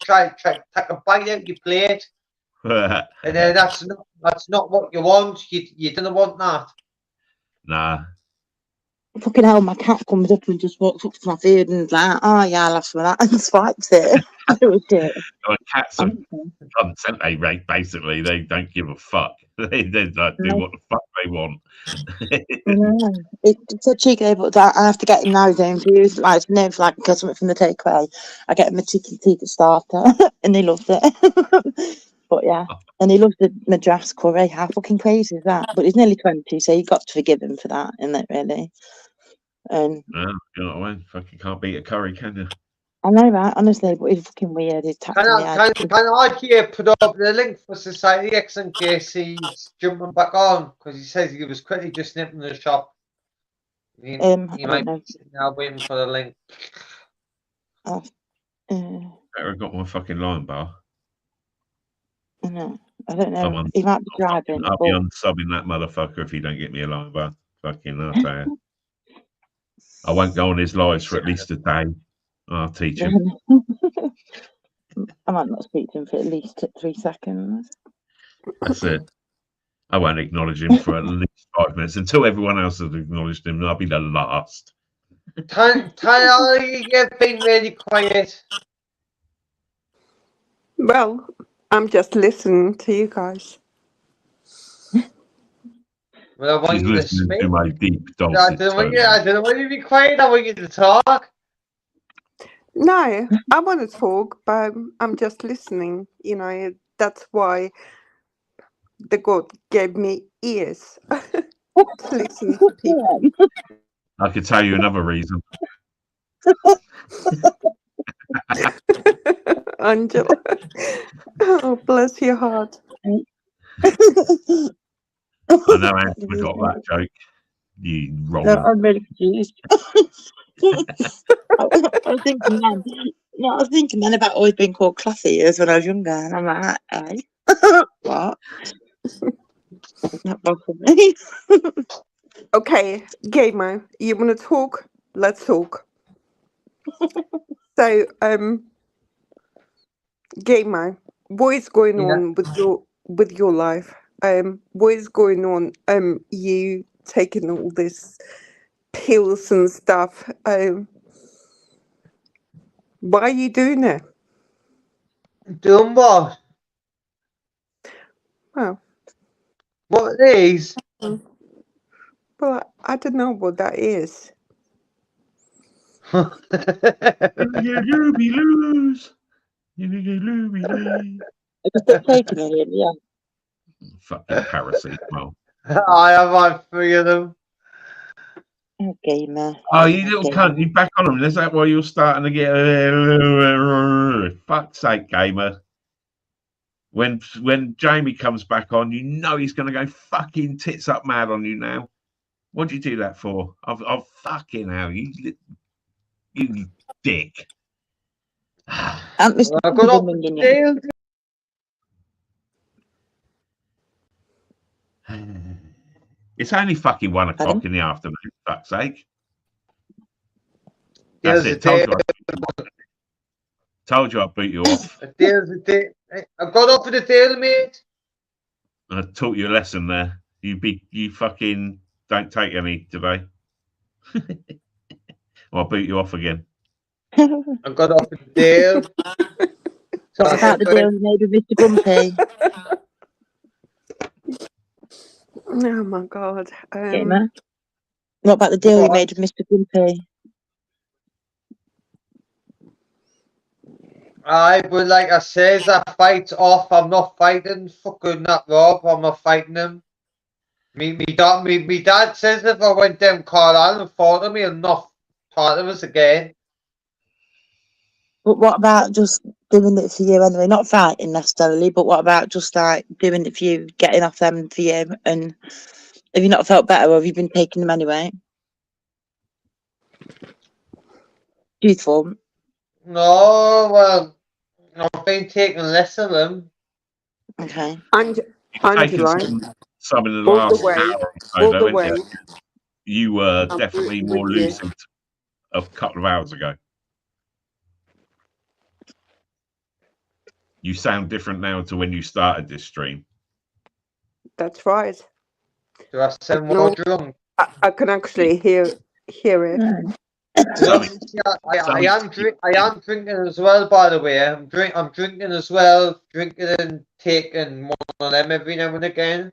[SPEAKER 1] try take a bite out of your plate, and then that's not what you want. You don't want that.
[SPEAKER 3] Nah.
[SPEAKER 6] Fucking hell, my cat comes up and just walks up to my food and is like, oh yeah, I'll have some of that, and swipes it. Oh, shit.
[SPEAKER 3] Well, cats are consent they rate, basically. They don't give a fuck. They like, do what the fuck they want.
[SPEAKER 6] Yeah. It's so cheeky, but I have to get him now his own views. Like, it's no, like, because something from the takeaway, I get him a chicken tikka starter, and he loves it. But yeah, and he loves the Madras curry. How fucking crazy is that? But he's nearly 20, so you've got to forgive him for that, isn't it, really?
[SPEAKER 3] You know what I mean? Fucking can't beat a curry, can you?
[SPEAKER 6] I know, right? Honestly, but he's fucking weird. He's
[SPEAKER 1] Can I here put up the link for Society X in case he's jumping back on, because he says he was quickly just nipping the shop. He might be sitting now waiting for the link.
[SPEAKER 3] Better have got my fucking line bar.
[SPEAKER 6] I know. I don't know. He might be driving.
[SPEAKER 3] I'll be unsubbing that motherfucker if he don't get me a line bar. Fucking, I'll tell you. I won't go on his lives for at least a day. I'll teach him.
[SPEAKER 6] I might not speak to him for at least 3 seconds.
[SPEAKER 3] That's it. I won't acknowledge him for at least 5 minutes until everyone else has acknowledged him. I'll be the last.
[SPEAKER 1] Tyler, you've been really quiet.
[SPEAKER 4] Well, I'm just listening to you guys.
[SPEAKER 1] Well, I want
[SPEAKER 3] She's
[SPEAKER 1] you to
[SPEAKER 3] listening
[SPEAKER 1] speak.
[SPEAKER 3] to my deep
[SPEAKER 1] I
[SPEAKER 3] dulcet
[SPEAKER 1] don't
[SPEAKER 3] tones.
[SPEAKER 1] want you to be quiet. I want you to talk.
[SPEAKER 4] No, I want to talk, but I'm just listening. You know, that's why the God gave me ears to listen to people.
[SPEAKER 3] I could tell you another reason.
[SPEAKER 4] Angela. Oh, bless your heart.
[SPEAKER 3] I know Angela got that joke. You
[SPEAKER 6] No,
[SPEAKER 3] wrong.
[SPEAKER 6] I'm really confused. I was thinking then. No, I was thinking then about always being called classy years when I was younger, and I'm like, hey, what? Not bothering me.
[SPEAKER 4] Okay, Gamer, you want to talk? Let's talk. So, Gamer, what is going
[SPEAKER 1] Yeah.
[SPEAKER 4] on with your life? What is going on? You taking all this pills and stuff. Why are you doing it?
[SPEAKER 1] Doing what?
[SPEAKER 4] Well,
[SPEAKER 1] What it is?
[SPEAKER 4] well, I don't know what that is.
[SPEAKER 3] Looby lose. Looby lose.
[SPEAKER 6] Just stop taking it, yeah.
[SPEAKER 3] Fucking paracetamol.
[SPEAKER 1] I have had 3 of them.
[SPEAKER 6] Okay, man.
[SPEAKER 3] Oh, you little
[SPEAKER 6] Okay.
[SPEAKER 3] cunt! You back on them. Is that why you're starting to get? Fuck's sake, Gamer. When Jamie comes back on, you know he's going to go fucking tits up mad on you now. What'd you do that for? I've fucking hell, you dick.
[SPEAKER 6] Mr.
[SPEAKER 1] I got
[SPEAKER 6] Been
[SPEAKER 1] off
[SPEAKER 6] ringing
[SPEAKER 1] the
[SPEAKER 6] you.
[SPEAKER 1] deal.
[SPEAKER 3] It's only fucking 1 o'clock
[SPEAKER 6] Pardon?
[SPEAKER 3] in the afternoon. Fuck's sake.
[SPEAKER 1] There's
[SPEAKER 3] That's
[SPEAKER 1] a
[SPEAKER 3] it.
[SPEAKER 1] day.
[SPEAKER 3] Told you I'd beat you off.
[SPEAKER 1] There's a day. I got off of the deal, mate.
[SPEAKER 3] I taught you a lesson there. You fucking don't take any today. Or I'll beat you off again.
[SPEAKER 1] I got off of the deal.
[SPEAKER 6] What about the deal you made with Mr. Grumpy?
[SPEAKER 4] Oh my god.
[SPEAKER 6] Gamer? What about the deal you made with Mr. Grumpy?
[SPEAKER 1] Aye, but like I says, that fight's off. I'm not fighting fucking that Rob. I'm not fighting him. Me dad says if I went down Carlisle and fought him, he'll not part of us again.
[SPEAKER 6] But what about just doing it for you anyway? Not fighting necessarily, but what about just like doing it for you, getting off them for you? And have you not felt better, or have you been taking them anyway? Truthful.
[SPEAKER 1] No, well, I've been taking less of them.
[SPEAKER 6] Okay.
[SPEAKER 4] And
[SPEAKER 3] Taken
[SPEAKER 4] Angela,
[SPEAKER 3] some in the
[SPEAKER 4] all the
[SPEAKER 3] last
[SPEAKER 4] way,
[SPEAKER 3] hour or so,
[SPEAKER 4] all
[SPEAKER 3] though,
[SPEAKER 4] the
[SPEAKER 3] ain't
[SPEAKER 4] way.
[SPEAKER 3] you were
[SPEAKER 4] I'm
[SPEAKER 3] definitely
[SPEAKER 4] with
[SPEAKER 3] more
[SPEAKER 4] you.
[SPEAKER 3] lucid a couple of hours ago. You sound different now to when you started this stream.
[SPEAKER 4] That's right.
[SPEAKER 1] Do I sound
[SPEAKER 4] No.
[SPEAKER 1] more drunk?
[SPEAKER 4] I can actually hear it.
[SPEAKER 3] Something.
[SPEAKER 1] I am drinking as well, by the way. I'm drinking as well, drinking and taking one of them every now and again.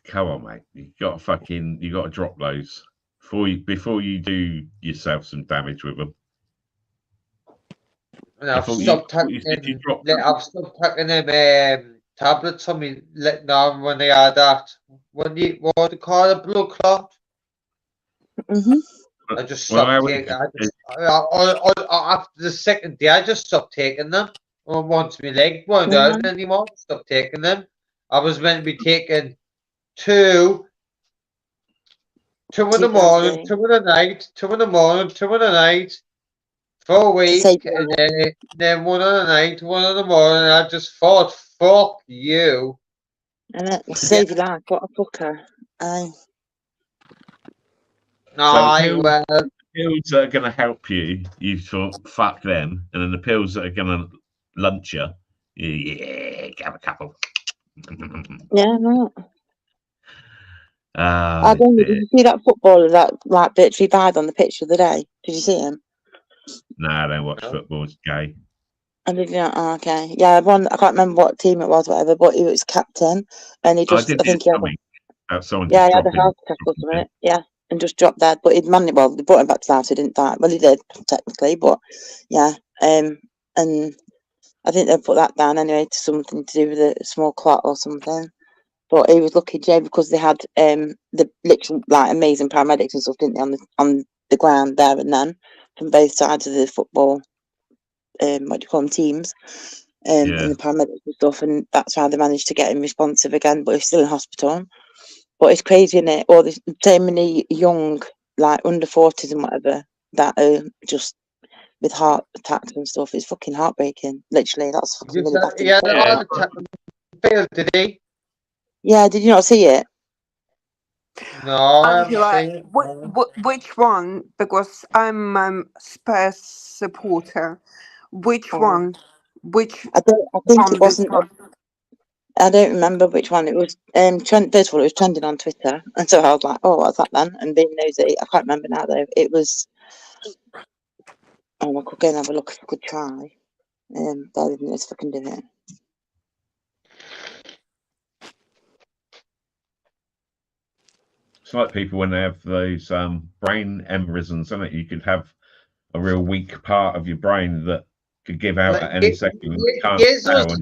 [SPEAKER 3] Come on, mate. You got to drop those before you do yourself some damage with them.
[SPEAKER 1] And I've stopped taking them tablets on me letting on when they had that. What do you call it? Blood clot.
[SPEAKER 6] Mm-hmm.
[SPEAKER 1] I just stopped taking. After the second day, I just stopped taking them. Once my leg weren't out anymore, stopped taking them. I was meant to be taking 2 in the morning, 2 in the night, 2 in the morning, 2 in the night, for a week, and then 1 in the night, 1 in the morning. I just thought, fuck you.
[SPEAKER 6] And it will save your life. What a fucker. Aye.
[SPEAKER 3] Well, pills that are going to help you, you thought, fuck them. And then the pills that are going to lunch you, yeah, have a couple.
[SPEAKER 6] Yeah, right.
[SPEAKER 3] I
[SPEAKER 6] don't know, did you see that footballer that like literally died on the pitch the other day? Did you see him?
[SPEAKER 3] No, I don't watch football. It's gay.
[SPEAKER 6] I did not. Oh, okay. Yeah, I can't remember what team it was, whatever, but he was captain, and he just, I think he had he had a heart attack or something. Yeah, and just dropped dead. But he'd managed. Well, they brought him back to life, so he didn't die. Well, he did technically, but yeah. And I think they put that down anyway to something to do with a small clot or something. But he was lucky, Jay, because they had the literal like amazing paramedics and stuff, didn't they, on the ground there and then from both sides of the football. What do you call them, teams? And the paramedics and stuff, and that's how they managed to get him responsive again. But he's still in hospital. But it's crazy, isn't it? Or there's so many young, like under 40s and whatever, that are just with heart attacks and stuff. It's fucking heartbreaking. Literally, that's fucking really bad.
[SPEAKER 1] Yeah, the heart attack failed, did he?
[SPEAKER 6] Yeah, did you not see it?
[SPEAKER 1] No, I haven't
[SPEAKER 4] Angela,
[SPEAKER 1] seen it.
[SPEAKER 4] which one? Because I'm Spurs supporter. Which
[SPEAKER 6] Oh.
[SPEAKER 4] one? Which
[SPEAKER 6] I think
[SPEAKER 4] one
[SPEAKER 6] it wasn't.
[SPEAKER 4] this one?
[SPEAKER 6] I don't remember which one it was. First of all, it was trending on Twitter, and so I was like, "Oh, what's that then?" And being nosy, I can't remember now though. It was. Oh, I could go and have a look if I could try. Bear with me if I can do it.
[SPEAKER 3] It's like people when they have those brain aneurysms, isn't it? You could have a real weak part of your brain that could give out at any second.
[SPEAKER 1] Here's what's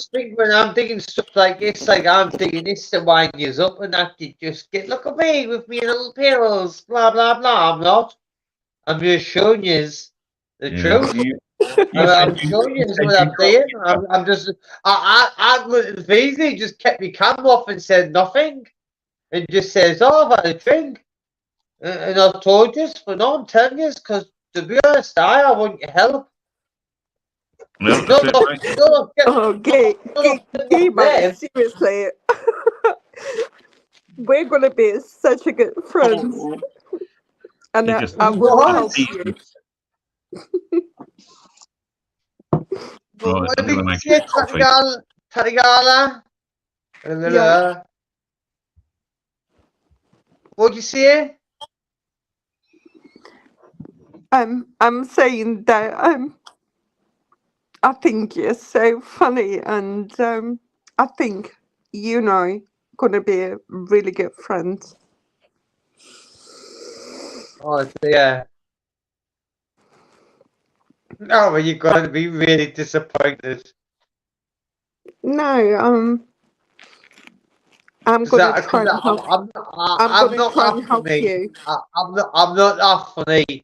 [SPEAKER 1] big when I'm thinking stuff like this, like I'm thinking this to wind you up and that you just get, look at me with me little pills, blah blah blah. I'm not. I'm just showing you the truth. I'm showing you what I'm saying. I'm just I easy just kept my camera off and said nothing. And just says, oh, I've had a drink. And I've told you, but no, I'm telling you, because to be honest, I want your help.
[SPEAKER 4] Okay, man, seriously. We're going to be such a good friends. And I will help you.
[SPEAKER 3] Right, I'm going to make a coffee.
[SPEAKER 1] Tarigala.
[SPEAKER 4] Yeah.
[SPEAKER 1] What'd you say?
[SPEAKER 4] I'm saying that I think you're so funny, and I think gonna be a really good friend.
[SPEAKER 1] Oh yeah. No, but you're gonna be really disappointed.
[SPEAKER 4] No, I'm gonna try and help. I'm gonna try and help you.
[SPEAKER 1] I'm not that funny.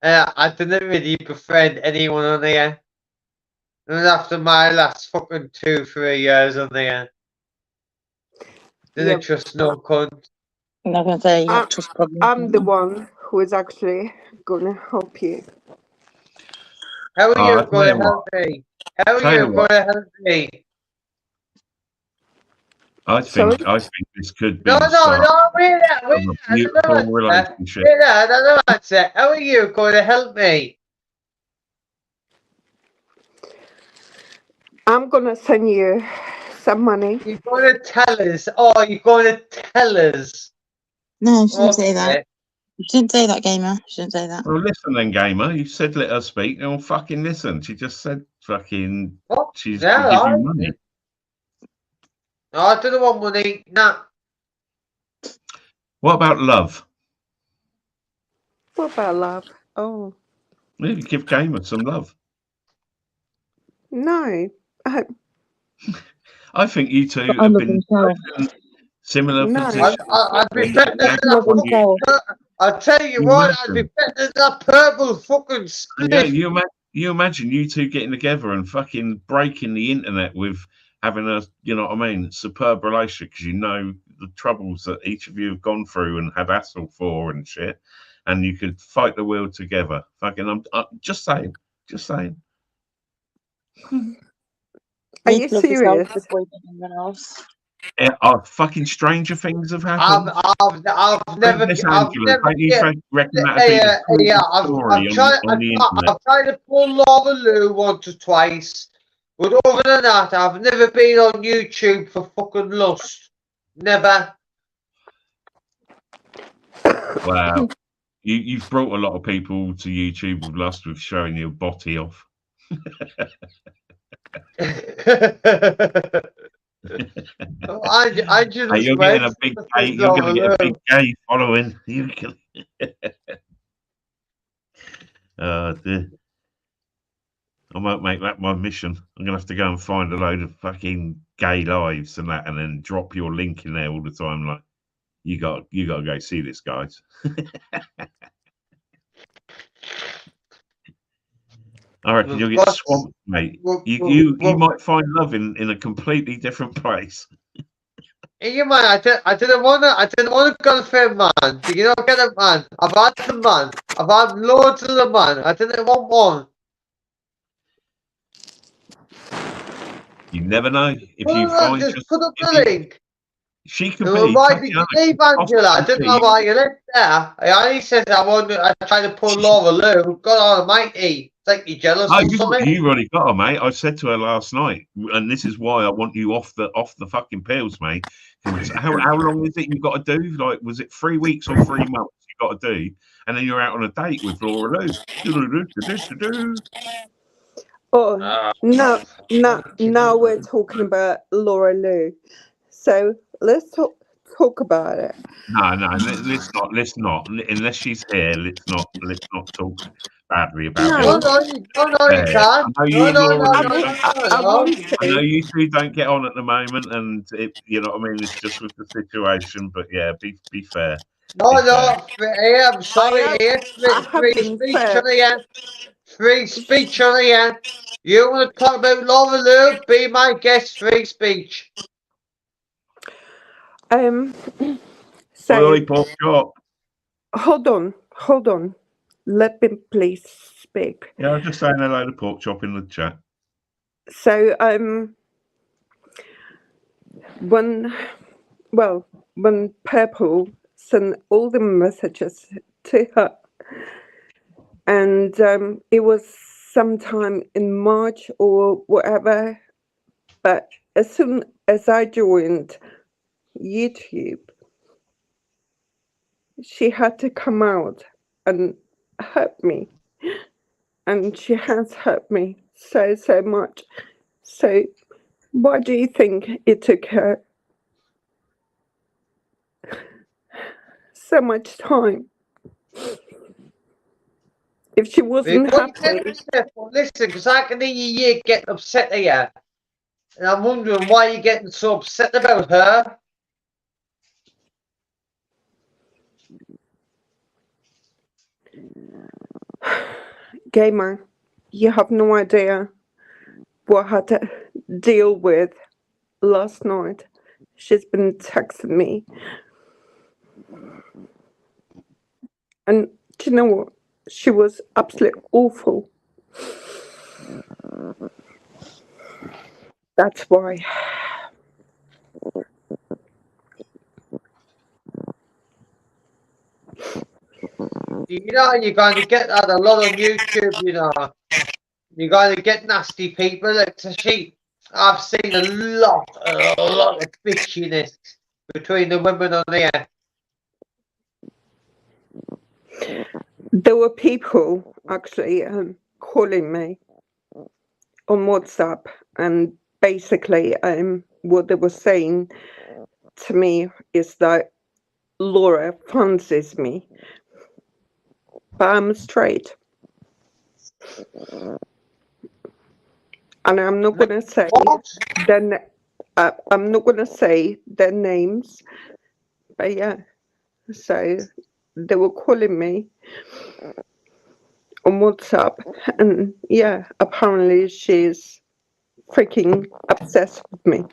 [SPEAKER 1] I didn't really befriend anyone on there. And after my last fucking 2-3 years on there, didn't trust no cunt.
[SPEAKER 6] I'm not gonna say you have trust problems.
[SPEAKER 4] I'm the one who is actually gonna help you.
[SPEAKER 1] How are you gonna help me? How are you gonna help me?
[SPEAKER 3] I think this could be
[SPEAKER 1] no, wait
[SPEAKER 3] a beautiful relationship.
[SPEAKER 1] No, answer. How are you going to help me?
[SPEAKER 4] I'm gonna send you some money.
[SPEAKER 1] You're going to tell us? Oh, you're going to tell us?
[SPEAKER 6] No, you shouldn't say that. You shouldn't say that, Gamer. You shouldn't say that.
[SPEAKER 3] Well, listen then, Gamer. You said let her speak. Don't fucking listen. She just said fucking.
[SPEAKER 1] What?
[SPEAKER 3] She's gonna give you money.
[SPEAKER 1] No, I don't want money. Nah.
[SPEAKER 3] What about love?
[SPEAKER 4] What about love? Oh.
[SPEAKER 3] Maybe give Gamer some love.
[SPEAKER 4] No.
[SPEAKER 3] I think you two have been in similar positions.
[SPEAKER 1] I'll tell you what, I'd be better than that purple fucking split.
[SPEAKER 3] Yeah, you imagine you two getting together and fucking breaking the internet with having a, you know what I mean, superb relationship, because you know the troubles that each of you have gone through and had hassle for and shit, and you could fight the world together. Fucking, I'm just saying.
[SPEAKER 4] Are you serious?
[SPEAKER 3] Fucking stranger things have happened.
[SPEAKER 1] I've never.
[SPEAKER 3] I'm trying
[SPEAKER 1] to pull Lava Lou once or twice, but other than that, I've never been on YouTube for fucking lust. Never.
[SPEAKER 3] Wow. You've brought a lot of people to YouTube with lust with showing your body off.
[SPEAKER 1] I just
[SPEAKER 3] you're getting a big gay, you're going to get a big gay following. Oh dear. I might make that my mission. I'm gonna have to go and find a load of fucking gay lives and that, and then drop your link in there all the time. Like, you got to go see this, guys. I reckon you'll get swamped, mate. You might find love in a completely different place.
[SPEAKER 1] Yeah, man, I didn't want to girlfriend, man. Do you not get it, man? I've had them, man. I've had loads of them, man. I didn't want one.
[SPEAKER 3] You never know. If
[SPEAKER 1] Put
[SPEAKER 3] you
[SPEAKER 1] it on,
[SPEAKER 3] find
[SPEAKER 1] just
[SPEAKER 3] just,
[SPEAKER 1] put up
[SPEAKER 3] if
[SPEAKER 1] the
[SPEAKER 3] you-
[SPEAKER 1] link.
[SPEAKER 3] she could
[SPEAKER 1] They
[SPEAKER 3] be.
[SPEAKER 1] were right
[SPEAKER 3] Tatiana
[SPEAKER 1] to leave, Angela. I didn't know
[SPEAKER 3] possibly
[SPEAKER 1] why you lived there. I only said I tried to pull Laura Lou. God almighty. It's like you're jealous
[SPEAKER 3] Oh,
[SPEAKER 1] or something.
[SPEAKER 3] you already got her, mate. I said to her last night, and this is why I want you off the fucking pills, mate. 'Cause how long is it you've got to do? Like, was it 3 weeks or 3 months you got to do? And then you're out on a date with Laura Lou.
[SPEAKER 4] Oh,
[SPEAKER 1] Ah,
[SPEAKER 4] now we're talking about Laura Lou. So let's talk about it.
[SPEAKER 3] No, let's not. Unless she's here, let's not talk badly about
[SPEAKER 4] No.
[SPEAKER 3] her.
[SPEAKER 1] No, you can't.
[SPEAKER 3] I know you, Laura
[SPEAKER 4] I,
[SPEAKER 3] Lou,
[SPEAKER 4] want,
[SPEAKER 3] don't-
[SPEAKER 4] I want
[SPEAKER 3] I know
[SPEAKER 4] to.
[SPEAKER 3] you two don't get on at the moment, and you know what I mean. It's just with the situation, but yeah, be fair.
[SPEAKER 1] No, I'm sorry,
[SPEAKER 4] I have
[SPEAKER 1] free
[SPEAKER 4] been
[SPEAKER 1] speech
[SPEAKER 4] fair.
[SPEAKER 1] on the Free speech on the You want to talk about Laura Lou? Be my guest, free speech.
[SPEAKER 4] So
[SPEAKER 3] Oi, pork chop.
[SPEAKER 4] hold on. Let me please speak.
[SPEAKER 3] Yeah, I'm just saying hello to pork chop in the chat.
[SPEAKER 4] So when Purple sent all the messages to her, and it was sometime in March or whatever, but as soon as I joined YouTube, she had to come out and hurt me, and she has hurt me so much. So why do you think it took her so much time? If she wasn't happy,
[SPEAKER 1] Listen, because I can hear you getting upset here. And I'm wondering why you're getting so upset about her.
[SPEAKER 4] Gamer, you have no idea what I had to deal with last night. She's been texting me. And do you know what? She was absolutely awful. That's why.
[SPEAKER 1] You know, you're going to get that a lot on YouTube, you know. You're going to get nasty people. Like, I've seen a lot of bitchiness between the women on there.
[SPEAKER 4] There were people actually calling me on WhatsApp, and basically what they were saying to me is that Laura fancies me, but I'm straight. And I'm not going to say I'm not going to say their names, but yeah. So they were calling me on WhatsApp, and yeah, apparently she's freaking obsessed with me.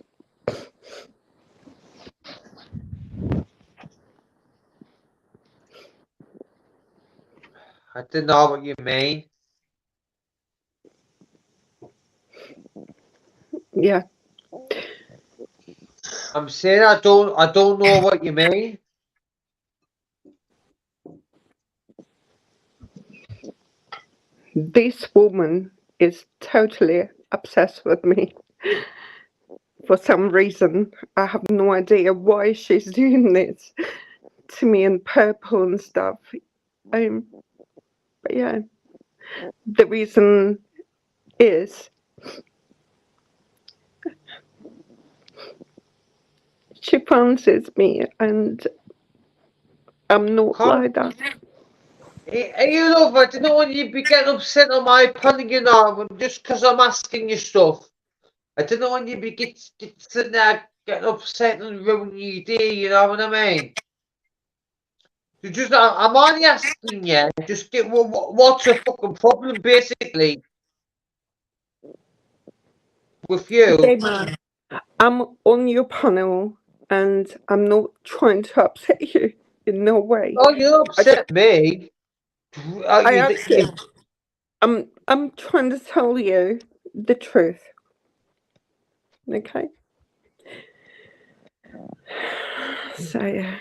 [SPEAKER 1] I don't know what you mean.
[SPEAKER 4] Yeah.
[SPEAKER 1] I'm saying I don't know what you mean.
[SPEAKER 4] This woman is totally obsessed with me. For some reason, I have no idea why she's doing this to me in Purple and stuff. But yeah, the reason is she fancies me, and I'm not like that.
[SPEAKER 1] Hey, you love, I don't know when you'd be getting upset on my panning, you know, just because I'm asking you stuff. I don't know when you'd be sitting there getting upset and ruining your day, you know what I mean? So just, I'm only asking you, just get what's the fucking problem, basically, with you?
[SPEAKER 4] Gamer, I'm on your panel and I'm not trying to upset you in no way.
[SPEAKER 1] Oh, you upset me.
[SPEAKER 4] I actually, I'm trying to tell you the truth. Okay. So yeah.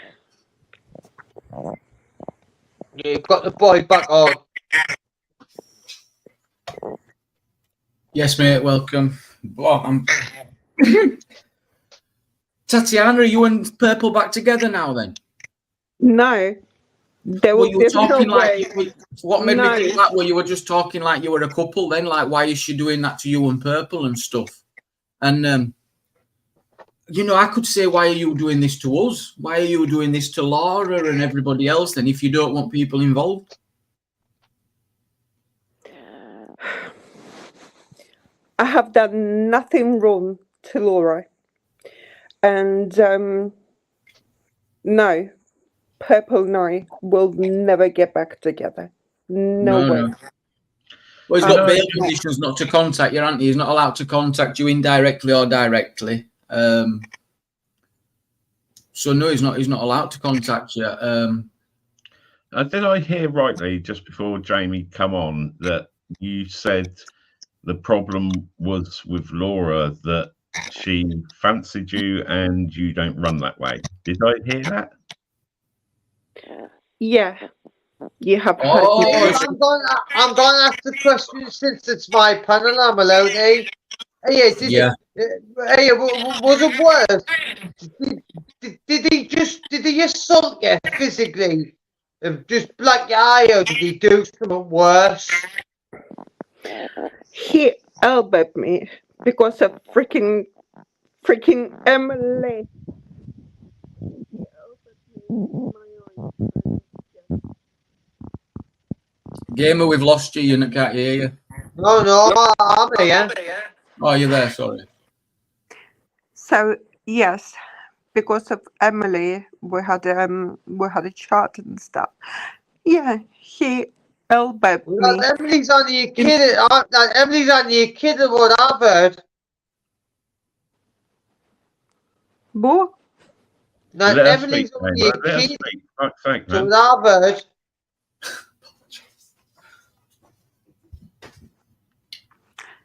[SPEAKER 1] You've got the boy back on.
[SPEAKER 5] Yes, mate. Welcome. Oh, Tatiana, are you and Purple back together now? Then?
[SPEAKER 4] No, there
[SPEAKER 5] Well,
[SPEAKER 4] was
[SPEAKER 5] you were talking
[SPEAKER 4] no way.
[SPEAKER 5] what made me
[SPEAKER 4] No.
[SPEAKER 5] think that? Well, you were just talking like you were a couple. Then, like, why is she doing that to you and Purple and stuff? And you know, I could say, why are you doing this to us? Why are you doing this to Laura and everybody else? Then, if you don't want people involved.
[SPEAKER 4] I have done nothing wrong to Laura. And no, Purple and I will never get back together. No way.
[SPEAKER 5] No. Well, he's got bail conditions not to contact you, aren't he? He's not allowed to contact you indirectly or directly. So no, he's not allowed to contact you.
[SPEAKER 3] Did I hear rightly just before Jamie come on that you said the problem was with Laura, that she fancied you and you don't run that way? Did I hear that?
[SPEAKER 4] Yeah, you have heard
[SPEAKER 5] Oh,
[SPEAKER 4] me.
[SPEAKER 1] I'm going to ask the question since it's my panel. I'm allowed, eh? Hey, was it worse? Did he assault you physically? Just black your eye out? Did he do something worse?
[SPEAKER 4] He elbowed me because of freaking Emily.
[SPEAKER 5] Gamer, we've lost you. You can't hear you.
[SPEAKER 1] No, I'm here.
[SPEAKER 5] Oh, you're there. Sorry.
[SPEAKER 4] So yes, because of Emily, we had a chat and stuff. Yeah, he elbowed me.
[SPEAKER 1] Emily's on your kid. Emily's on your kid. What I've heard.
[SPEAKER 4] What?
[SPEAKER 1] No,
[SPEAKER 3] Let us
[SPEAKER 1] Emily's
[SPEAKER 3] speak,
[SPEAKER 1] on
[SPEAKER 3] mate.
[SPEAKER 1] your
[SPEAKER 3] Let us
[SPEAKER 1] kid.
[SPEAKER 3] speak. Fuck's sake,
[SPEAKER 1] So
[SPEAKER 3] man.
[SPEAKER 1] what I've heard.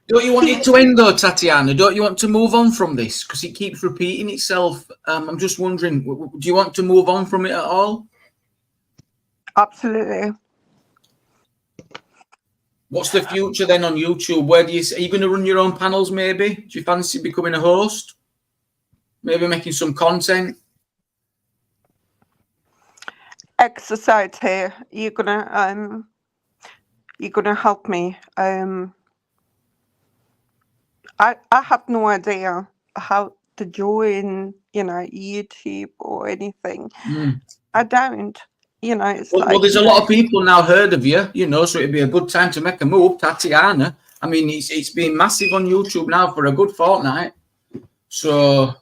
[SPEAKER 5] Don't you want it to end though, Tatiana? Don't you want to move on from this? Because it keeps repeating itself. I'm just wondering, do you want to move on from it at all?
[SPEAKER 4] Absolutely.
[SPEAKER 5] What's the future then on YouTube? Where are you going to run your own panels maybe? Do you fancy becoming a host? Maybe making some content?
[SPEAKER 4] Society, you're gonna help me. I have no idea how to join, YouTube or anything. I don't. It's
[SPEAKER 5] well, there's a lot of people now heard of you, so it'd be a good time to make a move, Tatiana. I mean, it's been massive on YouTube now for a good fortnight. So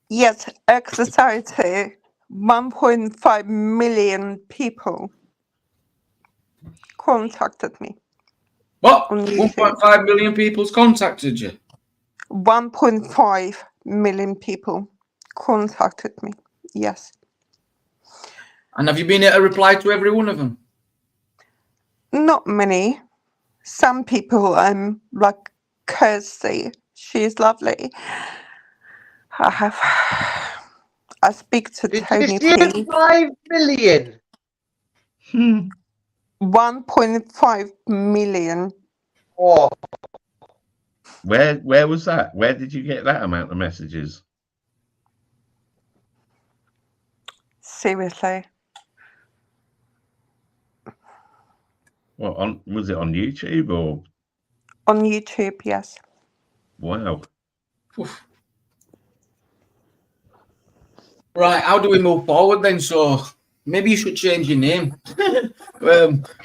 [SPEAKER 4] yes, Society, 1.5 million people contacted me.
[SPEAKER 5] What? 1.5 million people's contacted you?
[SPEAKER 4] 1.5 million people contacted me. Yes.
[SPEAKER 5] And have you been able to reply to every one of them?
[SPEAKER 4] Not many. Some people, like Kirsty, she's lovely. I speak to Tony.
[SPEAKER 1] Did you see 5 million?
[SPEAKER 4] 1.5 million.
[SPEAKER 1] Oh.
[SPEAKER 3] Where was that? Where did you get that amount of messages?
[SPEAKER 4] Seriously.
[SPEAKER 3] What, was it on YouTube or?
[SPEAKER 4] On YouTube, yes.
[SPEAKER 3] Wow.
[SPEAKER 5] Oof. Right, how do we move forward then? So Maybe you should change your name.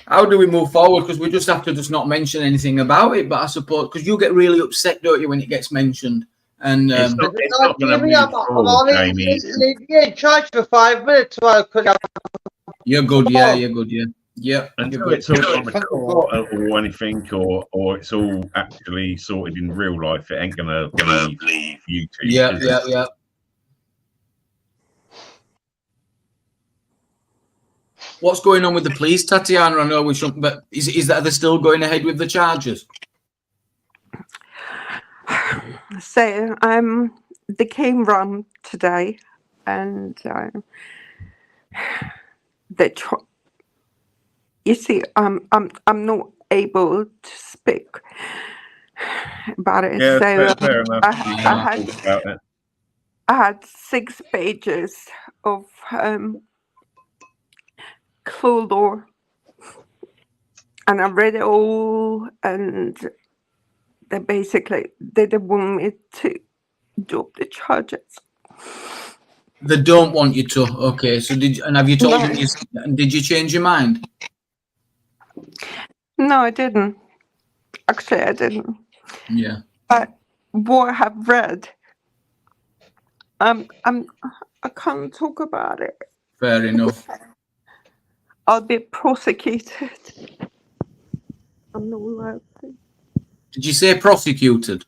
[SPEAKER 5] How do we move forward? Because we just have to just not mention anything about it. But I suppose because you get really upset, don't you, when it gets mentioned? And
[SPEAKER 3] It's not going to
[SPEAKER 1] Jimmy,
[SPEAKER 3] move
[SPEAKER 1] I'm
[SPEAKER 3] forward,
[SPEAKER 1] only
[SPEAKER 3] Jamie.
[SPEAKER 1] leaving you in charge for 5 minutes while I could have
[SPEAKER 5] you're good, yeah, you're good, yeah. Yeah,
[SPEAKER 3] Until it's all on the court or anything, or it's all actually sorted in real life, it ain't gonna leave YouTube.
[SPEAKER 5] Yeah. What's going on with the police, Tatiana? I know we shouldn't, but is that they're still going ahead with the charges?
[SPEAKER 4] So they came round today, and they you see, I'm not able to speak about it.
[SPEAKER 3] Yeah,
[SPEAKER 4] so
[SPEAKER 3] fair enough.
[SPEAKER 4] I had 6 pages of clue law, and I read it all, and they didn't want me to drop the charges.
[SPEAKER 5] They don't want you to. Okay, so have you told them? Did you change your mind?
[SPEAKER 4] No, I didn't. Actually, I didn't.
[SPEAKER 5] Yeah.
[SPEAKER 4] But what I have read, I can't talk about it.
[SPEAKER 5] Fair enough.
[SPEAKER 4] I'll be prosecuted. I'm not allowed to.
[SPEAKER 5] Did you say prosecuted?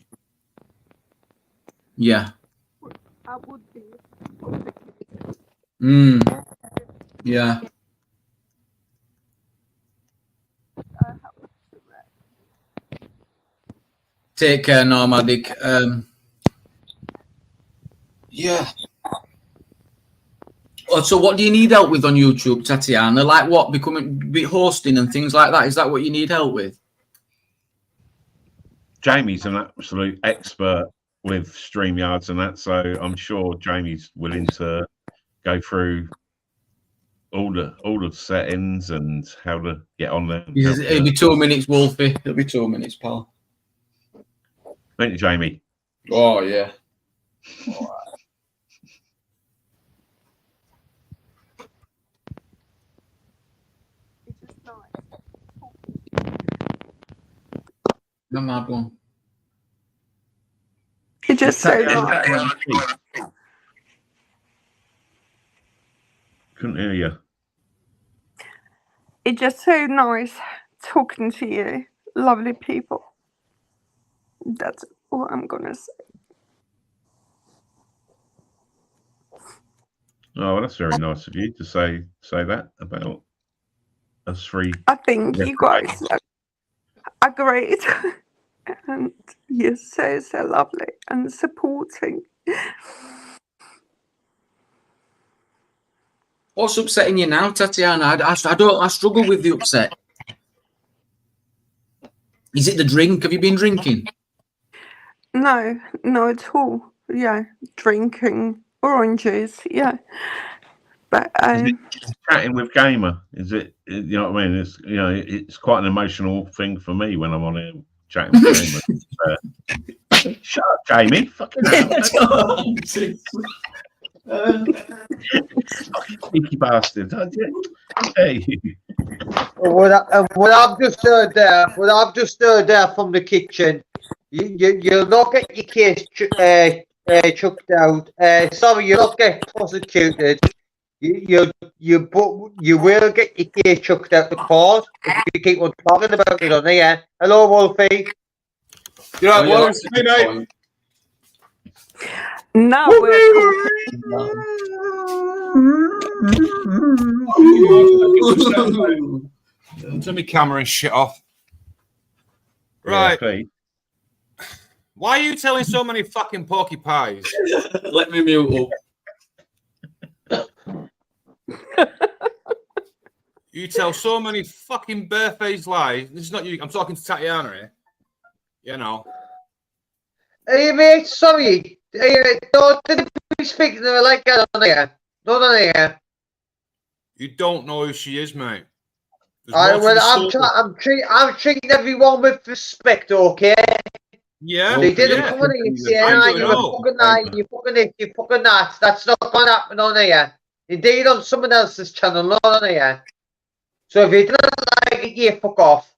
[SPEAKER 5] Yeah.
[SPEAKER 4] I would be.
[SPEAKER 5] Yeah. Take care, Nomadic. Yeah. Oh, so what do you need help with on YouTube, Tatiana? Like what? Be hosting and things like that? Is that what you need help with?
[SPEAKER 3] Jamie's an absolute expert with StreamYards and that, so I'm sure Jamie's willing to go through all the settings and how to get on there.
[SPEAKER 5] It'll be 2 minutes, Wolfie. It'll be 2 minutes, pal.
[SPEAKER 3] Thank you, Jamie.
[SPEAKER 5] Oh yeah. All right. The mad one.
[SPEAKER 4] It just so nice.
[SPEAKER 3] Couldn't hear you.
[SPEAKER 4] It's just so nice talking to you, lovely people. That's all I'm gonna say.
[SPEAKER 3] Oh, well, that's very nice of you to say that about us three.
[SPEAKER 4] I think you guys are great, and you're so lovely and supporting.
[SPEAKER 5] What's upsetting you now, Tatiana? I struggle with the upset. Is it the drink? Have you been drinking?
[SPEAKER 4] No, not at all. Yeah, drinking oranges. Yeah, but
[SPEAKER 3] Is it chatting with Gamer? Is it? You know what I mean? It's it's quite an emotional thing for me when I'm on here chatting with Gamer. Shut up, Jamie! Fucking sneaky bastard! Hey.
[SPEAKER 1] What I've just heard there from the kitchen, you'll not get your case chucked out. Sorry, you'll not get prosecuted. You will get your case chucked out the court if you keep on talking about it on here. Hello, Wolfie.
[SPEAKER 7] You're right, Wolfie, mate.
[SPEAKER 4] Now
[SPEAKER 7] Turn my camera and shit off. Right.
[SPEAKER 3] Yeah,
[SPEAKER 7] why are you telling so many fucking porcupines?
[SPEAKER 5] Let me mute up.
[SPEAKER 7] You tell so many fucking barefaced lies. This is not you. I'm talking to Tatiana here. You know.
[SPEAKER 1] Hey, mate, sorry. Don't be speaking to her like that on here. Not on here.
[SPEAKER 7] You don't know who she is, mate.
[SPEAKER 1] I'm treating everyone with respect, okay?
[SPEAKER 7] Yeah.
[SPEAKER 1] They didn't come on here saying, you fucking night. That's not going to happen on here. Indeed, on someone else's channel, not on here. So if you don't like it, you fuck off.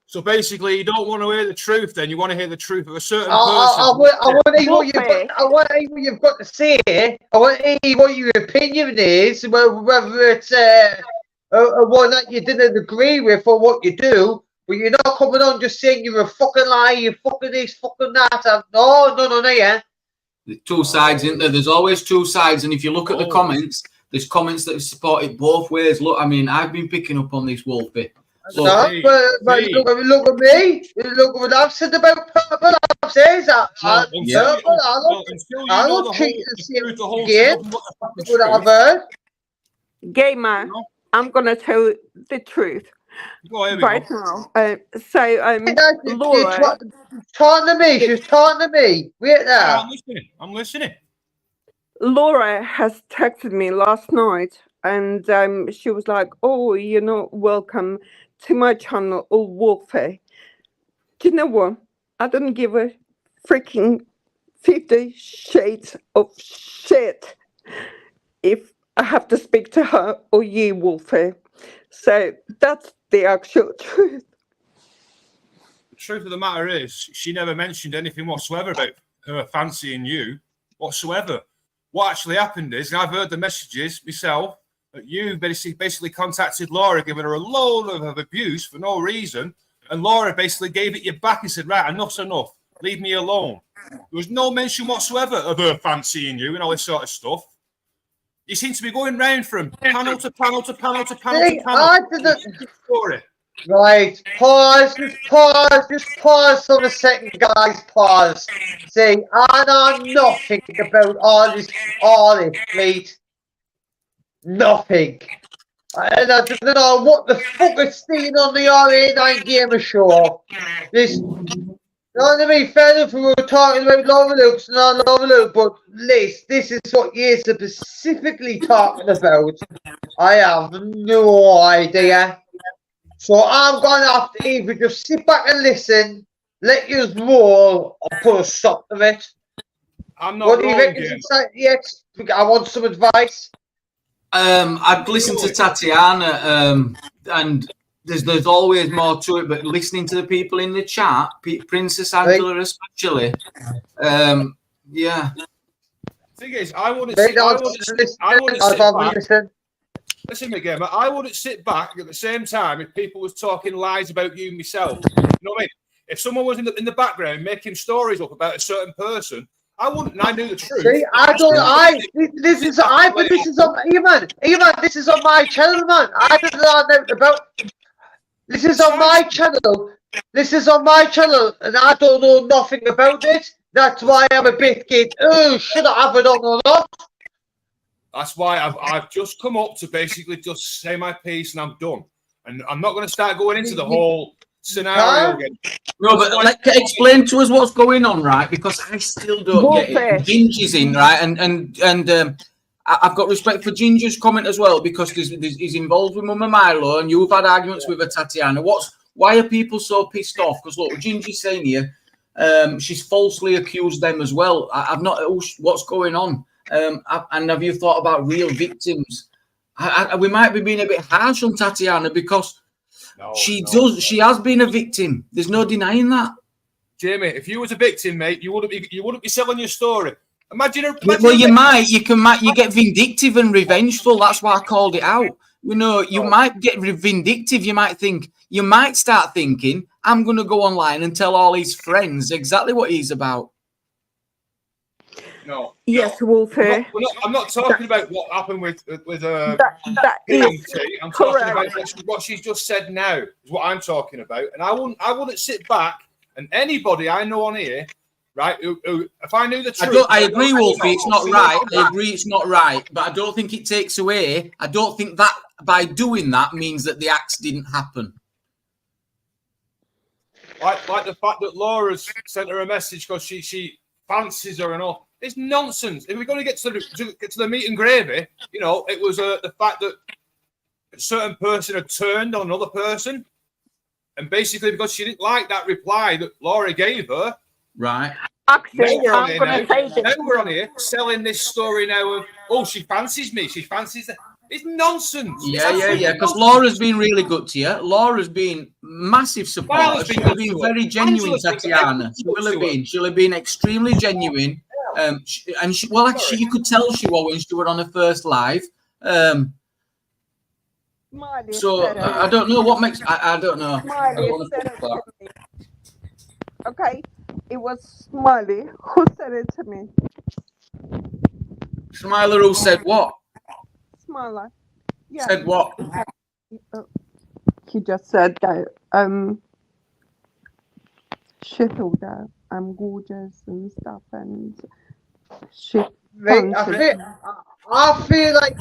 [SPEAKER 7] So basically, you don't want to hear the truth. Then you want to hear the truth of a certain person.
[SPEAKER 1] I want to hear what you've got. I want to hear what you've got to say. I want to hear what your opinion is, whether it's one that you didn't agree with or what you do. But you're not coming on just saying you're a fucking liar, you're fucking this, fucking that. No, yeah.
[SPEAKER 5] There's two sides, isn't there? There's always two sides, and if you look at the comments, there's comments that support it both ways. Look, I mean, I've been picking up on this, Wolfie. So,
[SPEAKER 1] no, but look at me. Look what I've said about purple. I've said that. I don't treat the again. What I've heard.
[SPEAKER 4] Gamer, I'm gonna tell the truth right now. Laura,
[SPEAKER 1] talking to me. She's talking to me. Wait there.
[SPEAKER 7] I'm listening.
[SPEAKER 4] Laura has texted me last night, and she was like, "Oh, you're not welcome to my channel, or Wolfie." Do you know what? I don't give a freaking 50 shades of shit if I have to speak to her or you, Wolfie. So that's the actual truth.
[SPEAKER 7] The truth of the matter is, she never mentioned anything whatsoever about her fancying you whatsoever. What actually happened is, and I've heard the messages myself, that you basically contacted Laura, giving her a load of abuse for no reason, and Laura basically gave it you back and said, right, enough's enough, leave me alone. There was no mention whatsoever of her fancying you and all this sort of stuff. You seem to be going round from panel to panel to panel to panel to panel. Story.
[SPEAKER 1] Right, pause for a second, guys, pause. See, I know nothing about all this, mate. Nothing. And I don't know what the fuck is seen on the RA9 Gamer Show. This, you know what I mean? Fair enough, we were talking about Laura Luke's and not Laura Luke, but this is what you're specifically talking about. I have no idea. So I'm going to have to either just sit back and listen, let you roll, or put a stop to it.
[SPEAKER 7] I'm not.
[SPEAKER 1] What do you reckon? Yes, I want some advice.
[SPEAKER 5] I've listened to Tatiana, and there's always more to it. But listening to the people in the chat, Princess Angela especially, yeah.
[SPEAKER 7] Thing is, I wouldn't sit back. Listen again, but I wouldn't sit back at the same time if people was talking lies about you myself. You know what I mean? If someone was in the background making stories up about a certain person, I wouldn't. And I knew the truth. See,
[SPEAKER 1] this is on this is on my channel, man. I don't know about. This is on my channel. This is on my channel, and I don't know nothing about it. That's why I'm a bit gate. Oh, should I have it on or not?
[SPEAKER 7] That's why I've just come up to basically just say my piece and I'm done. And I'm not going to start going into the whole scenario again.
[SPEAKER 5] No, but explain to us what's going on, right? Because I still don't get it. Ginger's in, right? And I've got respect for Ginger's comment as well, because he's involved with Mama Milo, and you've had arguments with her, Tatiana. Why are people so pissed off? Because look, Ginger's saying here, she's falsely accused them as well. I've not. What's going on? And have you thought about real victims? We might be being a bit harsh on Tatiana because she has been a victim. There's no denying that.
[SPEAKER 7] Jamie, if you was a victim, mate, you wouldn't be selling your story. Imagine
[SPEAKER 5] you get vindictive and revengeful. That's why I called it out. You know, you might get vindictive. You might start thinking, I'm going to go online and tell all his friends exactly what he's about.
[SPEAKER 7] No.
[SPEAKER 4] Yes, Wolfie.
[SPEAKER 7] I'm not talking about what happened with
[SPEAKER 4] that is
[SPEAKER 7] I'm talking about what she's just said now is what I'm talking about. And I wouldn't sit back, and anybody I know on here, right, who if I knew the truth.
[SPEAKER 5] I agree, Wolfie, it's not right. I agree it's not right, but I don't think it takes away. I don't think that by doing that means that the acts didn't happen.
[SPEAKER 7] Like the fact that Laura's sent her a message because she fancies her and all. It's nonsense. If we're going to get to the meat and gravy, you know, it was the fact that a certain person had turned on another person, and basically because she didn't like that reply that Laura gave her,
[SPEAKER 5] right?
[SPEAKER 7] Now we're on here selling this story now of oh, she fancies me. She fancies that. It's nonsense. It's
[SPEAKER 5] Yeah.
[SPEAKER 7] absolute
[SPEAKER 5] Because
[SPEAKER 7] nonsense.
[SPEAKER 5] Laura's been really good to you. Laura's been massive supporter.
[SPEAKER 7] Angela's been
[SPEAKER 5] She'll have
[SPEAKER 7] good
[SPEAKER 5] been
[SPEAKER 7] to her.
[SPEAKER 5] very genuine,
[SPEAKER 7] Angela's been good.
[SPEAKER 5] Tatiana.
[SPEAKER 7] Everyone's
[SPEAKER 5] She
[SPEAKER 7] good
[SPEAKER 5] will have
[SPEAKER 7] to her.
[SPEAKER 5] been. She'll have been extremely genuine. Well, actually, you could tell she was when she were on her first live.
[SPEAKER 4] Smiley
[SPEAKER 5] So
[SPEAKER 4] said it.
[SPEAKER 5] I don't know what makes. I don't know. I
[SPEAKER 4] Smiley
[SPEAKER 5] don't want to
[SPEAKER 4] said
[SPEAKER 5] put
[SPEAKER 4] it
[SPEAKER 5] that.
[SPEAKER 4] to me. Okay, it was Smiley who said it to me.
[SPEAKER 5] Smiler who said what?
[SPEAKER 4] Smiley. Yeah.
[SPEAKER 5] Said what?
[SPEAKER 4] He just said that she thought that I'm gorgeous and stuff, and she
[SPEAKER 1] Mate,
[SPEAKER 4] fancied
[SPEAKER 1] I feel like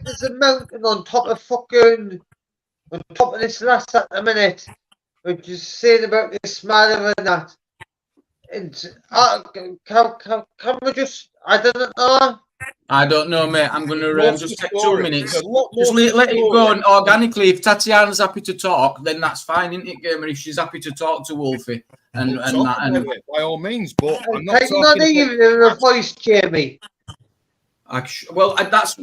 [SPEAKER 1] there's a mountain on top of this lass at the minute. We're just saying about this smiler and that. And can we just? I don't know.
[SPEAKER 5] I don't know, mate. I'm going
[SPEAKER 7] More
[SPEAKER 5] to
[SPEAKER 7] to
[SPEAKER 5] just
[SPEAKER 7] the
[SPEAKER 5] take 2
[SPEAKER 7] story.
[SPEAKER 5] minutes.
[SPEAKER 7] There's a lot more
[SPEAKER 5] Just
[SPEAKER 7] to the
[SPEAKER 5] let it
[SPEAKER 7] story.
[SPEAKER 5] go and organically. If Tatiana's happy to talk, then that's fine, isn't it, Gamer? If she's happy to talk to Wolfie and
[SPEAKER 7] We'll
[SPEAKER 5] that,
[SPEAKER 7] talk
[SPEAKER 5] and
[SPEAKER 7] about it, by all means, but I'm not
[SPEAKER 1] Can you not
[SPEAKER 7] talking
[SPEAKER 1] even
[SPEAKER 7] about...
[SPEAKER 1] a voice, Jamie?
[SPEAKER 5] that's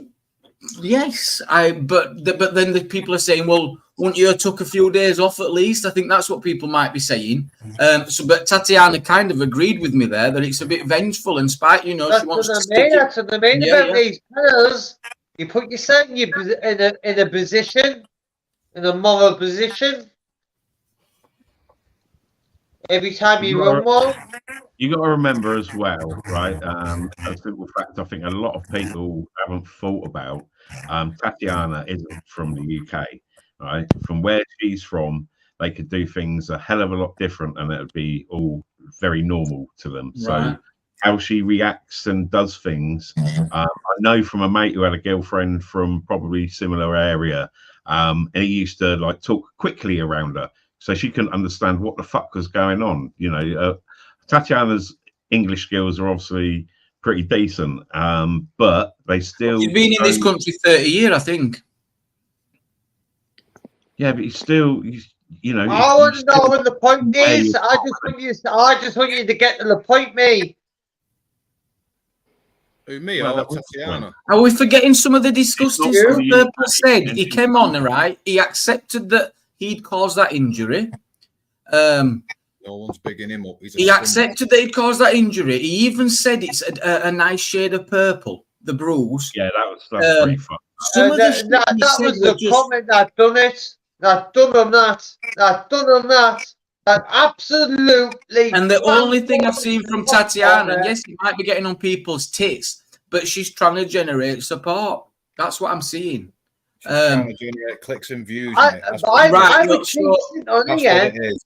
[SPEAKER 5] yes. But then the people are saying, well, wouldn't you have took a few days off at least? I think that's what people might be saying. But Tatiana kind of agreed with me there that it's a bit vengeful and spite. You know,
[SPEAKER 1] That's
[SPEAKER 5] she wants
[SPEAKER 1] what
[SPEAKER 5] to
[SPEAKER 1] I
[SPEAKER 5] stick
[SPEAKER 1] mean.
[SPEAKER 5] it.
[SPEAKER 1] That's what I mean
[SPEAKER 5] Yeah,
[SPEAKER 1] about
[SPEAKER 5] yeah.
[SPEAKER 1] these fellas. You put yourself in a position, in a moral position. Every time you run one.
[SPEAKER 3] You got to remember as well, right? A simple fact I think a lot of people haven't thought about. Tatiana isn't from the UK, right? From where she's from, they could do things a hell of a lot different, and it would be all very normal to them. So
[SPEAKER 5] Right.
[SPEAKER 3] how she reacts and does things, I know from a mate who had a girlfriend from probably similar area, and he used to like talk quickly around her, so she couldn't understand what the fuck was going on. You know, Tatiana's English skills are obviously pretty decent, but they still.
[SPEAKER 5] She's been in this country 30 years, I think.
[SPEAKER 3] Yeah, but you know.
[SPEAKER 1] I want to know what the point
[SPEAKER 3] where
[SPEAKER 1] is.
[SPEAKER 3] you-
[SPEAKER 1] I just want you to get to the point, me.
[SPEAKER 7] Who, me
[SPEAKER 3] Well,
[SPEAKER 7] or
[SPEAKER 3] that was the
[SPEAKER 7] Tatiana?
[SPEAKER 5] Are we forgetting some of the disgusting
[SPEAKER 3] It's not
[SPEAKER 5] stuff
[SPEAKER 3] you.
[SPEAKER 5] Purple said? He came on, right? He accepted that he'd caused that injury.
[SPEAKER 7] No one's bigging him up. He's a
[SPEAKER 5] He
[SPEAKER 7] scumbag.
[SPEAKER 5] accepted that he'd caused that injury. He even said it's a nice shade of purple, the bruise.
[SPEAKER 3] Yeah, that's pretty fun.
[SPEAKER 5] Some of the shit he
[SPEAKER 1] That
[SPEAKER 5] said
[SPEAKER 1] was
[SPEAKER 5] were
[SPEAKER 1] the
[SPEAKER 5] just-
[SPEAKER 1] comment that done it. That done on that. That done on that. That absolutely.
[SPEAKER 5] And the only thing I've seen from Tatiana,
[SPEAKER 1] on
[SPEAKER 5] yes, it might be getting on people's tits, but she's trying to generate support. That's what I'm seeing.
[SPEAKER 7] She's trying to generate clicks and views,
[SPEAKER 1] I,
[SPEAKER 7] mate. That's
[SPEAKER 1] I,
[SPEAKER 7] what,
[SPEAKER 5] Right,
[SPEAKER 1] I
[SPEAKER 5] look,
[SPEAKER 1] would
[SPEAKER 5] so-
[SPEAKER 1] think sitting on
[SPEAKER 7] that's
[SPEAKER 1] here,
[SPEAKER 7] what it is.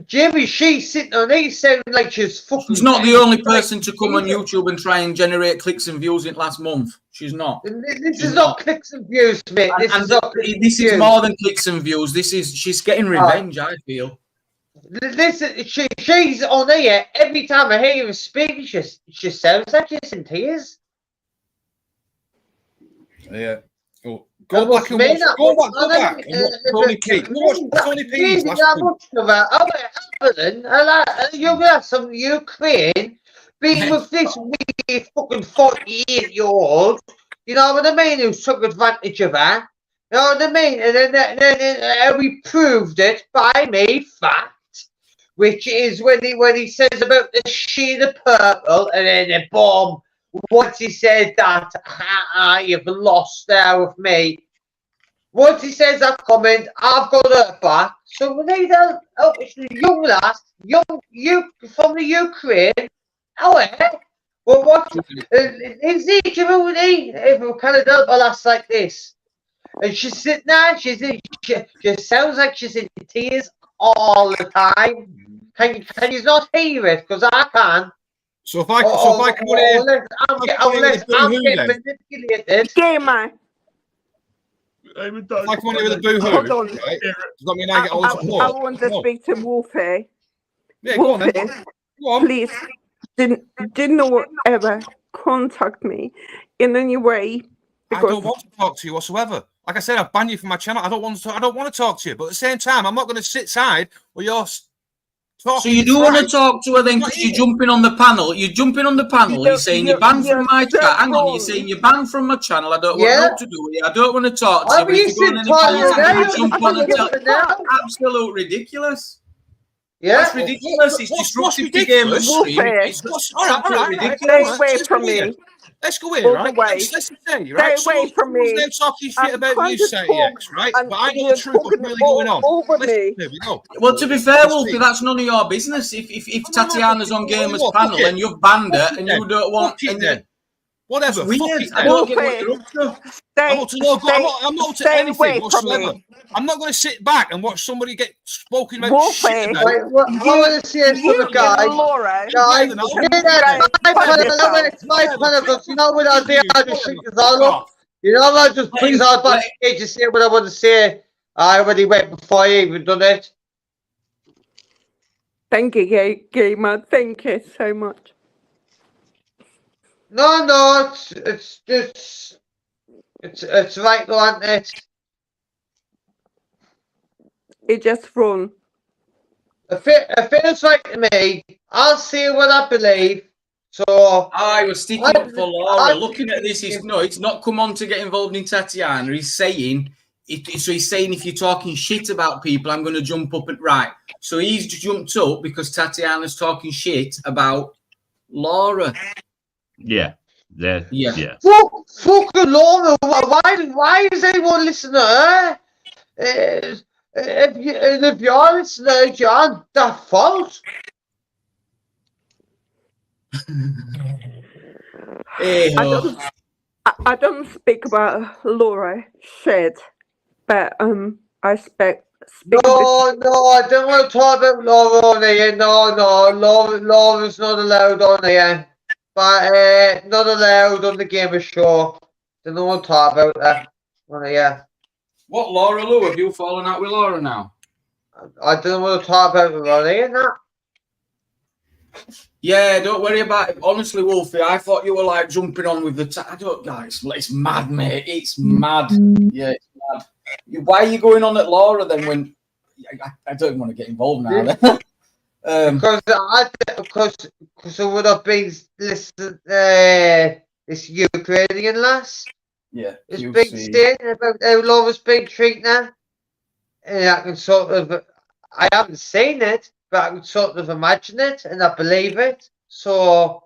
[SPEAKER 1] Jimmy, she's sitting on here sounding like she's fucking.
[SPEAKER 5] She's not the only person to come on YouTube and try and generate clicks and views in last month. She's not.
[SPEAKER 1] This is not clicks and views, mate. This
[SPEAKER 5] And
[SPEAKER 1] is not clicks and
[SPEAKER 5] this is
[SPEAKER 1] views.
[SPEAKER 5] more than clicks and views. She's getting revenge, I feel.
[SPEAKER 1] Listen, she's on here every time I hear her speak. She sounds like she's in tears.
[SPEAKER 7] Yeah. Oh,
[SPEAKER 1] That
[SPEAKER 7] go back and
[SPEAKER 1] must
[SPEAKER 7] watch.
[SPEAKER 1] mean
[SPEAKER 7] Go back and watch Tony P. Go watch Tony P's last week.
[SPEAKER 1] You're gonna have some Ukraine being with this weird fucking 48-year-old. You know what I mean? Who took advantage of her. You know what I mean? And then we proved it by me fact, which is when he says about the shade of purple, and then boom. Once he said that, you've lost there with me. Once he says that comment, I've got her back. So we need a young lass, you from the Ukraine. Well, what is the Djibouti if we can't help a lass like this? And she's sitting there, she sounds like she's in tears all the time. Can you not hear it? Because I can.
[SPEAKER 7] So if I come on here,
[SPEAKER 1] Unless I'm getting manipulated.
[SPEAKER 4] Gamer.
[SPEAKER 7] if I come on here with a boo-hoo,
[SPEAKER 4] Hold on.
[SPEAKER 7] right, does that mean I get all the
[SPEAKER 4] I
[SPEAKER 7] support?
[SPEAKER 4] want to
[SPEAKER 7] No.
[SPEAKER 4] speak to Wolfie.
[SPEAKER 7] Yeah, go on
[SPEAKER 4] Wolfie,
[SPEAKER 7] then. Go on.
[SPEAKER 4] please, did not ever contact me in any way
[SPEAKER 7] I don't want to talk to you whatsoever. Like I said, I've banned you from my channel. I don't want to talk to you. But at the same time, I'm not going to sit side with your
[SPEAKER 5] So you do want to talk to her then because you're jumping on the panel. You're jumping on the panel. You're saying you're banned from my chat. Hang on, you're saying you're banned from my channel. I don't want nothing to do with you. I don't want to talk to you. But if you go on any podcast, you jump on and tell. Absolute ridiculous.
[SPEAKER 1] Yeah,
[SPEAKER 5] that's ridiculous. It's disruptive to game of stream. It's absolutely ridiculous.
[SPEAKER 4] Stay away from me.
[SPEAKER 7] Let's go in,
[SPEAKER 4] All
[SPEAKER 7] right?
[SPEAKER 4] the way.
[SPEAKER 7] Let's say, right?
[SPEAKER 4] Stay away from me.
[SPEAKER 7] They're talking shit
[SPEAKER 4] I'm
[SPEAKER 7] about
[SPEAKER 4] trying
[SPEAKER 7] you,
[SPEAKER 4] to
[SPEAKER 7] say
[SPEAKER 4] talk,
[SPEAKER 7] yes, right?
[SPEAKER 4] and
[SPEAKER 7] But I know
[SPEAKER 4] you're
[SPEAKER 7] the truth of what's
[SPEAKER 4] talking
[SPEAKER 7] really going on.
[SPEAKER 4] over
[SPEAKER 7] Listen,
[SPEAKER 4] me.
[SPEAKER 7] here we go.
[SPEAKER 5] Well, to be fair, Wolfie, that's none of your business. If Tatiana's on Gamers panel and you've banned her and you don't want,
[SPEAKER 7] Whatever.
[SPEAKER 5] Weird. I don't get what you're up to.
[SPEAKER 7] I'm not up to anything whatsoever. I'm not going to sit back and watch somebody get spoken about shit about.
[SPEAKER 1] Right, well, I want to see a sort of guy. Guys, it's my panel, because you know what I'll do? I'll just shoot his arm up. You know, I'll just put his arm back in to say what I want to say. I already went before I even done it.
[SPEAKER 4] Thank you, Gamer. Thank you so much.
[SPEAKER 1] No, it's just it's right though, isn't it?
[SPEAKER 4] It just run.
[SPEAKER 1] It feels right to me. I'll say what I believe. So
[SPEAKER 5] I was sticking up for Laura. Looking at this, it's not come on to get involved in Tatiana. He's saying if you're talking shit about people, I'm going to jump up and right. So he's jumped up because Tatiana's talking shit about Laura.
[SPEAKER 3] Yeah.
[SPEAKER 1] Fucking Laura. Why does anyone listen to her? If you're listening, John, that's false.
[SPEAKER 4] I don't speak about Laura Shed, but I speak.
[SPEAKER 1] No, I don't want to talk about Laura on here. No, Laura's not allowed on here. But not allowed on the Gamer Show. Don't want to talk about that on here.
[SPEAKER 5] What, Laura Lou? Have you fallen out with Laura now?
[SPEAKER 1] I don't want to talk about it on here, no.
[SPEAKER 5] Yeah, don't worry about it. Honestly, Wolfie, I thought you were like jumping on with the. I don't, guys. It's mad, mate. It's mad. Yeah, it's mad. Why are you going on at Laura then? When I don't want to get involved now. Then.
[SPEAKER 1] Because it would have been this Ukrainian lass.
[SPEAKER 5] Yeah,
[SPEAKER 1] this big statement about how Laura's been treating her, and I can sort of. I haven't seen it, but I can sort of imagine it, and I believe it. So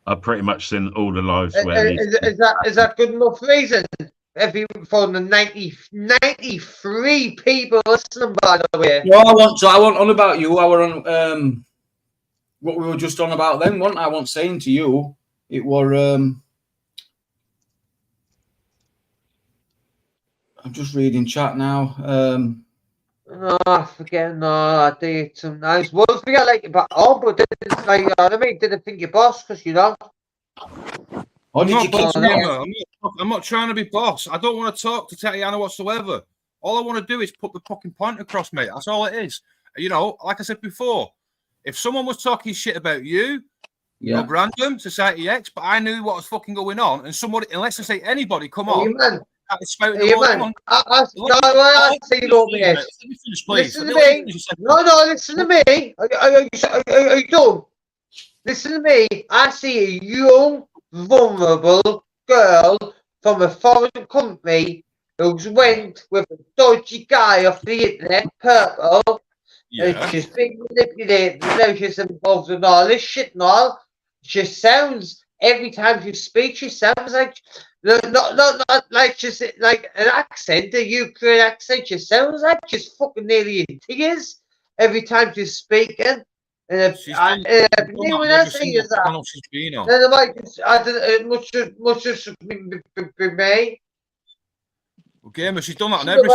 [SPEAKER 3] I've pretty much seen all the lives where
[SPEAKER 1] is that good enough reason? For the 93 people listening, by the way.
[SPEAKER 5] No, I want on about you. I were on what we were just on about then, wasn't I? I wasn't saying to you. It were I'm just reading chat now.
[SPEAKER 1] No, I forget. No, I did some nice words. We got like, but didn't like. I mean, didn't think your boss because you know.
[SPEAKER 5] I'm
[SPEAKER 7] not trying to be boss. I don't want to talk to Tatiana whatsoever. All I want to do is put the fucking point across, mate. That's all it is. You know, like I said before, if someone was talking shit about you, no random Society X, but I knew what was fucking going on, and somebody, unless I say anybody, come on.
[SPEAKER 1] I say no, mate. Listen to me. No, listen to me. Are you done? Listen to me. I see a young, vulnerable girl from a foreign country who's went with a dodgy guy off the internet, Purple. And she's been manipulated. Now she's involved in all this shit and all. She sounds, every time she speaks, she sounds like, not like she's like an accent, a Ukraine accent. She sounds like she's fucking nearly in tears every time she's speaking. And if anyone else hears that, then it must just be me.
[SPEAKER 7] Well, Gamer, she's done that on every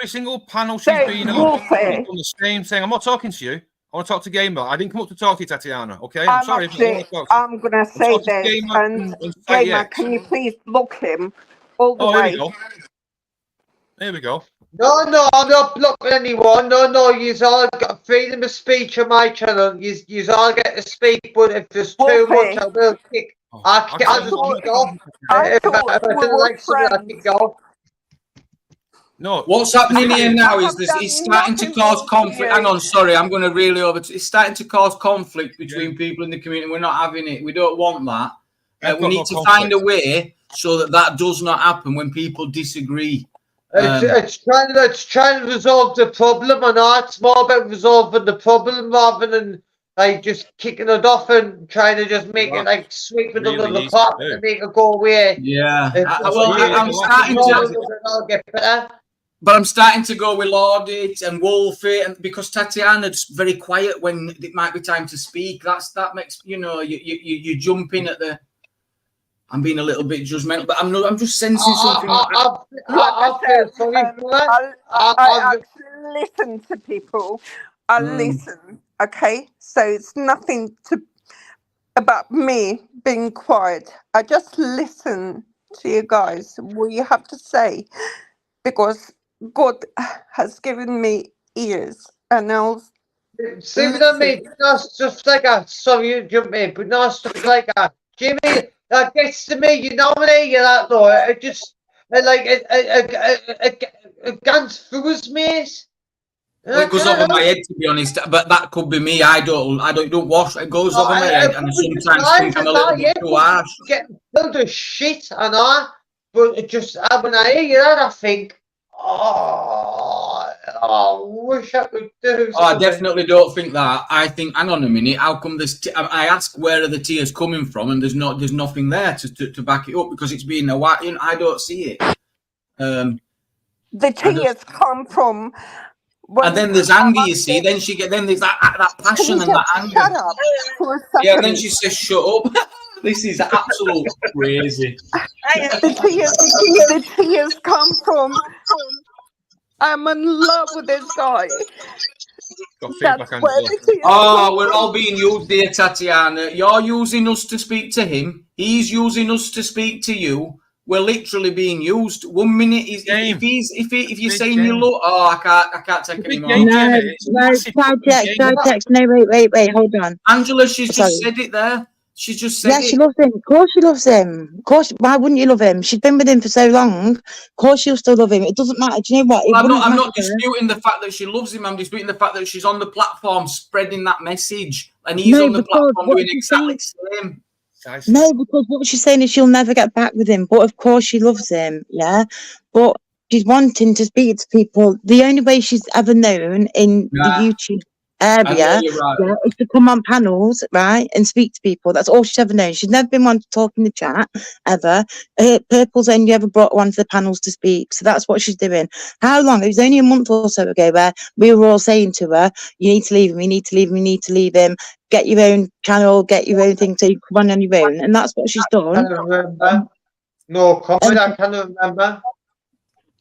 [SPEAKER 7] single panel she's been on. She's done the same thing. I'm not talking to you. I want to talk to Gamer. I didn't come up to talk to you, Tatiana. Okay, I'm sorry.
[SPEAKER 4] I'm gonna say this, and Gamer, can you please block him all the way?
[SPEAKER 7] There we go.
[SPEAKER 1] No, I'm not blocking anyone. No, you've all got freedom of speech on my channel. You've all get to speak, but if there's too much, I will kick. I'll just kick off. If I don't like something, I'll kick off.
[SPEAKER 7] No.
[SPEAKER 5] What's happening here now
[SPEAKER 4] I
[SPEAKER 5] is
[SPEAKER 4] have
[SPEAKER 5] this,
[SPEAKER 4] done
[SPEAKER 5] it's starting to
[SPEAKER 4] nothing
[SPEAKER 5] cause
[SPEAKER 4] wrong to
[SPEAKER 5] conflict. Hang
[SPEAKER 4] you.
[SPEAKER 5] on, sorry, I'm going to really it's starting to cause conflict between people in the community. We're not having it. We don't want that.
[SPEAKER 7] I've
[SPEAKER 5] We
[SPEAKER 7] got
[SPEAKER 5] need
[SPEAKER 7] no
[SPEAKER 5] to
[SPEAKER 7] conflict.
[SPEAKER 5] find a way so that that does not happen when people disagree.
[SPEAKER 1] It's trying to resolve the problem, and it's more about resolving the problem rather than like just kicking it off and trying to just make it like sweep it under
[SPEAKER 7] Really
[SPEAKER 1] the
[SPEAKER 7] easy
[SPEAKER 1] carpet
[SPEAKER 7] to do.
[SPEAKER 1] and make it go away.
[SPEAKER 5] Yeah.
[SPEAKER 7] really
[SPEAKER 5] I'm starting to,
[SPEAKER 1] I'll get better.
[SPEAKER 5] but I'm starting to go with Laudit and Wolfie, and because Tatiana's very quiet when it might be time to speak. That makes you jump in at the. I'm being a little bit judgmental, but I'm just sensing something.
[SPEAKER 1] I feel sorry for that.
[SPEAKER 4] I actually listen to people. I listen, okay? So it's nothing about me being quiet. I just listen to you guys, what you have to say, because God has given me ears, and I'll
[SPEAKER 1] See what I mean? Not stuff like that. Sorry, you jump in, but not stuff like that. Jimmy, that gets to me. You nominate you that though. It just it guns through his maze.
[SPEAKER 5] Well, it goes over my head, to be honest, but that could be me. I don't wash. It goes over my head, and I sometimes think I'm a little bit too harsh.
[SPEAKER 1] Getting filled with shit, and but it just when I hear you that, I think, I wish I could do.
[SPEAKER 5] Oh, I definitely don't think that. I think, hang on a minute, how come this? I ask where are the tears coming from, and there's nothing there to back it up because it's been a while. I don't see it.
[SPEAKER 4] the tears come from.
[SPEAKER 5] And then there's anger, you see. Then there's that passion and that anger.
[SPEAKER 4] Shut up for a second.
[SPEAKER 5] Yeah, and then she says, "Shut up." This is absolute crazy.
[SPEAKER 4] The tears come from. I'm in love with this guy.
[SPEAKER 7] Got feedback on
[SPEAKER 5] Oh, we're all being used here, Tatiana. You're using us to speak to him. He's using us to speak to you. We're literally being used. 1 minute, if you're saying you look, I can't take any more.
[SPEAKER 6] No, wait, hold on.
[SPEAKER 5] Angela, she's just said it there. She just said
[SPEAKER 6] she loves him. Of course she loves him. Of course, why wouldn't you love him? She's been with him for so long. Of course she'll still love him. It doesn't matter. Do you know what?
[SPEAKER 5] Well, I'm not disputing the fact that she loves him. I'm disputing the fact that she's on the platform spreading that message, and he's on the platform doing exactly the same.
[SPEAKER 6] No, because what she's saying is she'll never get back with him. But of course she loves him, yeah. But she's wanting to speak to people. The only way she's ever known in the YouTube area is to come on panels, right, and speak to people. That's all she's ever known. She's never been one to talk in the chat ever. Purple's only ever brought one to the panels to speak, so that's what she's doing. How long? It was only a month or so ago where we were all saying to her, "You need to leave him. You need to leave him. You need to leave him. Get your own channel. Get your own thing. So you come on your own." And that's what she's done.
[SPEAKER 1] I can't remember. No comment. I can't remember.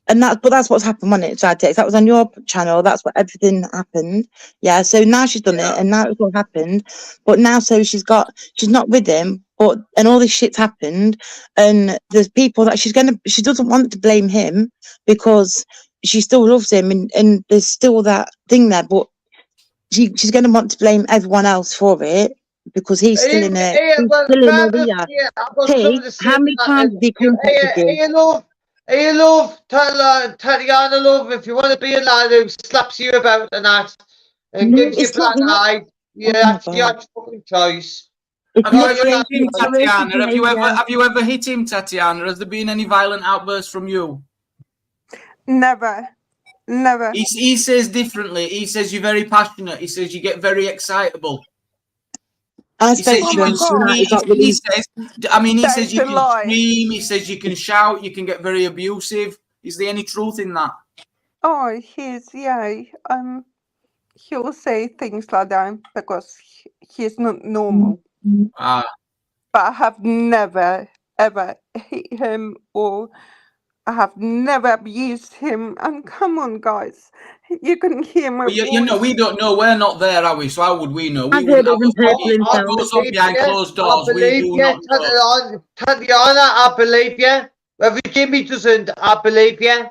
[SPEAKER 6] And that's what's happened on it, That was on your channel. That's what everything happened. Yeah. So now she's done it, and now it's what happened. But now, so she's not with him. And all this shit's happened, and there's people that she doesn't want to blame him because she still loves him, and there's still that thing there. But she's going to want to blame everyone else for it because he's still in it. How many times have he contacted you?
[SPEAKER 1] Hey, love, Tatiana, love, if you want to be a lad who slaps you about and that and gives you black eye, that's your fucking choice.
[SPEAKER 5] Have you ever hit him, Tatiana? Has there been any violent outbursts from you?
[SPEAKER 4] Never.
[SPEAKER 5] He says differently. He says you're very passionate. He says you get very excitable. He says you can scream. He says you can scream. He says you can shout. You can get very abusive. Is there any truth in that?
[SPEAKER 4] Oh, he'll say things like that because he's not normal. But I have never ever hit him or I have never abused him. And come on, guys, you can hear my voice.
[SPEAKER 5] You know, we don't know. We're not there, are we? So how would we know?
[SPEAKER 6] I've heard of him
[SPEAKER 5] what goes on behind closed doors, we do not know.
[SPEAKER 1] Tatiana, I believe you. Whether Jimmy doesn't, I believe you.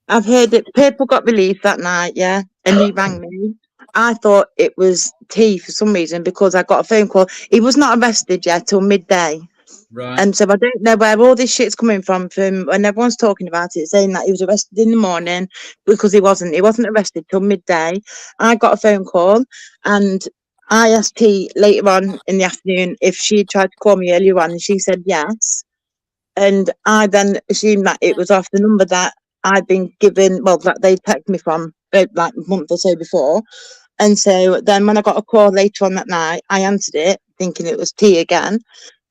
[SPEAKER 6] I've heard it. Purple got released that night, yeah, and he rang me. I thought it was T for some reason because I got a phone call. He was not arrested yet till midday.
[SPEAKER 5] Right.
[SPEAKER 6] And so I don't know where all this shit's coming from when everyone's talking about it, saying that he was arrested in the morning, because he wasn't. He wasn't arrested till midday. I got a phone call, and I asked T later on in the afternoon if she tried to call me earlier on, and she said yes. And I then assumed that it was off the number that I'd been given, well, that they texted me from like a month or so before. And so then when I got a call later on that night, I answered it thinking it was T again.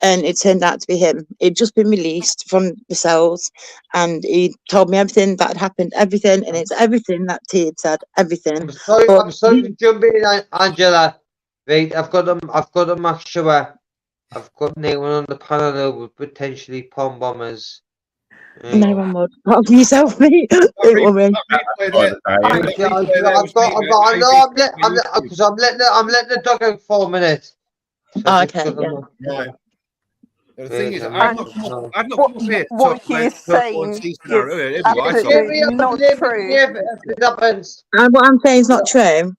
[SPEAKER 6] And it turned out to be him. He'd just been released from the cells, and he told me everything that had happened, everything, and it's everything that T had said, everything.
[SPEAKER 1] I'm sorry to jump in, Angela. Right, I've got a make sure I've got no one on the panel that would potentially palm bombers.
[SPEAKER 6] No one would. Apart from yourself, mate. Don't worry.
[SPEAKER 1] I'm letting the dog out for a minute. So
[SPEAKER 6] Oh,
[SPEAKER 1] just
[SPEAKER 6] okay,
[SPEAKER 1] 'cause I'm
[SPEAKER 6] yeah.
[SPEAKER 1] not-
[SPEAKER 7] The thing is,
[SPEAKER 1] Yeah,
[SPEAKER 7] I've not come up here to
[SPEAKER 4] what
[SPEAKER 7] talk about
[SPEAKER 4] he's saying
[SPEAKER 7] Purple scenario.
[SPEAKER 4] is
[SPEAKER 7] It'd be like
[SPEAKER 4] absolutely
[SPEAKER 7] something.
[SPEAKER 4] not true.
[SPEAKER 1] It happens.
[SPEAKER 6] And what I'm saying is not true.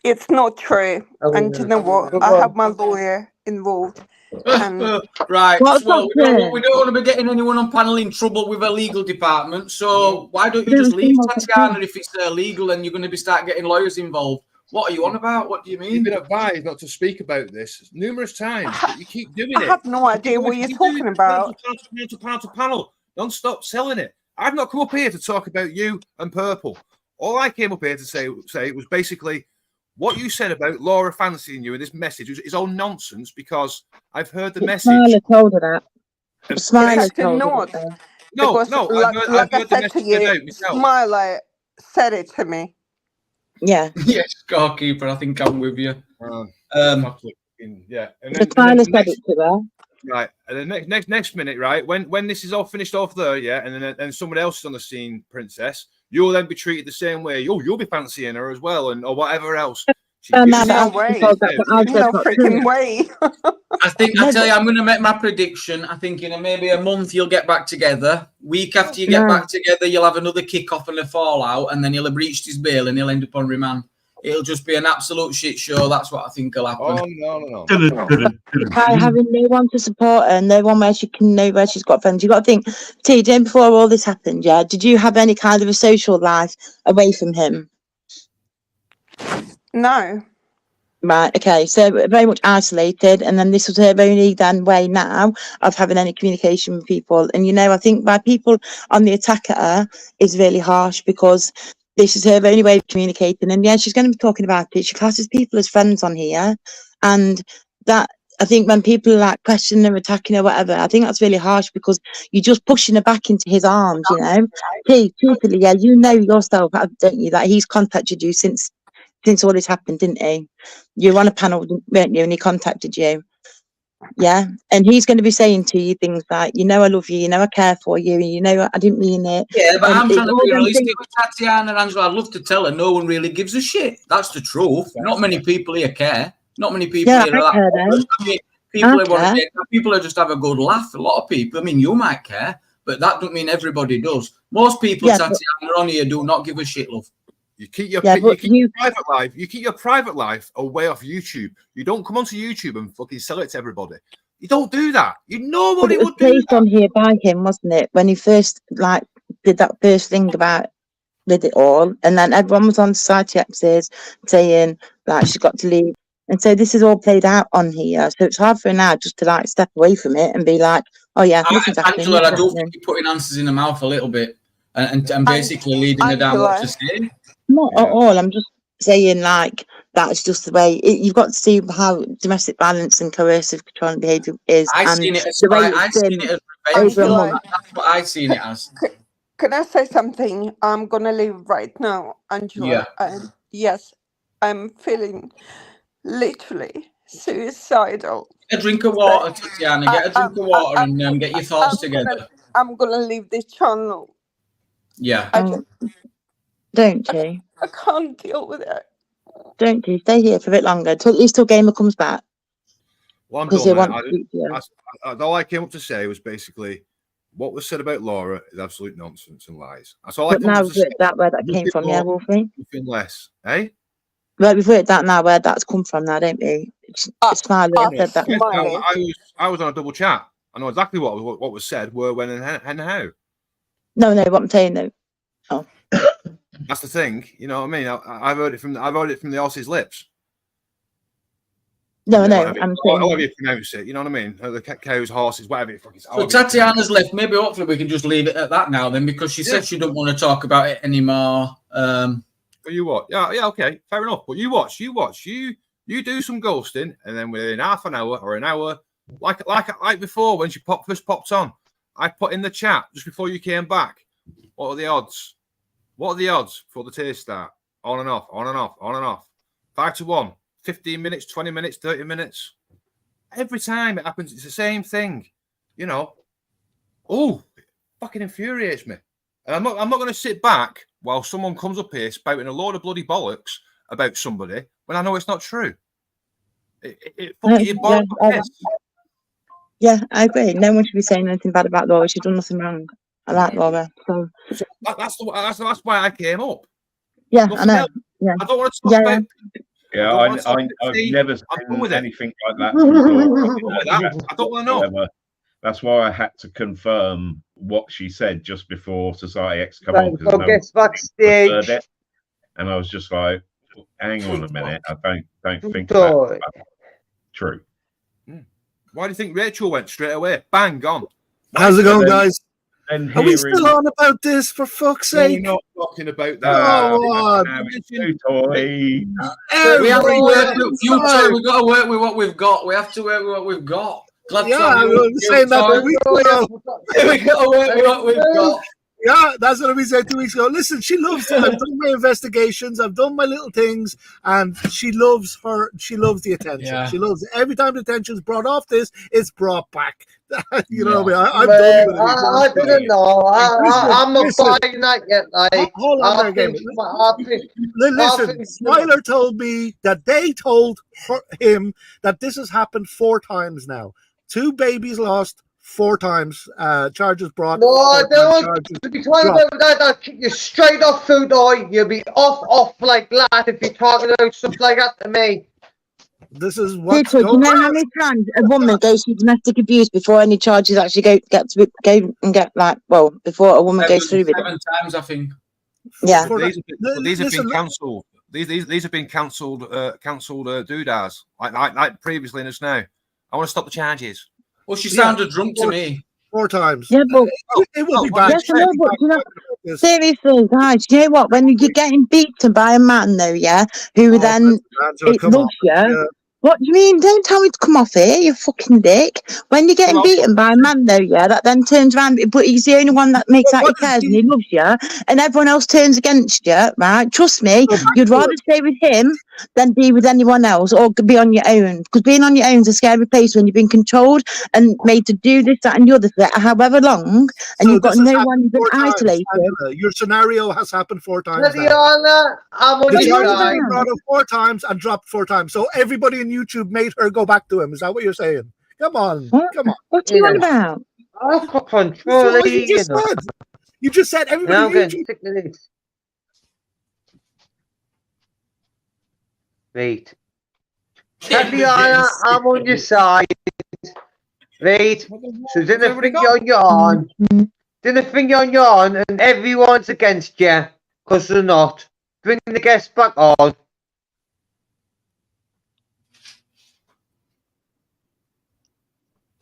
[SPEAKER 4] It's not true. And you know what? I have my lawyer involved.
[SPEAKER 5] Right.
[SPEAKER 6] What's
[SPEAKER 5] Well,
[SPEAKER 6] that
[SPEAKER 5] we don't want to be getting anyone on panel in trouble with a legal department. So why don't you
[SPEAKER 6] Yeah,
[SPEAKER 5] just leave
[SPEAKER 6] what's that
[SPEAKER 5] Tatiana if it's illegal and you're going to be start getting lawyers involved? What are you on about? What do you
[SPEAKER 7] You've
[SPEAKER 5] mean?
[SPEAKER 7] been advised not to speak about this numerous times, but you keep doing
[SPEAKER 4] I
[SPEAKER 7] it.
[SPEAKER 4] have no idea what you're talking about.
[SPEAKER 7] Panel to panel. Don't stop selling it. I've not come up here to talk about you and Purple. All I came up here to say was basically what you said about Laura fancying you in this message is all nonsense, because I've heard the message.
[SPEAKER 6] Smiler told her that. Smiler
[SPEAKER 4] Actually
[SPEAKER 6] told her
[SPEAKER 4] not.
[SPEAKER 6] that.
[SPEAKER 7] No,
[SPEAKER 4] Because
[SPEAKER 7] no,
[SPEAKER 4] like
[SPEAKER 7] I've
[SPEAKER 4] I
[SPEAKER 7] heard the
[SPEAKER 4] said to
[SPEAKER 7] message said
[SPEAKER 4] you,
[SPEAKER 7] out myself.
[SPEAKER 4] Smiler said it to me.
[SPEAKER 6] Yeah.
[SPEAKER 5] Yes, scorekeeper. I think I'm with you.
[SPEAKER 7] Yeah. And
[SPEAKER 6] The Smiler said it to her.
[SPEAKER 7] Right, and the next minute, right, when this is all finished off there, yeah, and then someone else is on the scene, Princess, you'll then be treated the same way. You'll be fancying her as well, or whatever else.
[SPEAKER 6] No
[SPEAKER 4] way. No freaking way.
[SPEAKER 5] I think I tell you, I'm going to make my prediction. I think in maybe a month you'll get back together. Week after you get back together, you'll have another kick-off and a fallout, and then he'll have breached his bail and he'll end up on remand. It'll just be an absolute shit show. That's what I think will happen.
[SPEAKER 7] Oh no!
[SPEAKER 6] By having no one to support her, no one where she can know where she's got friends. You got to think, T, before all this happened, yeah, did you have any kind of a social life away from him?
[SPEAKER 4] No.
[SPEAKER 6] Right, okay, so very much isolated, and then this was her only then way now of having any communication with people. And you know, I think by people on the attack at her is really harsh, because this is her only way of communicating. And yeah, she's going to be talking about it. She classes people as friends on here, and that, I think when people are like questioning her, attacking her, whatever, I think that's really harsh, because you're just pushing her back into his arms, you know. T, truthfully, yeah, you know yourself, don't you, that he's contacted you since all this happened, didn't he? You were on a panel, weren't you, and he contacted you. Yeah, and he's going to be saying to you things like, you know, I love you, you know, I care for you, you know, I didn't mean it.
[SPEAKER 5] Yeah, but I'm trying to be realistic
[SPEAKER 6] things...
[SPEAKER 5] with Tatiana and Angela. I'd love to tell her no one really gives a shit. That's the truth. Not many people here care. Not many people here are that. I mean, people just have a good laugh. A lot of people. I mean, you might care, but that doesn't mean everybody does. Most people, Tatiana, on here do not give a shit, love.
[SPEAKER 7] You keep your private life. You keep your private life away off YouTube. You don't come onto YouTube and fucking sell it to everybody. You don't do that. Nobody would do that.
[SPEAKER 6] It was placed on here by him, wasn't it? When he first did that first thing about with it all, and then everyone was on Society X's saying she's got to leave. And so this is all played out on here. So it's hard for her now just to step away from it and be like, oh yeah,
[SPEAKER 5] Angela, I do think you're putting answers in her mouth a little bit and basically leading her down what to say.
[SPEAKER 6] Not at all. I'm just saying that's just the way you've got to see how domestic violence and coercive controlling behaviour is.
[SPEAKER 5] I've seen it as revenge. That's what I've seen it as.
[SPEAKER 4] Can I say something? I'm gonna leave right now, Angela.
[SPEAKER 5] Yeah.
[SPEAKER 4] Yes, I'm feeling literally suicidal.
[SPEAKER 5] Get a drink of water, Tatiana. Get a drink of water and get your thoughts together.
[SPEAKER 4] I'm gonna leave this channel.
[SPEAKER 5] Yeah.
[SPEAKER 6] Don't you?
[SPEAKER 4] I can't deal with it.
[SPEAKER 6] Don't you? Stay here for a bit longer. At least till Gamer comes back.
[SPEAKER 7] Well, I'm done. All I came up to say was basically what was said about Laura is absolute nonsense and lies. That's all I came up to say.
[SPEAKER 6] That where that came from, yeah, Wolfie?
[SPEAKER 7] Nothing less, eh?
[SPEAKER 6] Well, we've worked out now where that's come from now, don't we? Smiley said that.
[SPEAKER 7] Yes,
[SPEAKER 4] Smiley.
[SPEAKER 7] I was on a double chat. I know exactly what was said, where, when, and how.
[SPEAKER 6] No, what I'm saying though.
[SPEAKER 7] That's the thing. You know what I mean? I've heard it from the horse's lips.
[SPEAKER 6] No,
[SPEAKER 7] Whatever,
[SPEAKER 6] I'm saying.
[SPEAKER 7] however you pronounce it, you know what I mean? The cows, horses, whatever.
[SPEAKER 5] So Tatiana's left. Maybe hopefully we can just leave it at that now then, because she said she don't want to talk about it anymore.
[SPEAKER 7] Well, you what? Yeah, okay, fair enough. But you watch. You do some ghosting, and then within half an hour or an hour, like before when she first popped on, I put in the chat just before you came back. What are the odds? What are the odds for the tears start? On and off, on and off, on and off. 5-1. 15 minutes, 20 minutes, 30 minutes. Every time it happens, it's the same thing. You know. Oh, it fucking infuriates me. And I'm not going to sit back while someone comes up here spouting a load of bloody bollocks about somebody when I know it's not true. It boils my piss.
[SPEAKER 6] Yeah, I agree. No one should be saying anything bad about Laura. She's done nothing wrong. I like Laura. So
[SPEAKER 7] that's why I came up.
[SPEAKER 6] yeah,
[SPEAKER 7] Nothing
[SPEAKER 6] I know.
[SPEAKER 7] else.
[SPEAKER 6] Yeah.
[SPEAKER 7] I don't want to talk about.
[SPEAKER 3] Yeah, I've never seen anything like that.
[SPEAKER 7] I don't want to know.
[SPEAKER 3] However, that's why I had to confirm what she said just before Society X come on.
[SPEAKER 1] Right, guess backstage.
[SPEAKER 3] And I was just like, hang on a minute. I don't think that's true.
[SPEAKER 7] Why do you think Rachel went straight away? Bang, gone.
[SPEAKER 8] How's it going, guys?
[SPEAKER 3] And
[SPEAKER 8] Are we still on about this, for fuck's
[SPEAKER 7] We're
[SPEAKER 8] sake?
[SPEAKER 7] not talking about that.
[SPEAKER 8] Oh,
[SPEAKER 3] toy.
[SPEAKER 5] We have to work with future. We've got to work with what we've got. We have to work with what we've got. Glad
[SPEAKER 8] yeah, I was saying that a week ago.
[SPEAKER 5] We've got to work with what we've got.
[SPEAKER 8] Yeah, that's what we said 2 weeks ago. Listen, she loves it. I've done my investigations, I've done my little things, and she loves the attention.
[SPEAKER 5] Yeah.
[SPEAKER 8] She loves it. Every time the attention's brought off this, it's brought back. You know what I mean? I'm done with it.
[SPEAKER 1] I didn't know. I'm not buying that yet. Like,
[SPEAKER 8] Hold on there, listen, Smiler told me that they told him that this has happened 4 times now. 2 babies lost 4 times. Charges brought.
[SPEAKER 1] No, I don't want to be talking about that. I'll kick you straight off food, eye. You'll be off like that if you're talking about stuff like that to me.
[SPEAKER 8] This is what.
[SPEAKER 6] Do you know how many times a woman goes through domestic abuse before any charges actually go before a woman goes through with it?
[SPEAKER 5] 7 times, I think.
[SPEAKER 6] Yeah.
[SPEAKER 7] These have been cancelled. These have been cancelled. Cancelled doodahs like previously and it's now. I want to stop the charges.
[SPEAKER 5] Well, she sounded drunk to me.
[SPEAKER 8] 4 times.
[SPEAKER 6] Yeah, but
[SPEAKER 8] it will be bad.
[SPEAKER 6] Yes, I know, but you know, seriously, guys, you know what? When you're getting beaten by a man, though, yeah, who then it loves you. What do you mean? Don't tell me to come off here, you fucking dick. When you're getting beaten by a man, though, yeah, that then turns around, but he's the only one that makes out he cares and he loves you, and everyone else turns against you, right? Trust me, you'd rather stay with him than be with anyone else or be on your own. Because being on your own is a scary place when you've been controlled and made to do this, that, and the other for however long, and you've got no one, you've been isolated.
[SPEAKER 8] Your scenario has happened 4 times.
[SPEAKER 1] Tatiana, I'm on your side.
[SPEAKER 8] Brought her 4 times and dropped 4 times. So everybody in YouTube made her go back to him. Is that what you're saying? Come on. Come on.
[SPEAKER 6] What are you on about?
[SPEAKER 1] I've got control.
[SPEAKER 8] What you just said. You just said everybody
[SPEAKER 1] Now
[SPEAKER 8] in
[SPEAKER 1] I'm
[SPEAKER 8] YouTube.
[SPEAKER 1] getting sick of this. Right. Tatiana, I'm on your side. Right. So didn't think you're on your own. Didn't think you're on your own and everyone's against you. Because they're not. Bring the guests back on.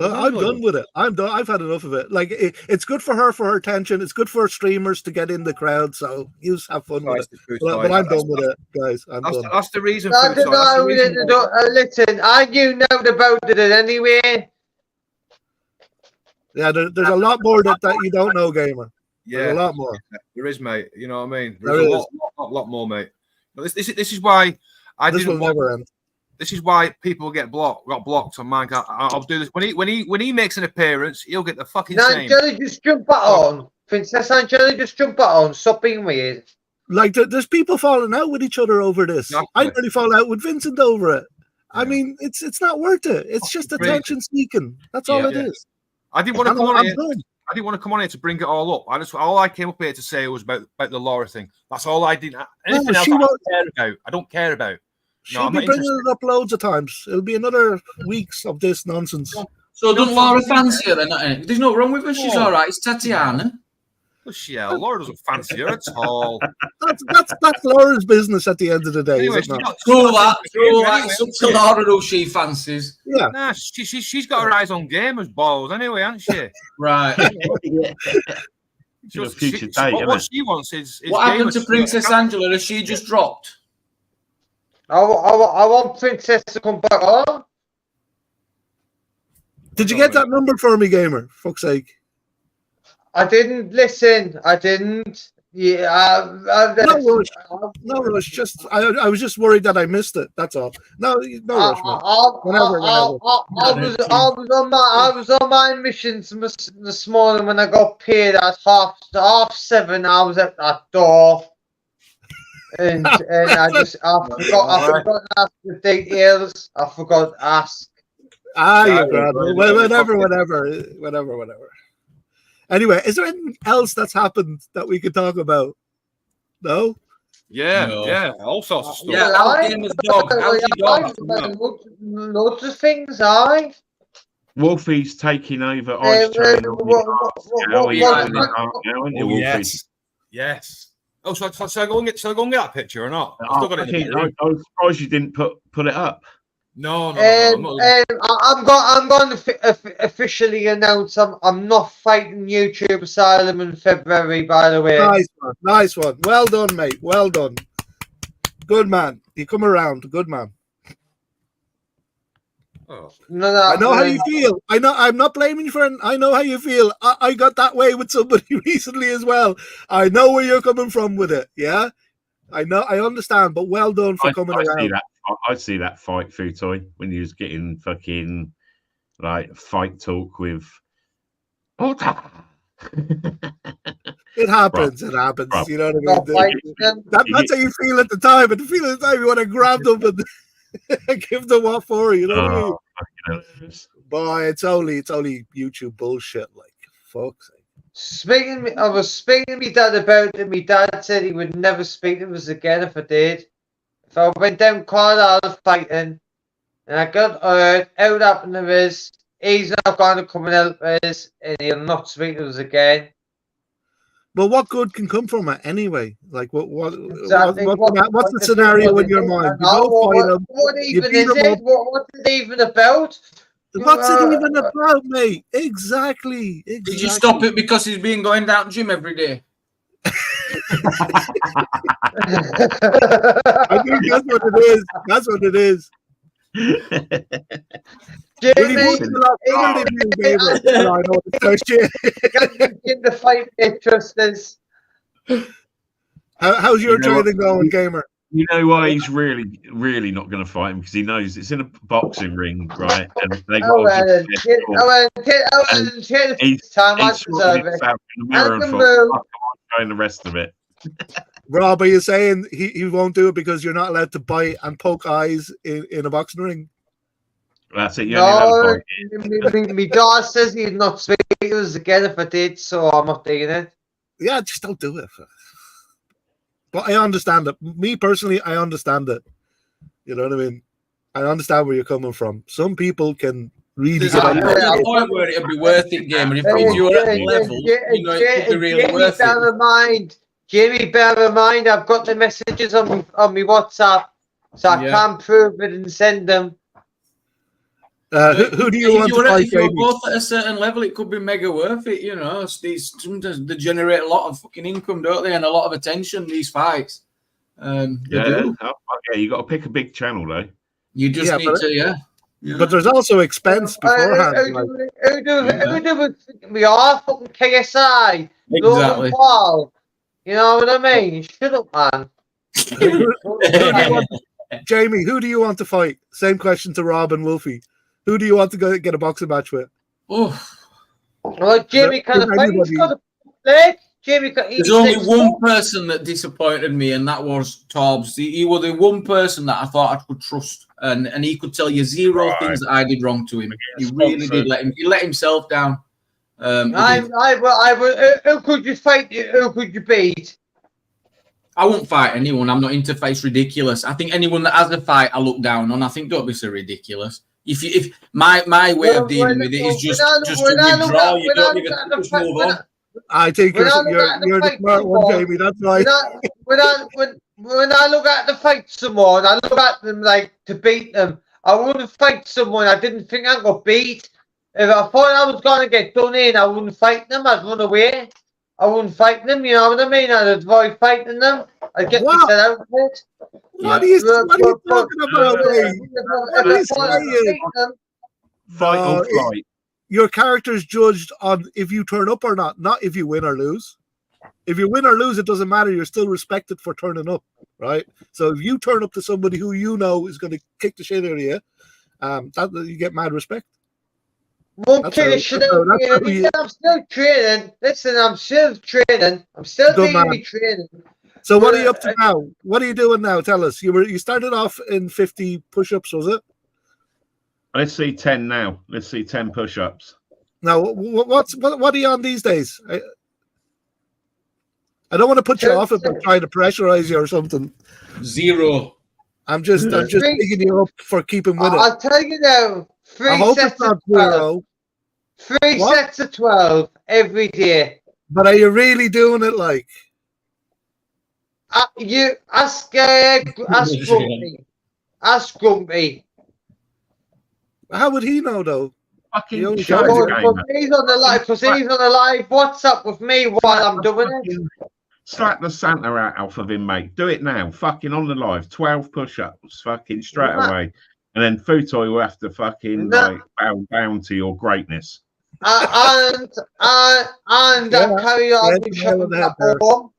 [SPEAKER 8] I'm done with it. I'm done. I've had enough of it. Like it's good for her attention. It's good for streamers to get in the crowd. So you have fun with it. But I'm done with it, guys. I'm done.
[SPEAKER 7] That's the reason.
[SPEAKER 1] Listen, I knew nothing about it anyway.
[SPEAKER 8] Yeah, there's a lot more that you don't know, gamer.
[SPEAKER 7] Yeah,
[SPEAKER 8] there's a lot more.
[SPEAKER 7] There is, mate. You know what I mean?
[SPEAKER 8] There
[SPEAKER 7] There's
[SPEAKER 8] is.
[SPEAKER 7] a lot more, mate. But this is why I
[SPEAKER 8] This
[SPEAKER 7] didn't
[SPEAKER 8] will
[SPEAKER 7] want.
[SPEAKER 8] never end.
[SPEAKER 7] This is why people got blocked on mine. I'll do this when he makes an appearance. He'll get the fucking same.
[SPEAKER 1] Angela, just jump back on. Princess Angela, just jump back on. Stop being weird.
[SPEAKER 8] Like there's people falling out with each other over this.
[SPEAKER 7] Exactly.
[SPEAKER 8] I nearly fall out with Vincent over it. I mean, it's not worth it. It's just attention seeking. That's all it is.
[SPEAKER 7] I didn't want to come on here. I didn't want to come on here to bring it all up. All I came up here to say was about the Laura thing. That's all I did. Anything else I don't care about.
[SPEAKER 8] She'll
[SPEAKER 7] I'm
[SPEAKER 8] be
[SPEAKER 7] not
[SPEAKER 8] bringing
[SPEAKER 7] interested.
[SPEAKER 8] it up loads of times. It'll be another weeks of this nonsense.
[SPEAKER 5] So don't Laura fancy her then? There's nothing wrong with her. She's
[SPEAKER 7] No.
[SPEAKER 5] all right. It's Tatiana.
[SPEAKER 7] Yeah, Laura doesn't fancy her at all.
[SPEAKER 8] That's Laura's business at the end of the day,
[SPEAKER 7] Anyway,
[SPEAKER 8] isn't it?
[SPEAKER 5] Throw that. It's up to Laura who she fancies.
[SPEAKER 8] Yeah.
[SPEAKER 7] Nah, she's got her eyes on gamers balls anyway, hasn't she?
[SPEAKER 5] Right.
[SPEAKER 3] She's a future date,
[SPEAKER 7] what
[SPEAKER 3] isn't
[SPEAKER 7] she wants is
[SPEAKER 5] What happened to
[SPEAKER 7] gamers.
[SPEAKER 5] Princess Angela? Has she just dropped?
[SPEAKER 1] I want Princess to come back on.
[SPEAKER 8] Did you get that number for me, gamer? Fuck's sake.
[SPEAKER 1] I didn't listen. I didn't. Yeah.
[SPEAKER 8] No rush. No rush. Just I was just worried that I missed it. That's all. No rush, man. Whenever.
[SPEAKER 1] I was on my missions this morning when I got paid at half 7. I was at that door, and I forgot to ask the details. I forgot to ask.
[SPEAKER 8] You're grand. Whatever. Anyway, is there anything else that's happened that we could talk about? No?
[SPEAKER 7] Yeah, all sorts of stuff.
[SPEAKER 5] Yeah, how's Gamer's dog? How's your dog?
[SPEAKER 1] Loads of things, aye.
[SPEAKER 3] Wolfie's taking over Ice Train.
[SPEAKER 7] Yes. Oh, so I go and get that picture or not?
[SPEAKER 3] I was surprised you didn't put it up.
[SPEAKER 7] No.
[SPEAKER 1] I'm going to officially announce I'm not fighting YouTube Asylum in February. By the way,
[SPEAKER 8] nice one. Well done, mate. Well done. Good man. You come around. Good man.
[SPEAKER 7] Oh.
[SPEAKER 1] No,
[SPEAKER 8] I know how you feel. I know. I'm not blaming you for it. I know how you feel. I got that way with somebody recently as well. I know where you're coming from with it. Yeah, I know. I understand. But well done for coming around.
[SPEAKER 3] I see that fight, Futoy, when you was getting fucking like fight talk with.
[SPEAKER 8] It happens. It happens. You know what I mean? That's how you feel at the time. At the feel at the time, you want to grab them and give them what for. You know what I mean? Boy, it's only YouTube bullshit. Like fuck's sake.
[SPEAKER 1] I was speaking to my dad about it. My dad said he would never speak to us again if I did. If I went down Colorado fighting and I got hurt, how would happen to us? He's not going to come and help us, and he'll not speak to us again.
[SPEAKER 8] But what good can come from it anyway? Like what's
[SPEAKER 1] Exactly.
[SPEAKER 8] the scenario in your mind? You go fight him.
[SPEAKER 1] What even is it? What's it even about?
[SPEAKER 8] What's it even about, mate? Exactly.
[SPEAKER 5] Did you stop it because he's been going down to gym every day?
[SPEAKER 8] I think that's what it is. That's what it is. How's your training going, gamer?
[SPEAKER 3] You know why he's really, really not going to fight him, because he knows it's in a boxing ring, right? And they got the rest of it.
[SPEAKER 8] Rob, are you saying he won't do it because you're not allowed to bite and poke eyes in a boxing ring?
[SPEAKER 3] That's it.
[SPEAKER 1] No, my dad says he'd not speak to us again if I did, so I'm not doing it.
[SPEAKER 8] Yeah, just don't do it. But I understand it. Me personally, I understand it. You know what I mean? I understand where you're coming from. Some people can really get
[SPEAKER 5] on the point where it'd be worth it, gamer. If you're at the level, you know, it could be really worth it.
[SPEAKER 1] Jamie, bear in mind, I've got the messages on my WhatsApp, so I can prove it and send them.
[SPEAKER 8] Who do you want to fight?
[SPEAKER 5] If you're both at a certain level, it could be mega worth it. You know, sometimes they generate a lot of fucking income, don't they, and a lot of attention. These fights.
[SPEAKER 3] You got to pick a big channel though.
[SPEAKER 5] You just need to, yeah.
[SPEAKER 8] But there's also expense beforehand.
[SPEAKER 1] Who do we are fucking KSI?
[SPEAKER 5] Exactly.
[SPEAKER 1] You know what I mean? Shut up, man.
[SPEAKER 8] Jamie, who do you want to fight? Same question to Rob and Wolfie. Who do you want to go get a boxing match with?
[SPEAKER 5] Oh,
[SPEAKER 1] well, Jamie kind of fight. He's got a leg.
[SPEAKER 5] There's only one person that disappointed me, and that was Torbs. He was the one person that I thought I could trust, and he could tell you zero things that I did wrong to him. He really did he let himself down.
[SPEAKER 1] Who could you fight? Who could you beat?
[SPEAKER 5] I won't fight anyone. I'm not into fights. Ridiculous. I think anyone that has a fight, I look down on. I think don't be so ridiculous. If my way of dealing with it is just to withdraw. You don't even just move on.
[SPEAKER 8] I think you're the smart one, Jamie. That's right.
[SPEAKER 1] When I look at the fight someone, I look at them like to beat them. I wouldn't fight someone I didn't think I got beat. If I thought I was going to get done in, I wouldn't fight them. I'd run away. I wouldn't fight them. You know what I mean? I'd avoid fighting them. I'd get myself out of it.
[SPEAKER 8] What are you talking about, mate? What are you saying?
[SPEAKER 3] Fight or flight.
[SPEAKER 8] Your character's judged on if you turn up or not if you win or lose. If you win or lose, it doesn't matter. You're still respected for turning up, right? So if you turn up to somebody who you know is going to kick the shit out of you, you get mad respect.
[SPEAKER 1] I'm still training. Listen, I'm still training. I'm still doing my training.
[SPEAKER 8] So what are you up to now? What are you doing now? Tell us. You started off in 50 push-ups, was it?
[SPEAKER 3] Let's see 10 now. Let's see 10 push-ups.
[SPEAKER 8] Now, what are you on these days? I don't want to put you off it by trying to pressurize you or something.
[SPEAKER 5] 0.
[SPEAKER 8] I'm just picking you up for keeping with it.
[SPEAKER 1] I'll tell you now. 3 sets of 12. 3 sets of 12 every day.
[SPEAKER 8] But are you really doing it like?
[SPEAKER 1] You ask Grumpy. Ask Grumpy.
[SPEAKER 8] How would he know though?
[SPEAKER 3] Fucking
[SPEAKER 1] he's on the live WhatsApp with me while I'm doing it.
[SPEAKER 3] Slap the Santa out of him, mate. Do it now. Fucking on the live. 12 push-ups. Fucking straight away. And then Futoy will have to fucking bow down to your greatness.
[SPEAKER 1] And I carry on me shutting back home.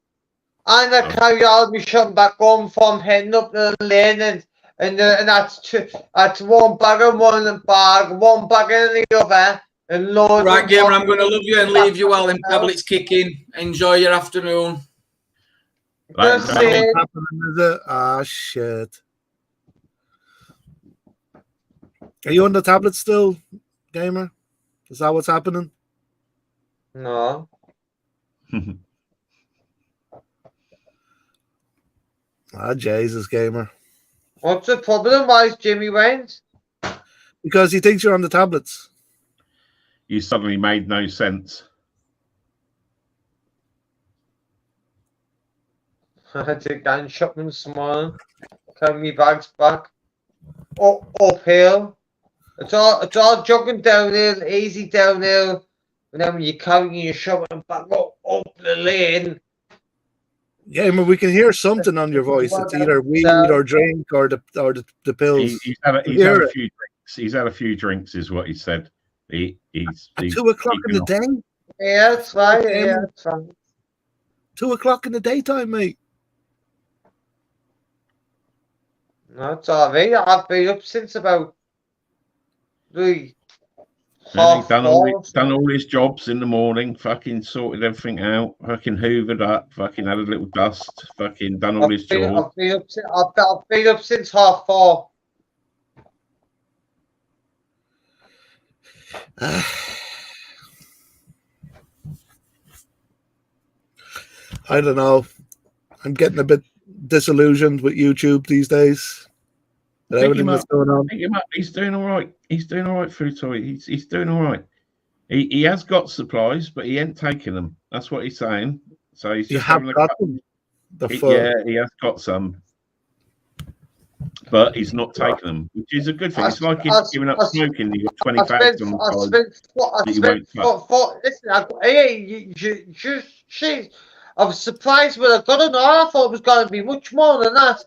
[SPEAKER 1] And I carry on me shutting back home from heading up the lane and that's one bag and one bag in the other. And loads
[SPEAKER 5] right, Gamer, I'm going to love you and leave you while them tablets kick in. Enjoy your afternoon.
[SPEAKER 8] Ah, shit. Are you on the tablet still, Gamer? Is that what's happening?
[SPEAKER 1] No.
[SPEAKER 8] Jesus, Gamer.
[SPEAKER 1] What's the problem? Why is Jimmy went?
[SPEAKER 8] Because he thinks you're on the tablets.
[SPEAKER 3] You suddenly made no sense.
[SPEAKER 1] I had to go and shopping this morning. Carry my bags back. Uphill. It's all jogging downhill, easy downhill. And then when you're carrying your shopping back up the lane.
[SPEAKER 8] Gamer, we can hear something on your voice. It's either weed or drink or the pills.
[SPEAKER 3] He's had a few drinks. He's had a few drinks, is what he said. He's
[SPEAKER 8] at 2 o'clock in the day.
[SPEAKER 1] Yeah, that's right. Yeah, that's fine.
[SPEAKER 8] 2 o'clock in the daytime, mate.
[SPEAKER 1] No, it's all right. I've been up since about 3.
[SPEAKER 3] He's done all his jobs in the morning, fucking sorted everything out, fucking hoovered up, fucking had a little dust, fucking done all his chores.
[SPEAKER 1] I've been up since 4:30.
[SPEAKER 8] I don't know. I'm getting a bit disillusioned with YouTube these days. Everything that's going on.
[SPEAKER 3] Pick him up. He's doing all right. He's doing all right, Futoy. He's doing all right. He has got supplies, but he ain't taking them. That's what he's saying. So he's just having got them. Yeah, he has got some, but he's not taking them, which is a good thing. It's like he's giving up smoking. You got 20 bags on the
[SPEAKER 1] side. I was surprised when I got it. I thought it was going to be much more than that.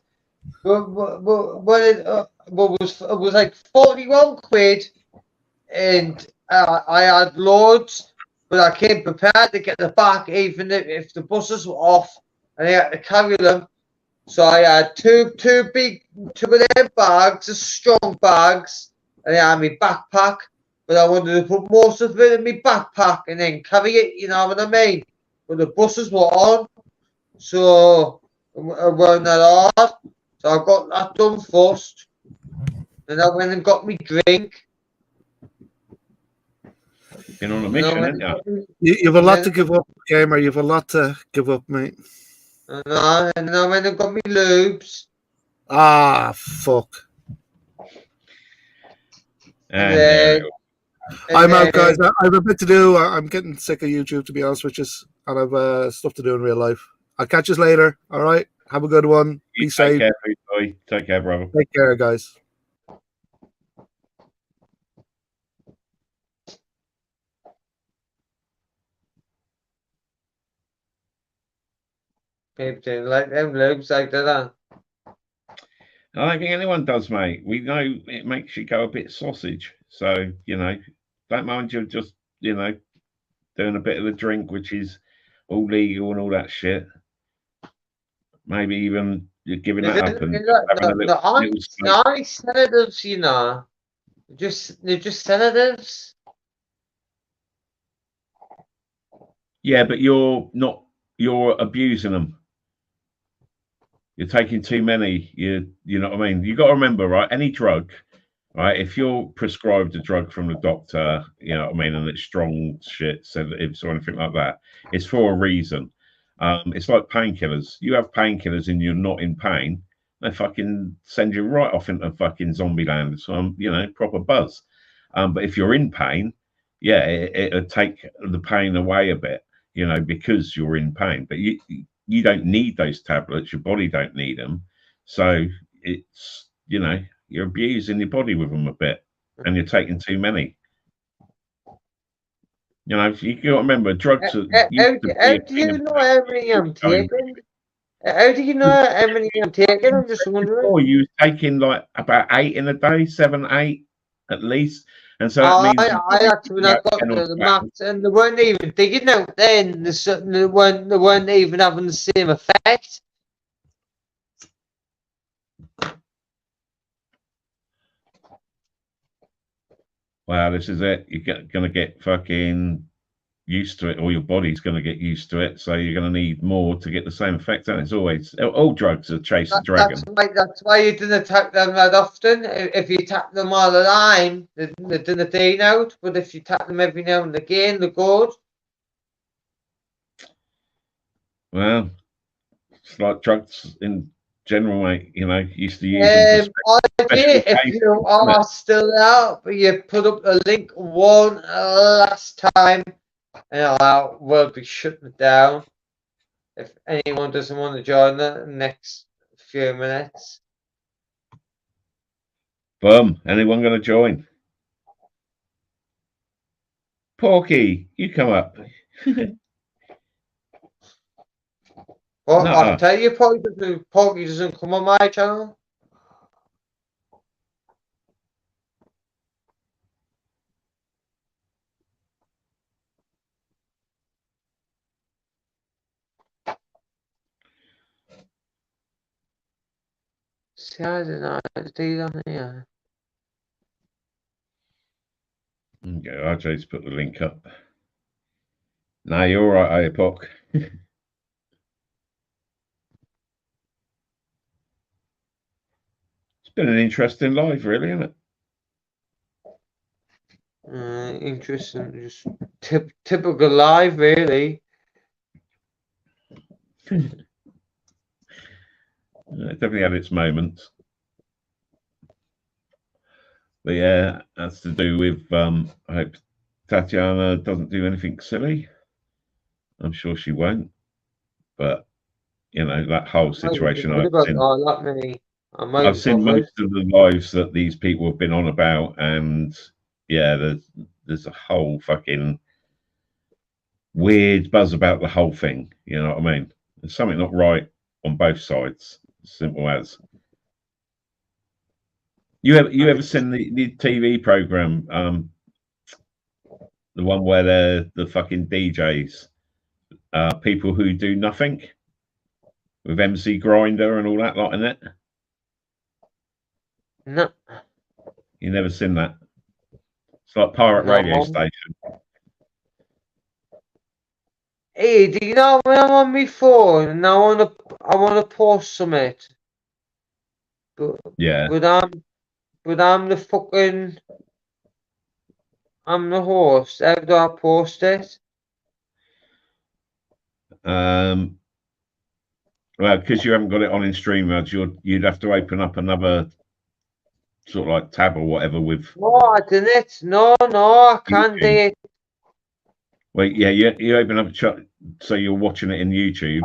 [SPEAKER 1] But it was like 41 quid, and I had loads, but I came prepared to get the back even if the buses were off, and I had to carry them. So I had two of them bags, the strong bags, and I had my backpack, but I wanted to put most of it in my backpack and then carry it, you know what I mean? But the buses were on, so it weren't that hard. So I got that done first. And I went and got me drink.
[SPEAKER 3] You're on a mission, aren't you?
[SPEAKER 8] You've a lot to give up, Gamer. You've a lot to give up, mate.
[SPEAKER 1] And then I went and got me lubes.
[SPEAKER 8] Ah, fuck.
[SPEAKER 3] And
[SPEAKER 1] then,
[SPEAKER 8] I'm
[SPEAKER 1] then,
[SPEAKER 8] out, guys. I have a bit to do. I'm getting sick of YouTube, to be honest with you, and I've stuff to do in real life. I'll catch you later. All right. Have a good one. Be safe.
[SPEAKER 3] Take care, boy. Take care, brother.
[SPEAKER 8] Take care, guys.
[SPEAKER 1] people didn't like them lubes like that.
[SPEAKER 3] I don't think anyone does, mate. We know it makes you go a bit sausage. So, you know, don't mind you just, you know, doing a bit of the drink, which is all legal and all that shit. Maybe even you're giving that up and
[SPEAKER 1] The only sedatives, you know, they're just sedatives.
[SPEAKER 3] Yeah, but you're abusing them. You're taking too many. You know what I mean? You got to remember, right? Any drug, right? If you're prescribed a drug from the doctor, you know what I mean, and it's strong shit, sedatives or anything like that, it's for a reason. It's like painkillers. You have painkillers and you're not in pain, they fucking send you right off into fucking zombie land. So you know, proper buzz. But if you're in pain, yeah, it'll take the pain away a bit, you know, because you're in pain. But you don't need those tablets. Your body don't need them. So it's, you know, you're abusing your body with them a bit, and you're taking too many. You know, you got to remember, drugs are.
[SPEAKER 1] How do you know how many I'm taking? How do you know how many I'm taking? I'm just wondering.
[SPEAKER 3] Oh, you were taking like about 8 in a day, 7, 8 at least. And so that means
[SPEAKER 1] I actually when I got the maths, and they weren't even digging out then. They weren't even having the same effect.
[SPEAKER 3] Wow, this is it. You're gonna get fucking used to it, or your body's gonna get used to it. So you're gonna need more to get the same effect. And it's always all drugs are chasing dragon.
[SPEAKER 1] That's why you didn't attack them that often. If you attack them all the time, they didn't drain out. But if you attack them every now and again, they're good.
[SPEAKER 3] Well, it's like drugs in general, mate. You know, used to use them for
[SPEAKER 1] if you are still out, but you put up a link one last time, and we'll be shutting it down. If anyone doesn't want to join the next few minutes.
[SPEAKER 3] Boom. Anyone going to join? Porky, you come up.
[SPEAKER 1] Well, I'll tell you, Porky doesn't come on my channel. See, I don't know how to do that here.
[SPEAKER 3] Okay, RJ's put the link up. No, you're all right, Pork. It's been an interesting live, really, isn't it?
[SPEAKER 1] Interesting, just typical live, really.
[SPEAKER 3] It definitely had its moments. But yeah, that's to do with I hope Tatiana doesn't do anything silly. I'm sure she won't. But you know, that whole situation I've seen most of the lives that these people have been on about, and yeah, there's a whole fucking weird buzz about the whole thing. You know what I mean? There's something not right on both sides. Simple as. You ever seen the TV program? The one where the fucking DJs, people who do nothing, with MC Grinder and all that lot in it.
[SPEAKER 1] No.
[SPEAKER 3] You never seen that? It's like pirate radio station.
[SPEAKER 1] Hey, do you know when I'm on my phone and I wanna post something? But
[SPEAKER 3] yeah.
[SPEAKER 1] But I'm the host. How do I post it?
[SPEAKER 3] Well, because you haven't got it on in StreamYard, you'd have to open up another sort of like tab or whatever with.
[SPEAKER 1] No, I didn't. No, I can't do it.
[SPEAKER 3] Well, yeah, you open up a chat, so you're watching it in YouTube.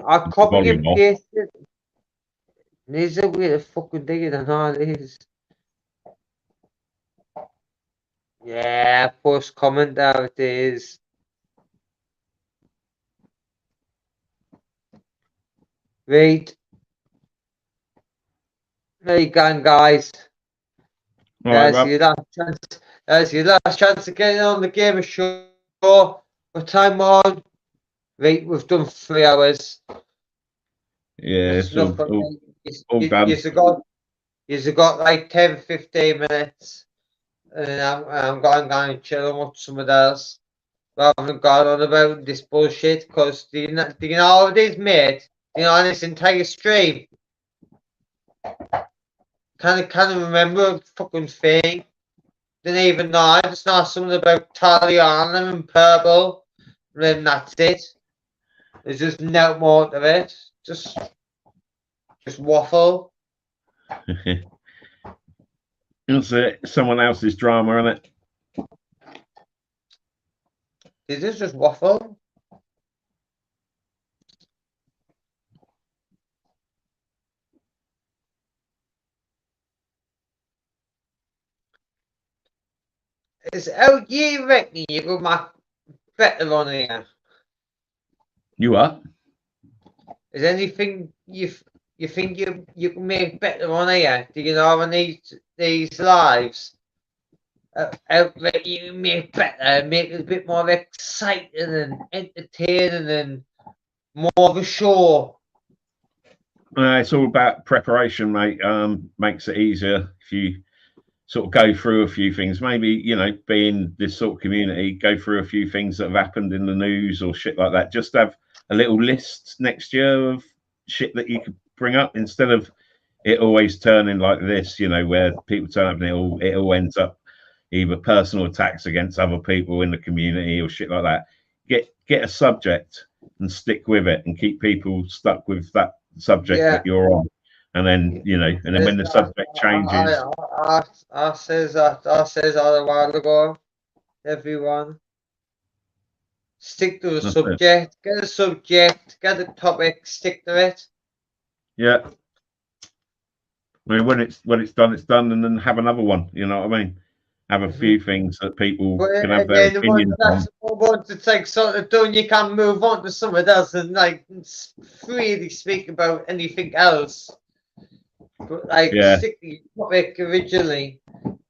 [SPEAKER 1] I copy and
[SPEAKER 3] volume off.
[SPEAKER 1] paste it. There's a way to fucking do it, I know it is. Yeah, post comment there it is. Right. There you go, guys.
[SPEAKER 3] All right,
[SPEAKER 1] There's
[SPEAKER 3] Rob.
[SPEAKER 1] your last chance. There's your last chance to get on the game of show. What time on? Right, we've done 3 hours.
[SPEAKER 3] Yeah,
[SPEAKER 1] That's
[SPEAKER 3] it's all
[SPEAKER 1] nothing.
[SPEAKER 3] done.
[SPEAKER 1] You've got like 10-15 minutes. And I'm going to chill and watch some of those. Rather than going on about this bullshit. Because do you know what it is, mate? You know, on this entire stream. Can't remember a fucking thing. Didn't even know. I just know something about Taliana and Purple. And then that's it. There's just no more to it. Just waffle.
[SPEAKER 3] It's someone else's drama, isn't it?
[SPEAKER 1] Is this just waffle? Is out you reckon you could make better on here?
[SPEAKER 3] You what?
[SPEAKER 1] Is anything you think you can make better on here? Do you know on these lives? That you can make better, make it a bit more exciting and entertaining and more of a show.
[SPEAKER 3] It's all about preparation, mate. Makes it easier if you sort of go through a few things. Maybe, you know, being this sort of community, go through a few things that have happened in the news or shit like that. Just have a little list next year of shit that you could bring up instead of it always turning like this, you know, where people turn up and it all ends up either personal attacks against other people in the community or shit like that. Get a subject and stick with it and keep people stuck with that subject that you're on. And then, you know, and then when the subject changes.
[SPEAKER 1] I says that a while ago. Everyone. Stick to the subject. Get a subject. Get a topic. Stick to it.
[SPEAKER 3] Yeah. I mean, when it's done, it's done, and then have another one. You know what I mean? Have a few things that people can have their opinions on.
[SPEAKER 1] Want to take sort of done, you can move on to something else and like freely speak about anything else. But like stick to your topic originally.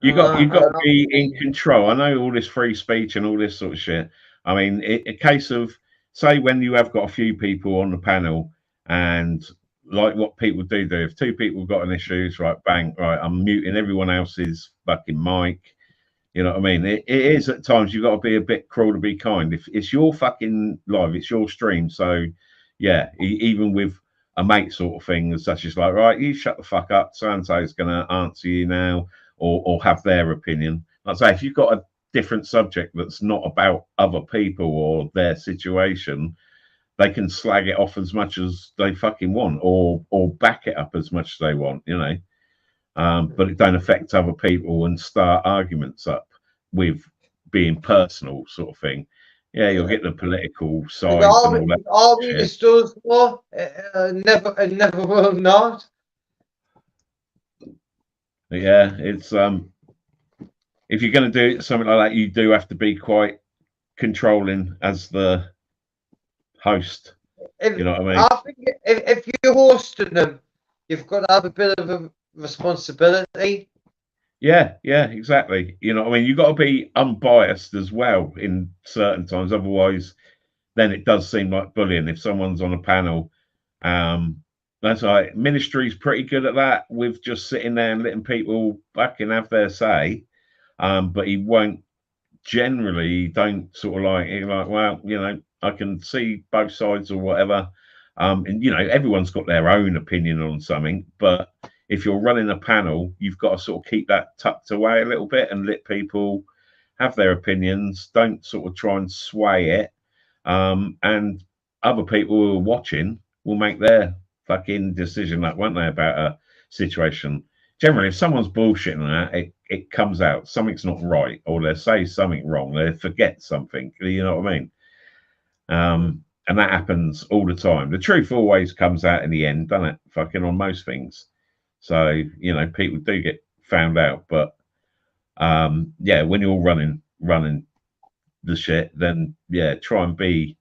[SPEAKER 3] You got to be in control. I know all this free speech and all this sort of shit. I mean, a case of say when you have got a few people on the panel and like what people do, if 2 people got an issue, it's right, bang, right, I'm muting everyone else's fucking mic. You know what I mean? It is at times you've got to be a bit cruel to be kind. If it's your fucking live, it's your stream. So yeah, even with a mate sort of thing, such as like, right, you shut the fuck up, so and so is gonna answer you now, or have their opinion. Like I say, if you've got a different subject that's not about other people or their situation, they can slag it off as much as they fucking want, or back it up as much as they want, you know. But it don't affect other people and start arguments up with being personal sort of thing. Yeah, you'll get the political side and all that.
[SPEAKER 1] All this does, never will not.
[SPEAKER 3] Yeah, it's if you're going to do something like that, you do have to be quite controlling as the host. You know what I mean?
[SPEAKER 1] I think if you're hosting them, you've got to have a bit of a responsibility.
[SPEAKER 3] Yeah, exactly. You know what I mean? You've got to be unbiased as well in certain times. Otherwise, then it does seem like bullying. If someone's on a panel, that's like Ministry's pretty good at that with just sitting there and letting people fucking have their say. But he won't generally don't sort of like, you're like, well, you know, I can see both sides or whatever. And you know, everyone's got their own opinion on something, but if you're running a panel, you've got to sort of keep that tucked away a little bit and let people have their opinions. Don't sort of try and sway it. And other people who are watching will make their fucking decision up, won't they, about a situation. Generally, if someone's bullshitting that, it comes out. Something's not right, or they say something wrong. They forget something. You know what I mean? And that happens all the time. The truth always comes out in the end, doesn't it? Fucking on most things. So, you know, people do get found out. But, yeah, when you're running the shit, then, yeah, try and be,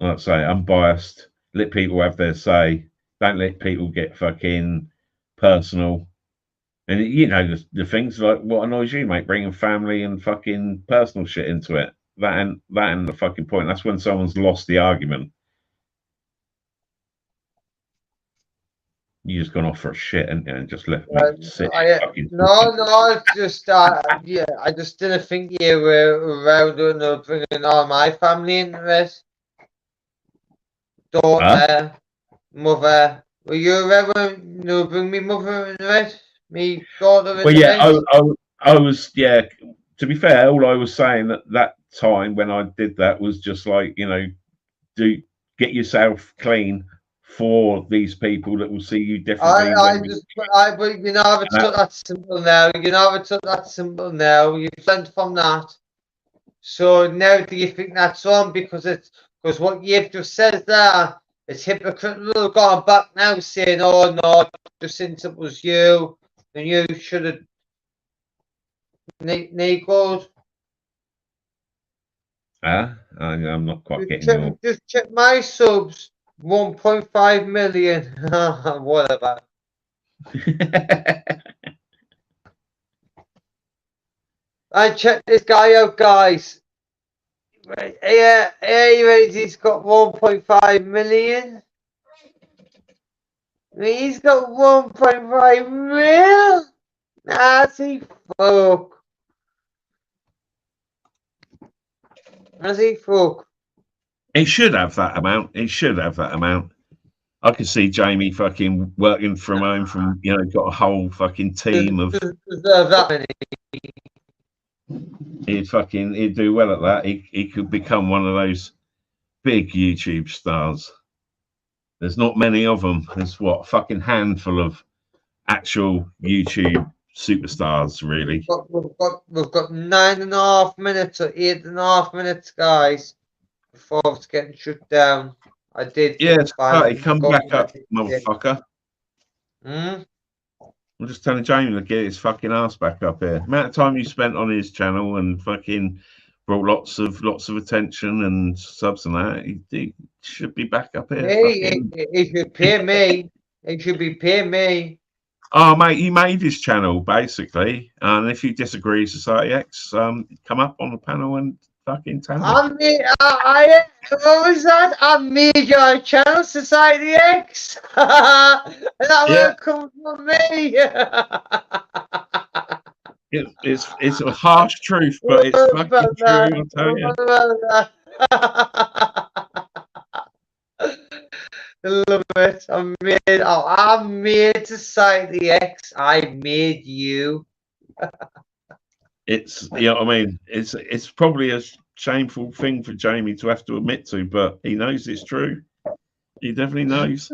[SPEAKER 3] like I say, unbiased. Let people have their say. Don't let people get fucking personal. And you know the things like what annoys you, mate, bringing family and fucking personal shit into it. That and the fucking point. That's when someone's lost the argument. You just gone off for a shit and just left me sit.
[SPEAKER 1] No, just yeah, I just didn't think you were around and bringing all my family into it. Daughter, mother. Were you ever bring me mother into it? Me daughter into
[SPEAKER 3] well, yeah,
[SPEAKER 1] it?
[SPEAKER 3] I was, yeah. To be fair, all I was saying at that time when I did that was just like, you know, get yourself clean for these people that will see you differently.
[SPEAKER 1] But you know, I've took that simple now. You know, I've took that simple now. You've learned from that. So now do you think that's wrong? Because what you've just said there, it's hypocritical going back now saying, oh no, just since it was you, and you should have negoed.
[SPEAKER 3] I'm not quite getting you.
[SPEAKER 1] Just check my subs, 1.5 million. Whatever. And check this guy out, guys. Yeah, he's got 1.5 million. He's got 1.5 mil. Nazi fuck. Nazi fuck.
[SPEAKER 3] He should have that amount. He should have that amount. I could see Jamie fucking working from home from, you know, got a whole fucking team of.
[SPEAKER 1] That many.
[SPEAKER 3] He'd do well at that. He could become one of those big YouTube stars. There's not many of them. There's what, a fucking handful of actual YouTube superstars, really.
[SPEAKER 1] We've got 9.5 minutes or 8.5 minutes, guys, before it's getting shut down. I did.
[SPEAKER 3] Yeah, come back up, motherfucker. I'm just telling Jamie to get his fucking ass back up here. The amount of time you spent on his channel and fucking brought lots of attention and subs and that, he should be back up here.
[SPEAKER 1] He should pay me. He should be paying me.
[SPEAKER 3] Oh, mate, he made his channel basically, and if you disagree, Society X, come up on the panel and fucking tell me.
[SPEAKER 1] What was that? I made your channel, Society X. That will come from me.
[SPEAKER 3] It's a harsh truth, but it's fucking true. I'll tell you.
[SPEAKER 1] Love it. I made Society X. I made you.
[SPEAKER 3] It's, you know what I mean? It's probably a shameful thing for Jamie to have to admit to, but he knows it's true. He definitely knows.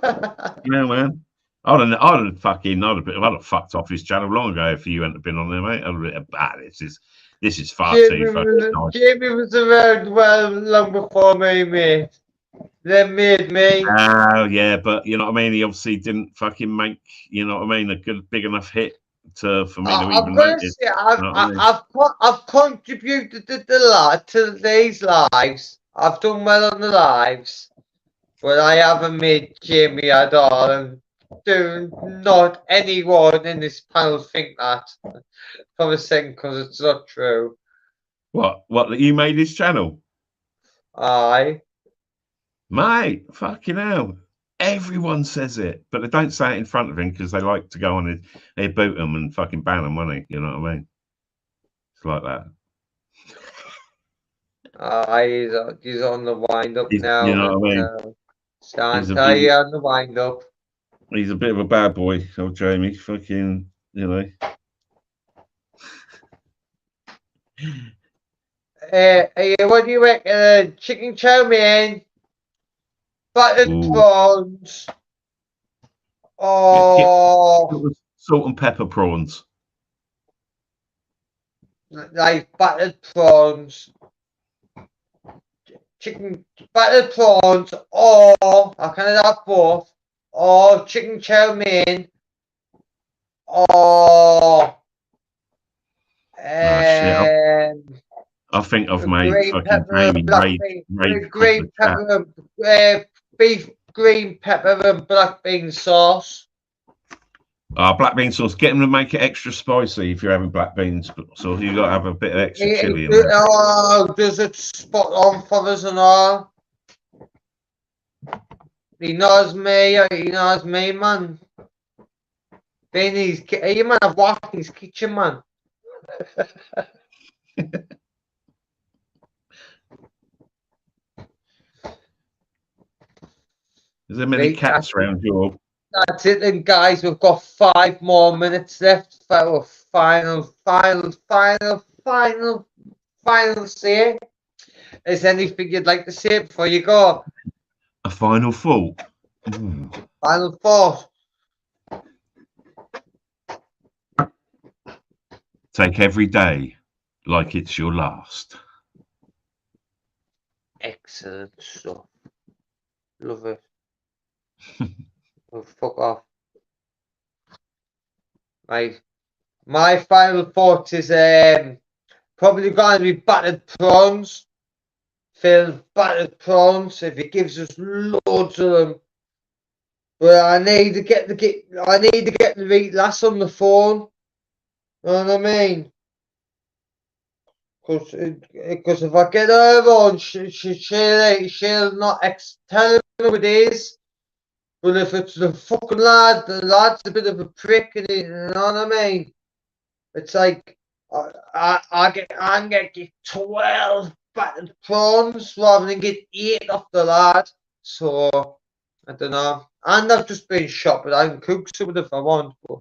[SPEAKER 3] Yeah, man. I'd have fucked off his channel long ago if you hadn't been on there, mate. I'd have been, this is far too fucking nice.
[SPEAKER 1] Jamie was around long before me, mate. They made me.
[SPEAKER 3] Oh, yeah, but you know what I mean? He obviously didn't fucking make, you know what I mean, a good, big enough hit for me to even notice.
[SPEAKER 1] I've contributed to these lives. I've done well on the lives, but I haven't made Jamie at all. And do not anyone in this panel think that for a second, because it's not true.
[SPEAKER 3] What? That you made his channel?
[SPEAKER 1] Aye.
[SPEAKER 3] Mate, fucking hell. Everyone says it, but they don't say it in front of him because they like to go on it. They boot him and fucking ban him, won't they? You know what I mean? It's like that.
[SPEAKER 1] He's on the wind up now.
[SPEAKER 3] You know what I mean?
[SPEAKER 1] Stand on the wind up.
[SPEAKER 3] He's a bit of a bad boy, old Jamie. Fucking, you know.
[SPEAKER 1] What do you reckon? Chicken chow mein? battered
[SPEAKER 3] Ooh.
[SPEAKER 1] prawns. Oh,
[SPEAKER 3] Salt and pepper prawns.
[SPEAKER 1] like battered prawns. Chicken battered prawns, or I can have both, or chicken chow mein, or
[SPEAKER 3] I think I've made
[SPEAKER 1] green
[SPEAKER 3] fucking
[SPEAKER 1] pepper,
[SPEAKER 3] Jamie
[SPEAKER 1] black
[SPEAKER 3] rage
[SPEAKER 1] bean,
[SPEAKER 3] rage
[SPEAKER 1] green
[SPEAKER 3] quit the chat.
[SPEAKER 1] pepper, beef, green pepper and black bean sauce.
[SPEAKER 3] Black bean sauce. Get them to make it extra spicy if you're having black beans. So you got to have a bit of extra chili in there.
[SPEAKER 1] Oh, does it spot on for us and all? He knows me, man. Benny's, you man, I've walked in his kitchen, man.
[SPEAKER 3] Is there many cats around you?
[SPEAKER 1] That's it then, guys. We've got 5 more minutes left for our final say. Is there anything you'd like to say before you go?
[SPEAKER 3] A final thought.
[SPEAKER 1] Final thought.
[SPEAKER 3] Take every day like it's your last.
[SPEAKER 1] Excellent stuff. Love it. Oh, fuck off. Right. My final thought is probably going to be battered prawns. Phil, battered prawns. If it gives us loads of them. But I need to get the right lass on the phone. You know what I mean? Because if I get her on, she'll not tell me who it is. But if it's the fucking lad, the lad's a bit of a prick, and you know what I mean? It's like I get 12 battered prawns rather than get 8 off the lad. So I don't know. And I've just been shot, but I can cook some of it if I want. But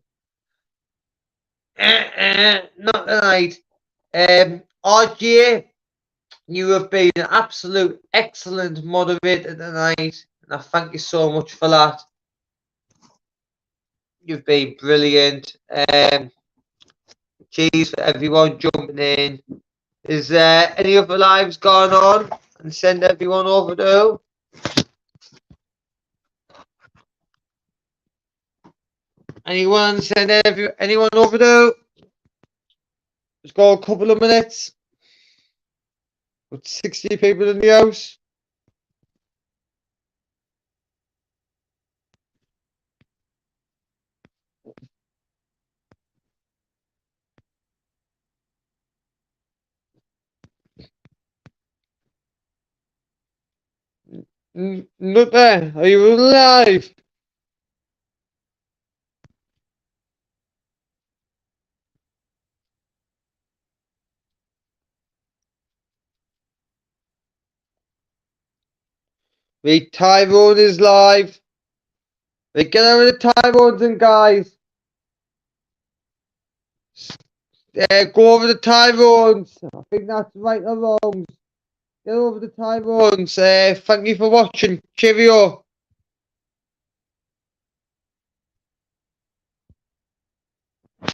[SPEAKER 1] not tonight. RJ, you have been an absolute excellent moderator tonight, and I thank you so much for that. You've been brilliant. Cheers for everyone jumping in. Is there any other lives going on? And send everyone over to. Anyone send anyone over to? Let's go a couple of minutes. With 60 people in the house. Not there. Are you alive? The Tyrone is live. We get over the Tyrones and guys. Go over the Tyrones. I think that's right or wrong. Get over the Tyrones. Thank you for watching. Cheerio.